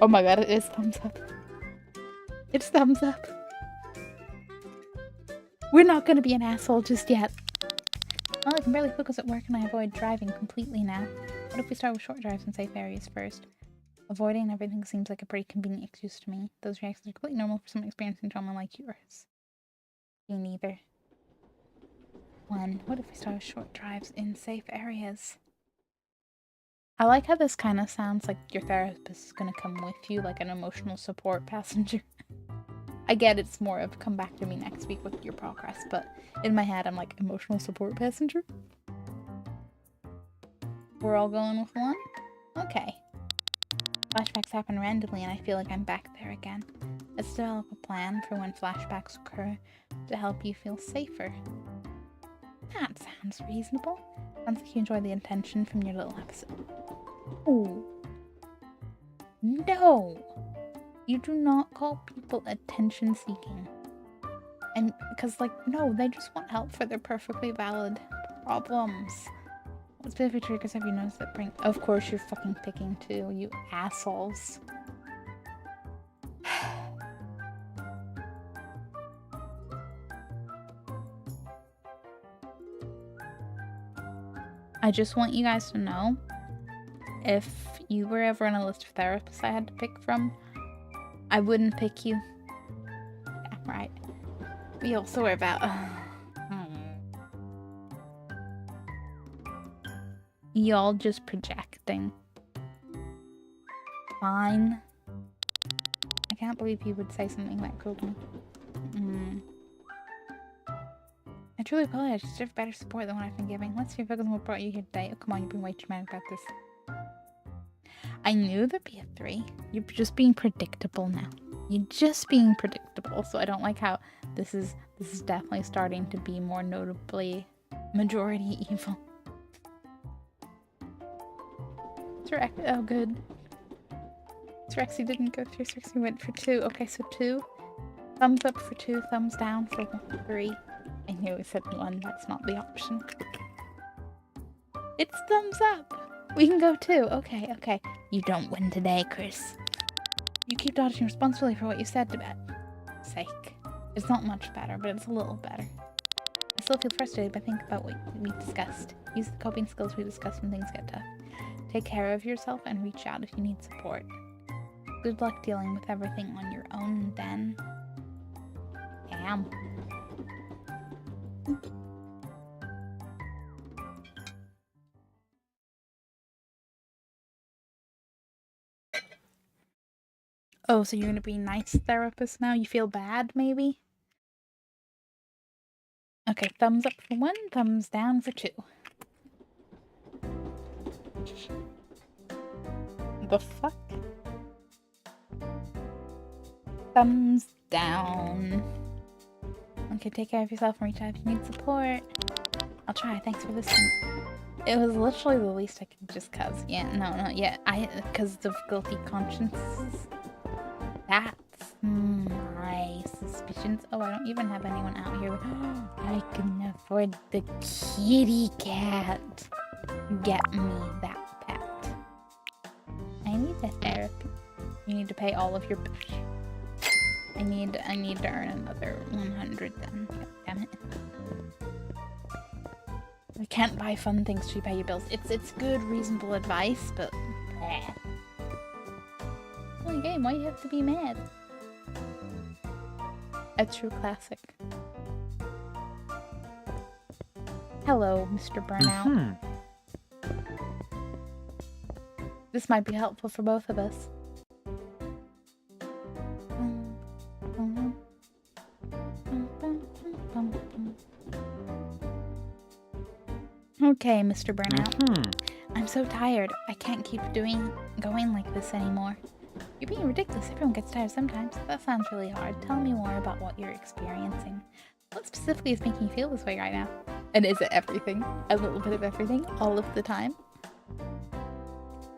Oh my god, it is thumbs up. It's thumbs up. We're not gonna be an asshole just yet. Well, I can barely focus at work and I avoid driving completely now. What if we start with short drives and safe areas first? Avoiding everything seems like a pretty convenient excuse to me. Those reactions are completely normal for someone experiencing trauma like yours. Me neither. 1. What if we start with short drives in safe areas? I like how this kind of sounds like your therapist is going to come with you, like an emotional support passenger. I get it's more of come back to me next week with your progress, but in my head I'm like, emotional support passenger? We're all going with 1? Okay. Flashbacks happen randomly and I feel like I'm back there again. Let's develop a plan for when flashbacks occur to help you feel safer. That sounds reasonable. Sounds like you enjoy the attention from your little episode. Ooh. No! You do not call people attention seeking. And because, like, no, they just want help for their perfectly valid problems. What specific triggers have you noticed that bring— Of course you're fucking picking 2, you assholes. I just want you guys to know, if you were ever on a list of therapists I had to pick from, I wouldn't pick you. Yeah, right. We also were about... Y'all just projecting. Fine. I can't believe you would say something that cruel to me. I truly apologize. I deserve better support than what I've been giving. Let's see if I can what brought you here today. Oh, come on, you've been way too mad about this. I knew there'd be a 3. You're just being predictable now. You're just being predictable. So I don't like how this is definitely starting to be more notably majority evil. Oh, good. Rexy didn't go through. Rexy went for 2. Okay, so 2. Thumbs up for 2. Thumbs down for 3. I knew we said 1. That's not the option. It's thumbs up. We can go 2. Okay, okay. You don't win today, Chris. You keep dodging responsibility for what you said to Beth. Sake. It's not much better, but it's a little better. I still feel frustrated, but think about what we discussed. Use the coping skills we discussed when things get tough. Take care of yourself and reach out if you need support. Good luck dealing with everything on your own, then. Damn. Oh, so you're gonna be a nice therapist now? You feel bad, maybe? Okay, thumbs up for 1, thumbs down for 2. The fuck? Thumbs down. Okay, take care of yourself and reach out if you need support. I'll try. Thanks for listening. It was literally the least I could just cause. Yeah, no, yeah. Because of guilty consciences. That's my suspicions. Oh, I don't even have anyone out here. I can afford the kitty cat. Get me that pet. I need a therapy. You need to pay all of your... I need to earn another 100 then. God damn it. I can't buy fun things to pay your bills. It's good, reasonable advice, but... bleh. Holy game, why do you have to be mad? A true classic. Hello, Mr. Burnout. This might be helpful for both of us. Okay, Mr. Burnout. I'm so tired. I can't keep going like this anymore. You're being ridiculous. Everyone gets tired sometimes. That sounds really hard. Tell me more about what you're experiencing. What specifically is making you feel this way right now? And is it everything? A little bit of everything? All of the time?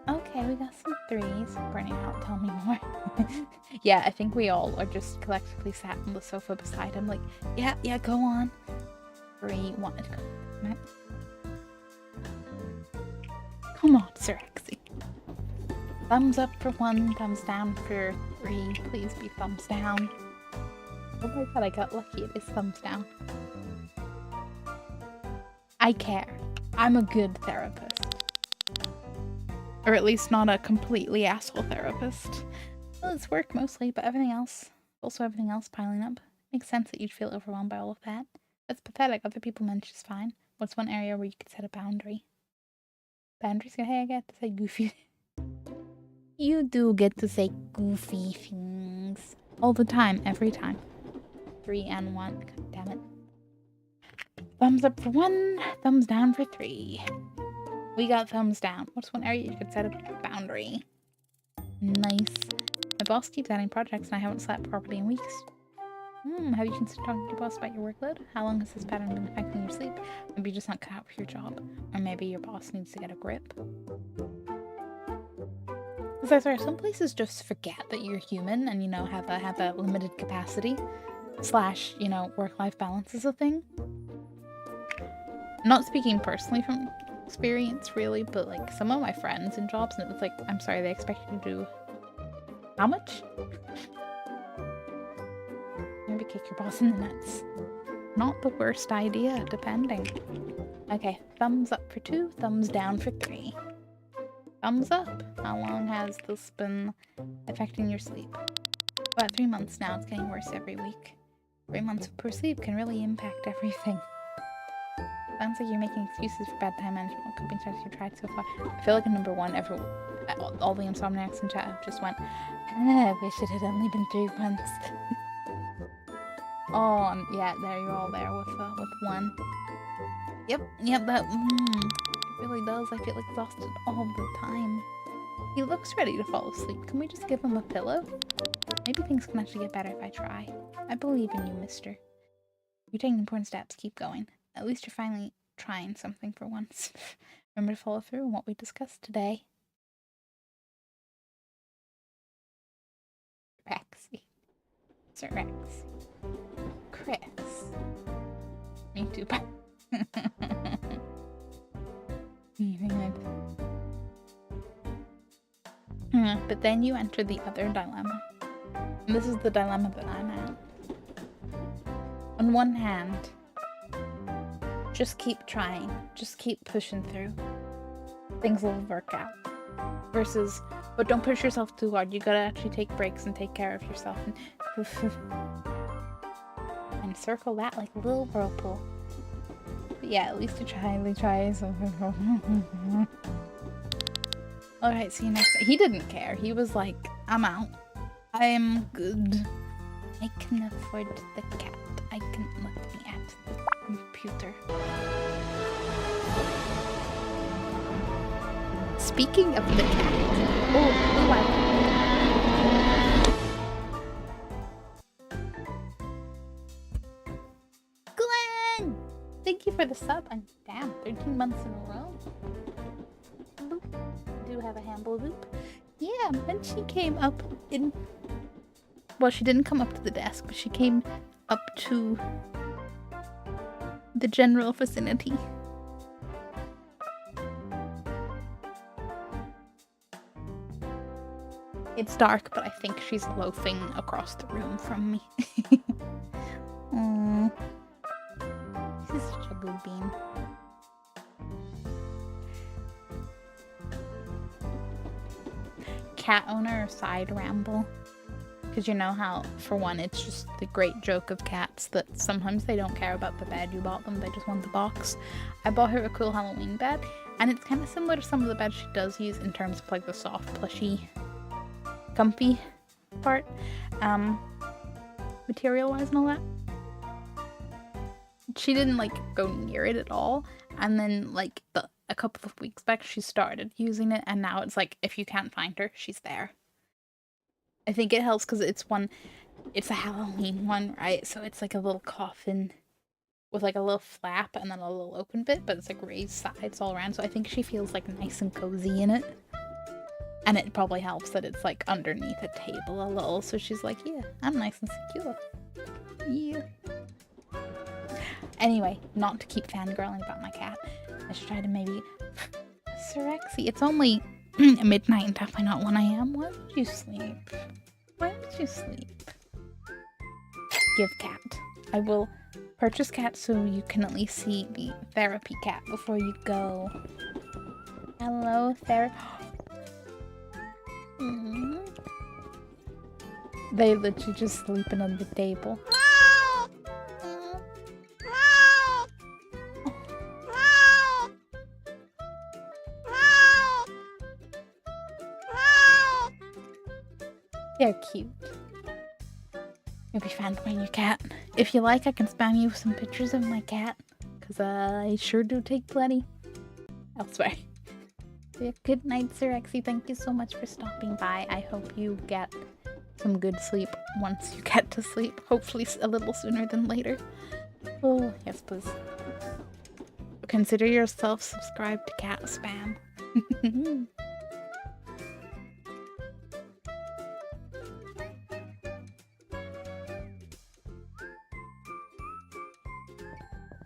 Okay, we got some 3s. Burning out, tell me more. Yeah, I think we all are just collectively sat on the sofa beside him like, yeah, go on. 3, 1. Come on, Sir Exy. Thumbs up for 1, thumbs down for 3. Please be thumbs down. Oh my god, I got lucky. It is thumbs down. I care. I'm a good therapist. Or at least not a completely asshole therapist. Well, it's work mostly, but everything else, also everything else piling up. Makes sense that you'd feel overwhelmed by all of that. That's pathetic. Other people manage just fine. What's one area where you could set a boundary? Boundaries? Hey, I get to say goofy. You do get to say goofy things. All the time, every time. 3 and 1. God damn it. Thumbs up for 1, thumbs down for 3. We got thumbs down. What's one area you could set a boundary? Nice. My boss keeps adding projects and I haven't slept properly in weeks. Have you considered talking to your boss about your workload? How long has this pattern been affecting your sleep? Maybe you're just not cut out for your job. Or maybe your boss needs to get a grip. Because I swear, some places just forget that you're human and, you know, have a limited capacity. / you know, work-life balance is a thing. Not speaking personally from experience, really, but, like, some of my friends in jobs, and it's like, I'm sorry, they expect you to do... How much? Maybe kick your boss in the nuts. Not the worst idea, depending. Okay, thumbs up for 2, thumbs down for 3. Thumbs up. How long has this been affecting your sleep? About 3 months now. It's getting worse every week. 3 months of poor sleep can really impact everything. Sounds like you're making excuses for bad time management. What coping strategies you've tried so far? I feel like a number 1 ever. All the insomniacs in chat have just went, I wish it had only been 3 months. Oh, yeah, there you're all there with 1. Yep, that, it really does. I feel exhausted all the time. He looks ready to fall asleep. Can we just give him a pillow? Maybe things can actually get better if I try. I believe in you, mister. You're taking important steps. Keep going. At least you're finally trying something for once. Remember to follow through on what we discussed today. Rexy. Sir Rex. Chris. Me too. But then you enter the other dilemma. And this is the dilemma that I'm at. On one hand, just keep trying. Just keep pushing through. Things will work out. Versus, but don't push yourself too hard. You gotta actually take breaks and take care of yourself. And circle that like a little whirlpool. But yeah, at least you try. So. Alright, see you next time. He didn't care. He was like, I'm out. I am good. I can afford the cat. I can look me at the computer. Speaking of the cat. Oh, Glenn! Thank you for the sub. And damn, 13 months in a row. Do have a handle loop. Yeah, when she came up in... Well, she didn't come up to the desk, but she came up to the general vicinity. It's dark, but I think she's loafing across the room from me. Aww. She's such a good bean. Cat owner side ramble. Because you know how, for one, it's just the great joke of cats that sometimes they don't care about the bed you bought them, they just want the box. I bought her a cool Halloween bed, and it's kind of similar to some of the beds she does use in terms of like the soft, plushy, comfy part, material-wise and all that. She didn't like go near it at all, and then like a couple of weeks back she started using it, and now it's like if you can't find her, she's there. I think it helps because it's a Halloween one, right? So it's like a little coffin with like a little flap and then a little open bit, but it's like raised sides all around. So I think she feels like nice and cozy in it. And it probably helps that it's like underneath a table a little. So she's like, yeah, I'm nice and secure. Yeah. Anyway, not to keep fangirling about my cat. I should try to maybe... Sirexy, it's only midnight and definitely not 1 a.m. Why would you sleep? Why would you sleep? Give cat. I will purchase cat so you can at least see the therapy cat before you go. Hello, They literally just sleeping on the table. They're cute. You'll be fine playing your cat. If you like, I can spam you with some pictures of my cat, because I sure do take plenty. Elsewhere. Yeah, good night, Sirexy. Thank you so much for stopping by. I hope you get some good sleep once you get to sleep. Hopefully a little sooner than later. Oh, yes, please. Consider yourself subscribed to cat spam.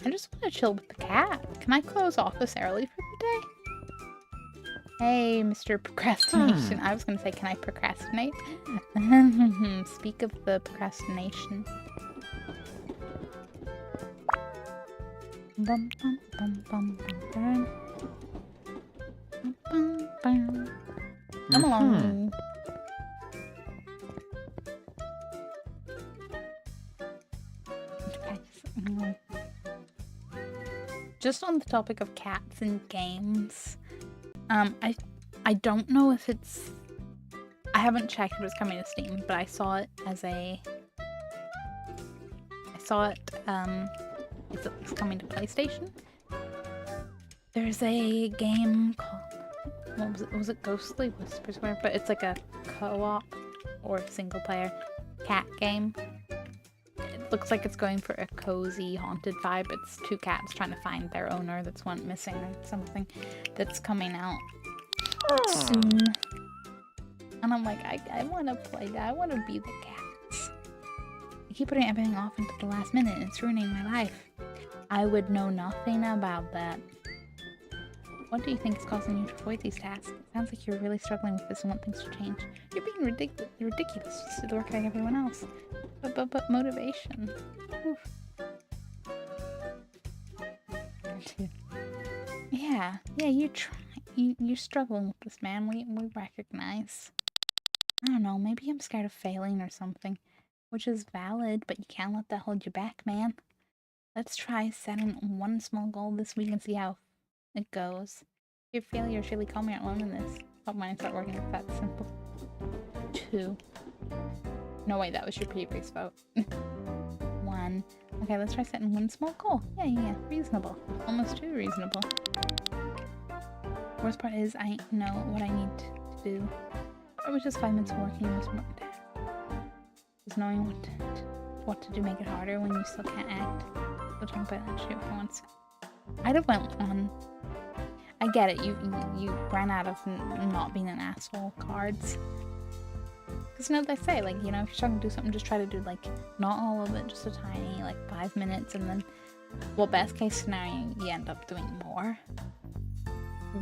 I just want to chill with the cat. Can I close office early for the day? Hey, Mr. Procrastination. I was going to say, can I procrastinate? Speak of the procrastination. Bum, bum, bum, bum, bum, bum, bum. Come along. Just on the topic of cats and games, I don't know if it's... I haven't checked if it's coming to Steam, but I saw it as a... it's coming to PlayStation. There's a game called... What was it? Was it Ghostly Whispers? But it's like a co-op or single-player cat game. It looks like it's going for a cozy, haunted vibe. It's two cats trying to find their owner that's went missing or something. That's coming out soon. And I'm like, I want to play that. I want to be the cats. I keep putting everything off until the last minute. It's ruining my life. I would know nothing about that. What do you think is causing you to avoid these tasks? It sounds like you're really struggling with this and want things to change. You're being ridiculous just to work like everyone else. But motivation. Oof. Yeah, you're struggling with this, man. We recognize. I don't know, maybe I'm scared of failing or something. Which is valid, but you can't let that hold you back, man. Let's try setting one small goal this week and see how it goes. Your failures really call me out alone in this. Hope mine start working if that's simple. 2. No, wait, that was your previous vote. 1. Okay, let's try setting one small goal. Yeah, reasonable. Almost too reasonable. Worst part is I know what I need to do. Or was just 5 minutes of working most of just knowing what to do make it harder when you still can't act. We'll talk about that shit for once. I'd have went on. I get it, you ran out of not being an asshole cards. Because you know what they say, like, you know, if you're trying to do something, just try to do, like, not all of it, just a tiny, like, 5 minutes, and then, well, best case scenario, you end up doing more.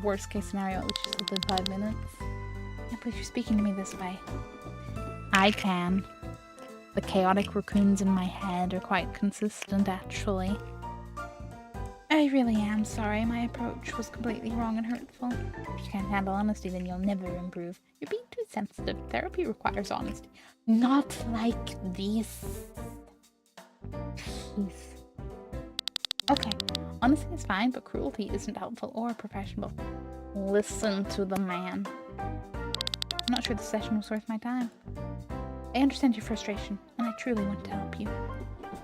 Worst case scenario, at least you still did 5 minutes. I can't believe you're speaking to me this way. I can. The chaotic raccoons in my head are quite consistent, actually. I really am sorry. My approach was completely wrong and hurtful. If you can't handle honesty, then you'll never improve. You're being too sensitive. Therapy requires honesty. Not like this. Peace. Okay, honesty is fine, but cruelty isn't helpful or professional. Listen to the man. I'm not sure the session was worth my time. I understand your frustration, and I truly want to help you.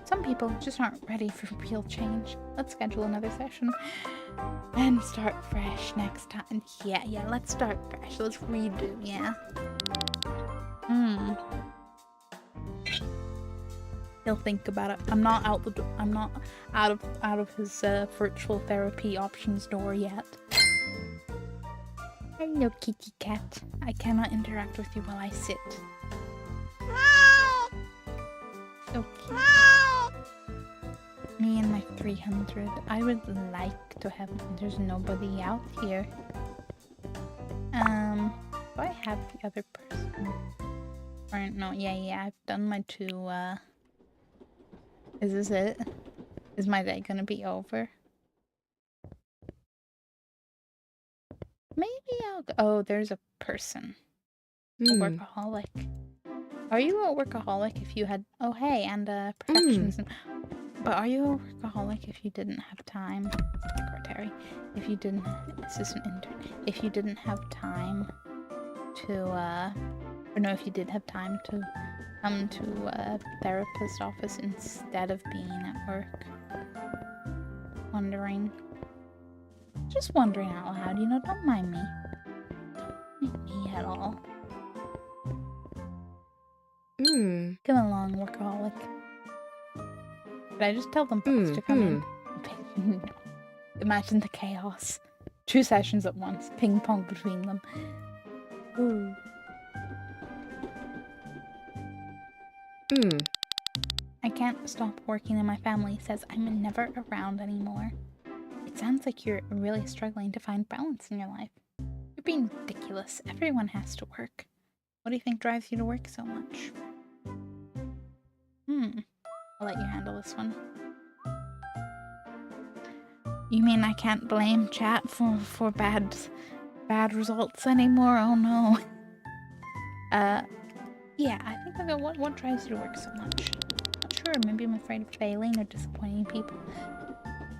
Some people just aren't ready for real change. Let's schedule another session and start fresh next time. Yeah, let's start fresh. Let's redo, yeah. He'll think about it. I'm not out the I'm not out of his virtual therapy options door yet. Hello, kitty cat. I cannot interact with you while I sit. So cute. Me and my 300. I would like to have. There's nobody out here. Do I have the other person? Or no? Yeah. I've done my 2. Is this it? Is my day gonna be over? Maybe I'll go. Oh, there's a person. A workaholic. Are you a workaholic if you had... Oh, hey, and perfectionism. But are you a workaholic if you didn't have time? Secretary. If you didn't... Assistant intern. If you didn't have time to, Or no, if you did have time to come to a therapist office instead of being at work. Wondering. Just wondering out loud, you know, don't mind me. Don't mind me at all. Come along, workaholic. Did I just tell them both to come in? No. Imagine the chaos. 2 sessions at once, ping pong between them. Ooh. I can't stop working and my family says I'm never around anymore. It sounds like you're really struggling to find balance in your life. You're being ridiculous. Everyone has to work. What do you think drives you to work so much? I'll let you handle this one. You mean I can't blame chat for bad results anymore? Oh no. Yeah, I think I'll go, what drives you to work so much? Not sure, maybe I'm afraid of failing or disappointing people.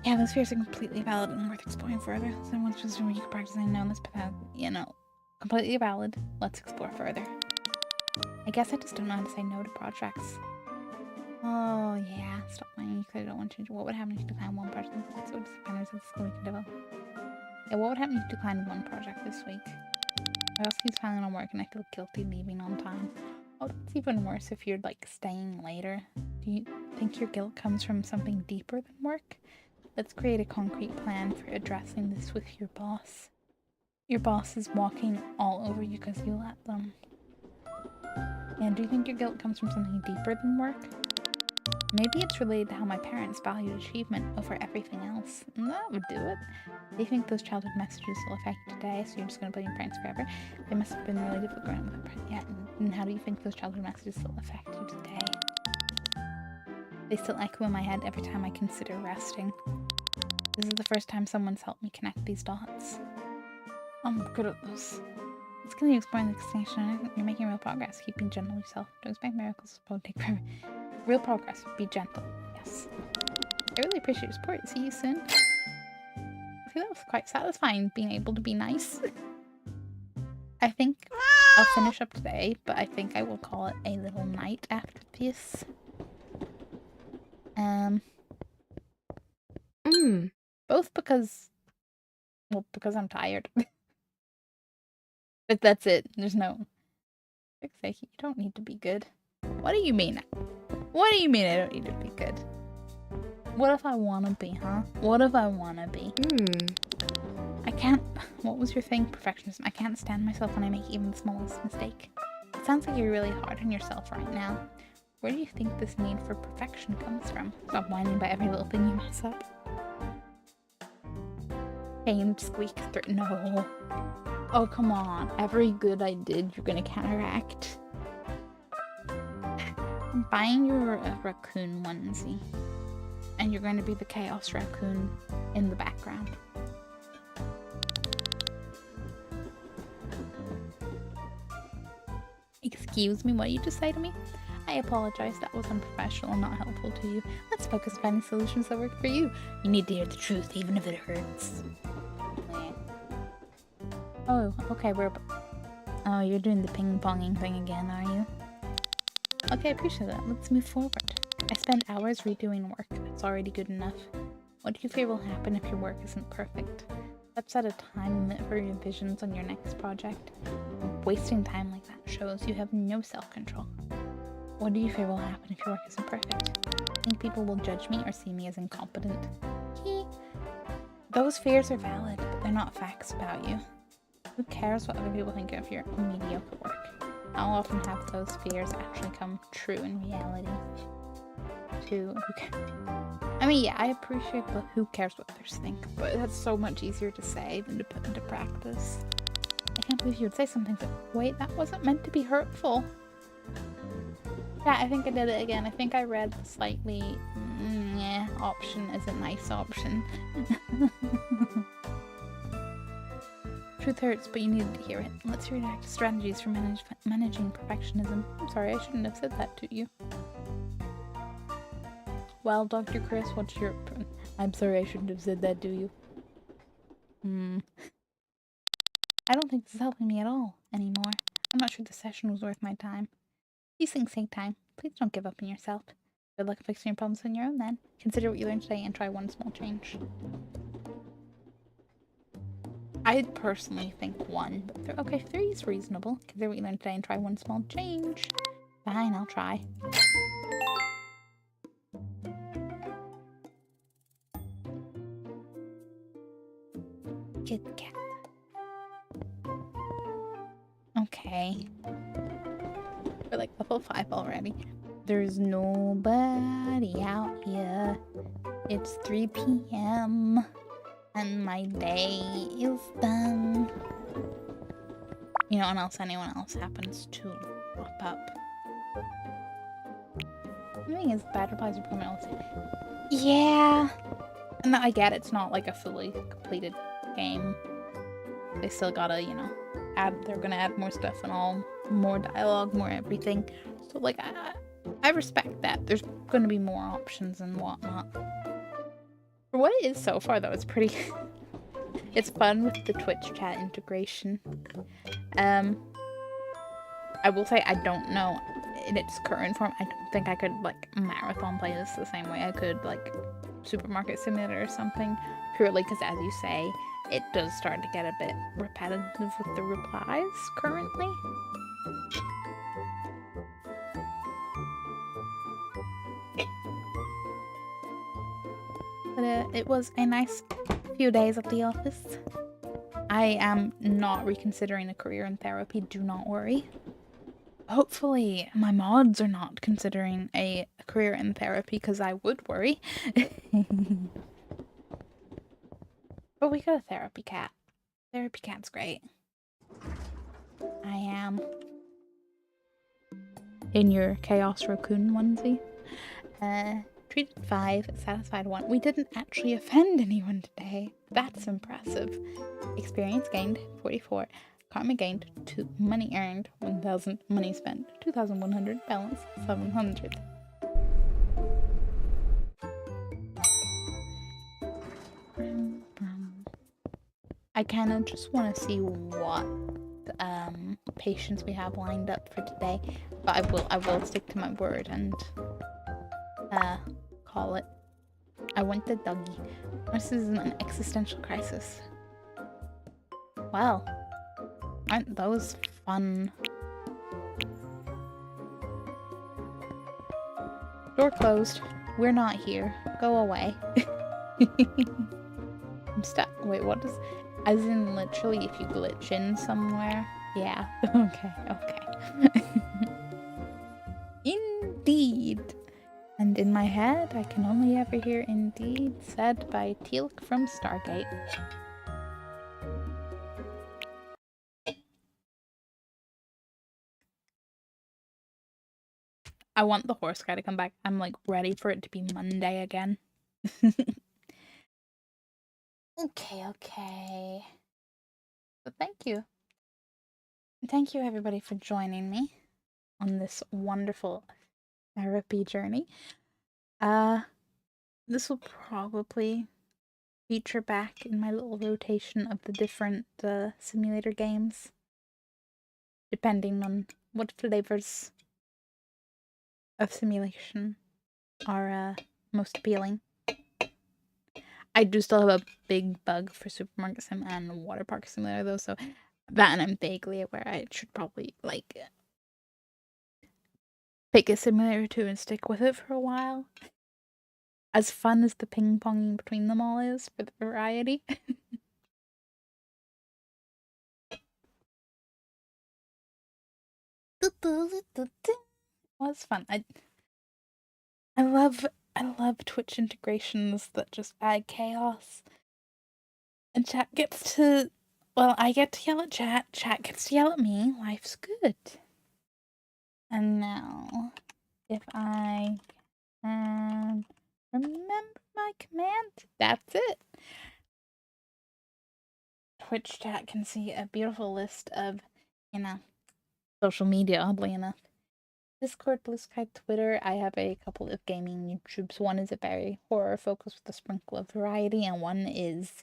Yeah, those fears are completely valid and worth exploring further. So once just you can practice and know this path, you know, completely valid. Let's explore further. I guess I just don't know how to say no to projects. Oh yeah, stop whining because I don't want to. What would happen if you decline one project? So disappointed that the school we can develop. Yeah, what would happen if you decline one project this week? I also keep filing on work and I feel guilty leaving on time. Oh, that's even worse if you're like staying later. Do you think your guilt comes from something deeper than work? Let's create a concrete plan for addressing this with your boss. Your boss is walking all over you because you let them. And do you think your guilt comes from something deeper than work? Maybe it's related to how my parents valued achievement over everything else. And that would do it. Do you think those childhood messages will affect you today, so you're just going to blame your parents forever? They must have been really difficult growing up with them. Yeah, and how do you think those childhood messages will affect you today? They still echo in my head every time I consider resting. This is the first time someone's helped me connect these dots. I'm good at this. Let's continue exploring the extinction. You're making real progress. Keep being gentle with yourself. Don't expect miracles. Don't take forever. Real progress. Be gentle. Yes. I really appreciate your support. See you soon. I think that was quite satisfying, being able to be nice. I think I'll finish up today, but I think I will call it a little night after this. Both because I'm tired. But that's it. There's no... You don't need to be good. What do you mean? What do you mean I don't need to be good? What if I want to be, huh? What if I want to be? I can't... What was your thing? Perfectionism. I can't stand myself when I make even the smallest mistake. It sounds like you're really hard on yourself right now. Where do you think this need for perfection comes from? Stop whining about every little thing you mess up. Pain squeak through. No. Oh, come on. Every good I did, you're gonna counteract. I'm buying you a raccoon onesie. And you're going to be the chaos raccoon in the background. Excuse me, what did you just say to me? I apologize, that was unprofessional and not helpful to you. Let's focus on finding solutions that work for you. You need to hear the truth, even if it hurts. Oh, okay, Oh, you're doing the ping-ponging thing again, are you? Okay, I appreciate that. Let's move forward. I spend hours redoing work that's already good enough. What do you fear will happen if your work isn't perfect? Set a time limit for revisions on your next project. Wasting time like that shows you have no self-control. What do you fear will happen if your work isn't perfect? Think people will judge me or see me as incompetent? Those fears are valid, but they're not facts about you. Who cares what other people think of your mediocre work? How often have those fears actually come true in reality? I mean, yeah, I appreciate the who cares what others think, but that's so much easier to say than to put into practice. I can't believe you would say something like, wait, that wasn't meant to be hurtful. Yeah, I think I did it again. I think I read the slightly, yeah, option is a nice option. Truth hurts, but you needed to hear it. Let's read strategies for managing perfectionism. I'm sorry, I shouldn't have said that to you. Well, Dr. Chris, what's your... I'm sorry, I shouldn't have said that to you. I don't think this is helping me at all anymore. I'm not sure the session was worth my time. These things take time. Please don't give up on yourself. Good luck fixing your problems on your own then. Consider what you learned today and try one small change. I personally think 1, but okay, 3 is reasonable. Consider what you learned today and try one small change. Fine, I'll try. Kit Kat. Okay. We're like level 5 already. There's nobody out here. It's 3 p.m. and my day is done. You know, unless anyone else happens to pop up. The thing is, bad replies are permanently. Yeah. And I get it's not like a fully completed game. They still gotta, you know, they're gonna add more stuff and all, more dialogue, more everything. So like, I respect that. There's gonna be more options and whatnot. For what it is so far though, it's pretty, it's fun with the Twitch chat integration. I will say I don't know in its current form, I don't think I could like marathon play this the same way I could like Supermarket Simulator or something, purely because as you say, it does start to get a bit repetitive with the replies currently. But it was a nice few days at the office. I am not reconsidering a career in therapy, do not worry. Hopefully my mods are not considering a career in therapy, because I would worry. But we got a therapy cat. Therapy cat's great. I am in your Chaos Raccoon onesie. Treated 5, satisfied 1. We didn't actually offend anyone today. That's impressive. Experience gained 44. Karma gained 2. Money earned 1,000. Money spent 2,100. Balance 700. I kind of just want to see what patients we have lined up for today, but I will stick to my word and call it. I want the doggy. This is an existential crisis. Well, aren't those fun? Door closed. We're not here. Go away. I'm stuck. Wait, what does... As in literally if you glitch in somewhere? Yeah. Okay. Indeed. And in my head, I can only ever hear indeed said by Teal'c from Stargate. I want the horse guy to come back. I'm like ready for it to be Monday again. Okay. But thank you. Thank you everybody for joining me on this wonderful therapy journey. This will probably feature back in my little rotation of the different simulator games, depending on what flavors of simulation are most appealing. I do still have a big bug for Supermarket Sim and Water Park Simulator though, so that and I'm vaguely aware I should probably like pick a simulator too and stick with it for a while. As fun as the ping ponging between them all is for the variety. Was fun. I love I love Twitch integrations that just add chaos. And chat gets to well, I get to yell at chat gets to yell at me. Life's good. And now if I can remember my command, that's it. Twitch chat can see a beautiful list of, social media, oddly enough. Discord, Blue Sky, Twitter. I have a couple of gaming YouTubes. One is a very horror focused with a sprinkle of variety, and one is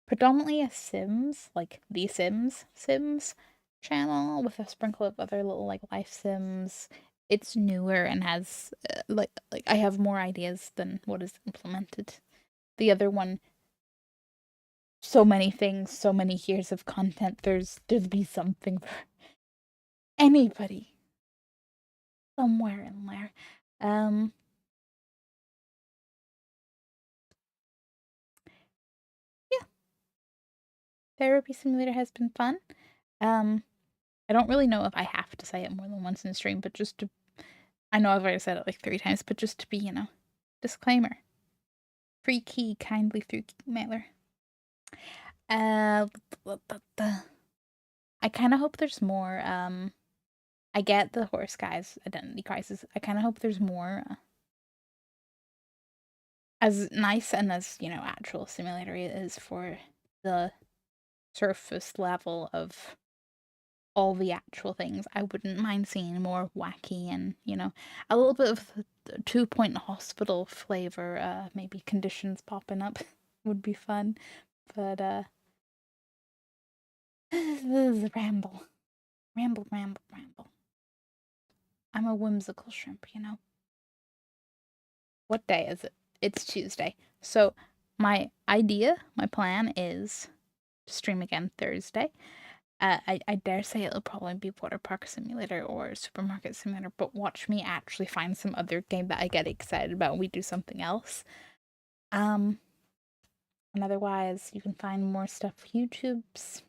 predominantly a Sims, like the Sims channel with a sprinkle of other little like life sims. It's newer and has like I have more ideas than what is implemented. The other one, so many things, so many years of content. There'd be something for anybody somewhere in there. Yeah, therapy simulator has been fun. I don't really know if I have to say it more than once in the stream, but just to, I know I've already said it like 3 times, but just to be, disclaimer. Free key kindly through mailer. Uh, I kind of hope there's more. I get the Horse Guy's identity crisis. I kind of hope there's more. As nice and as, actual simulator is for the surface level of all the actual things, I wouldn't mind seeing more wacky and, a little bit of the 2 Point Hospital flavor, maybe conditions popping up would be fun. But, this is a ramble. Ramble, ramble, ramble. I'm a whimsical shrimp. What day is it? It's Tuesday. So, my plan is to stream again Thursday. I dare say it'll probably be Water Park Simulator or Supermarket Simulator, but watch me actually find some other game that I get excited about and we do something else. And otherwise, you can find more stuff YouTube's.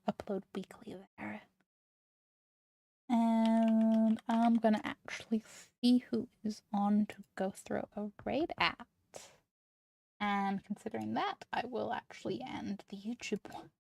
Upload weekly there. And I'm gonna actually see who is on to go through a raid at. And considering that, I will actually end the YouTube one.